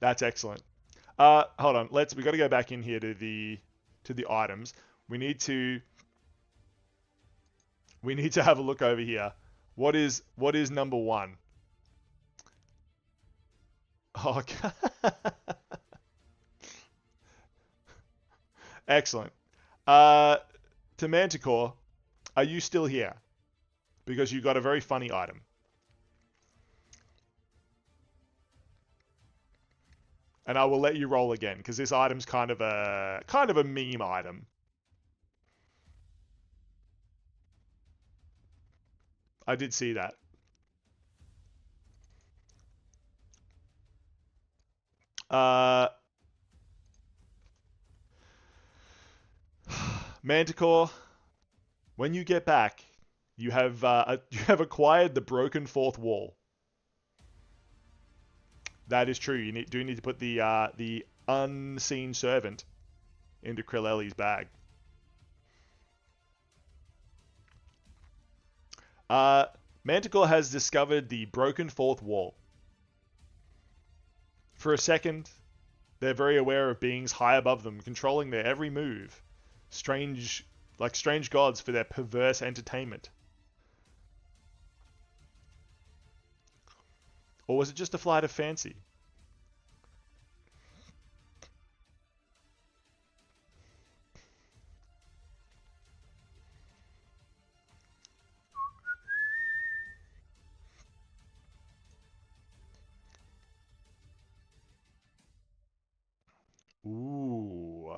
That's excellent. Hold on. We got to go back in here to the items. We need to have a look over here. What is number 1? Oh, excellent. To Manticore, are you still here? Because you got a very funny item. And I will let you roll again because this item's kind of a meme item. I did see that. Manticore, when you get back, you have acquired the broken fourth wall. That is true. You do need to put the unseen servant into Krilleli's bag. Manticore has discovered the broken fourth wall. For a second, they're very aware of beings high above them, controlling their every move. Strange gods for their perverse entertainment. Or was it just a flight of fancy? Ooh.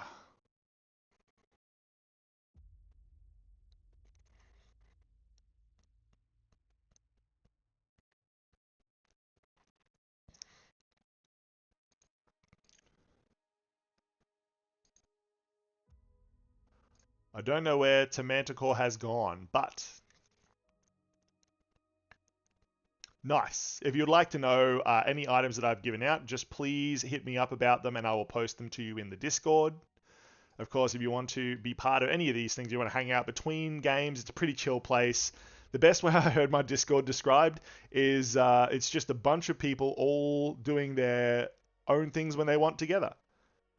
I don't know where Manticore has gone, but nice. If you'd like to know any items that I've given out, just please hit me up about them and I will post them to you in the Discord. Of course, if you want to be part of any of these things, you want to hang out between games, it's a pretty chill place. The best way I heard my Discord described is it's just a bunch of people all doing their own things when they want together.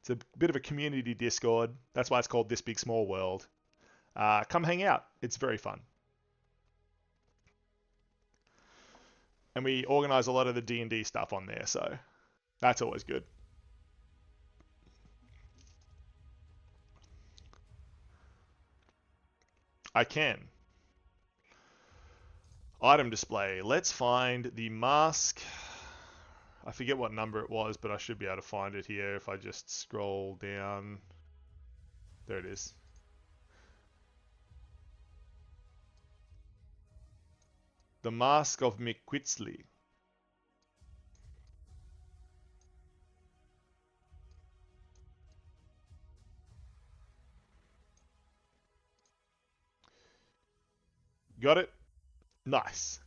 It's a bit of a community Discord. That's why it's called This Big Small World. Come hang out. It's very fun. And we organize a lot of the D&D stuff on there, so that's always good. I can. Item display. Let's find the mask. I forget what number it was, but I should be able to find it here if I just scroll down. There it is. The Mask of Miquitsley. Got it? Nice.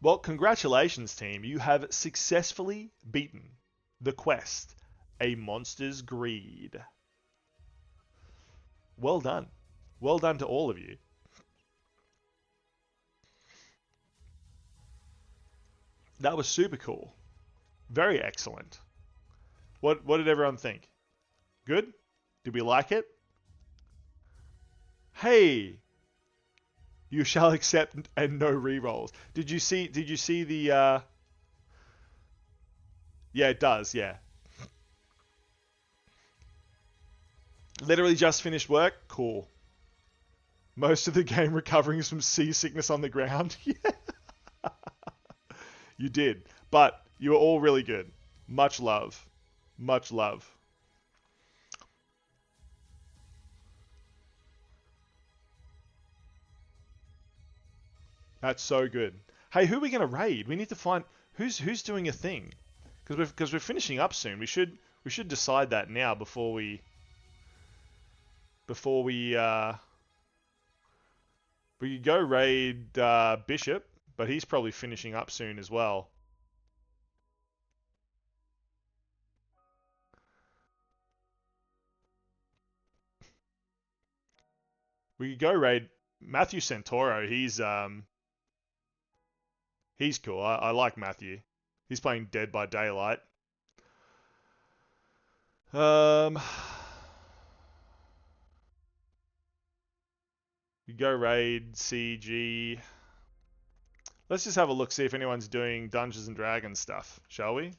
Well, congratulations, team. You have successfully beaten the quest, A Monster's Greed. Well done. Well done to all of you. That was super cool. Very excellent. What did everyone think? Good? Did we like it? Hey, you shall accept and no rerolls. Did you see the Yeah, it does. Yeah. Literally just finished work. Cool. Most of the game recovering from seasickness on the ground. Yeah, you did. But you were all really good. Much love. Much love. That's so good. Hey, who are we gonna raid? We need to find who's doing a thing. Because we're finishing up soon. We should decide that now before we could go raid Bishop, but he's probably finishing up soon as well. We could go raid Matthew Santoro. He's cool. I like Matthew. He's playing Dead by Daylight. Um, we go raid CG. Let's just have a look, see if anyone's doing Dungeons and Dragons stuff, shall we?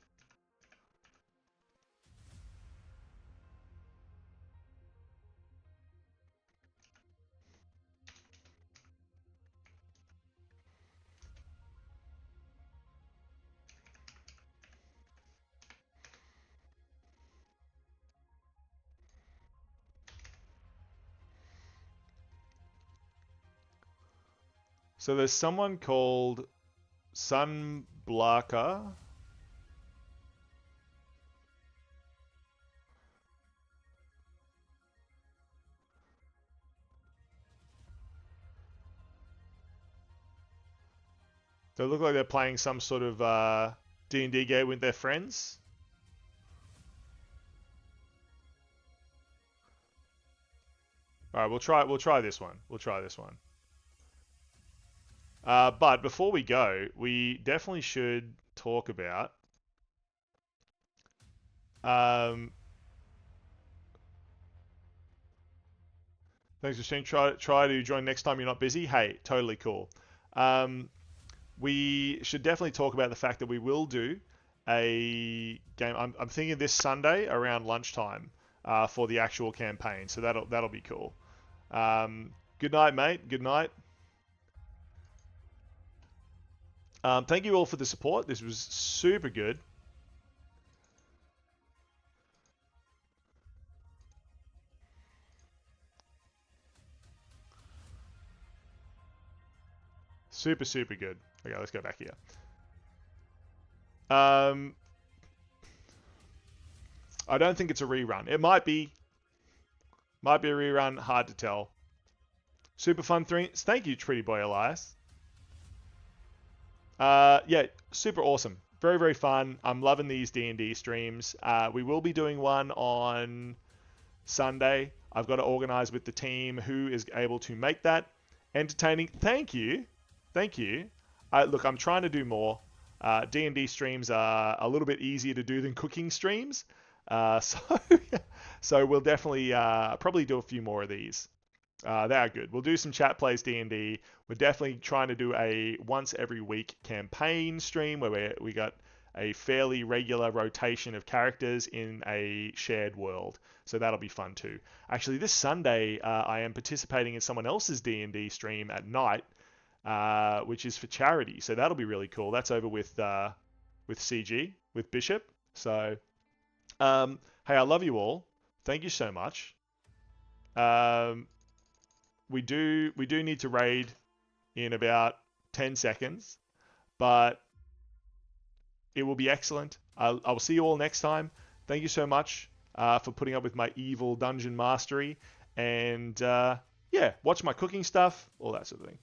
So there's someone called Sunblarker. They look like they're playing some sort of D&D game with their friends. All right, we'll try this one. We'll try this one. But before we go, we definitely should talk about thanks for stream. Try to join next time you're not busy. Hey, totally cool. We should definitely talk about the fact that we will do a game. I'm thinking this Sunday around lunchtime for the actual campaign. So that'll be cool. Good night, mate. Good night. Thank you all for the support. This was super good. Super, super good. Okay, let's go back here. I don't think it's a rerun. It might be. Might be a rerun. Hard to tell. Super fun things. Thank you, Treaty Boy Elias. Yeah, super awesome. Very, very fun. I'm loving these D&D streams. We will be doing one on Sunday. I've got to organize with the team who is able to make that entertaining. Thank you. Thank you. Look, I'm trying to do more. D&D streams are a little bit easier to do than cooking streams. So we'll definitely probably do a few more of these. They are good. We'll do some chat plays D&D. We're definitely trying to do a once every week campaign stream where we got a fairly regular rotation of characters in a shared world. So that'll be fun too. Actually, this Sunday I am participating in someone else's D&D stream at night, which is for charity. So that'll be really cool. That's over with CG, with Bishop. So, hey, I love you all. Thank you so much. We do need to raid in about 10 seconds, but it will be excellent. I will see you all next time. Thank you so much for putting up with my evil dungeon mastery, and yeah, watch my cooking stuff, all that sort of thing.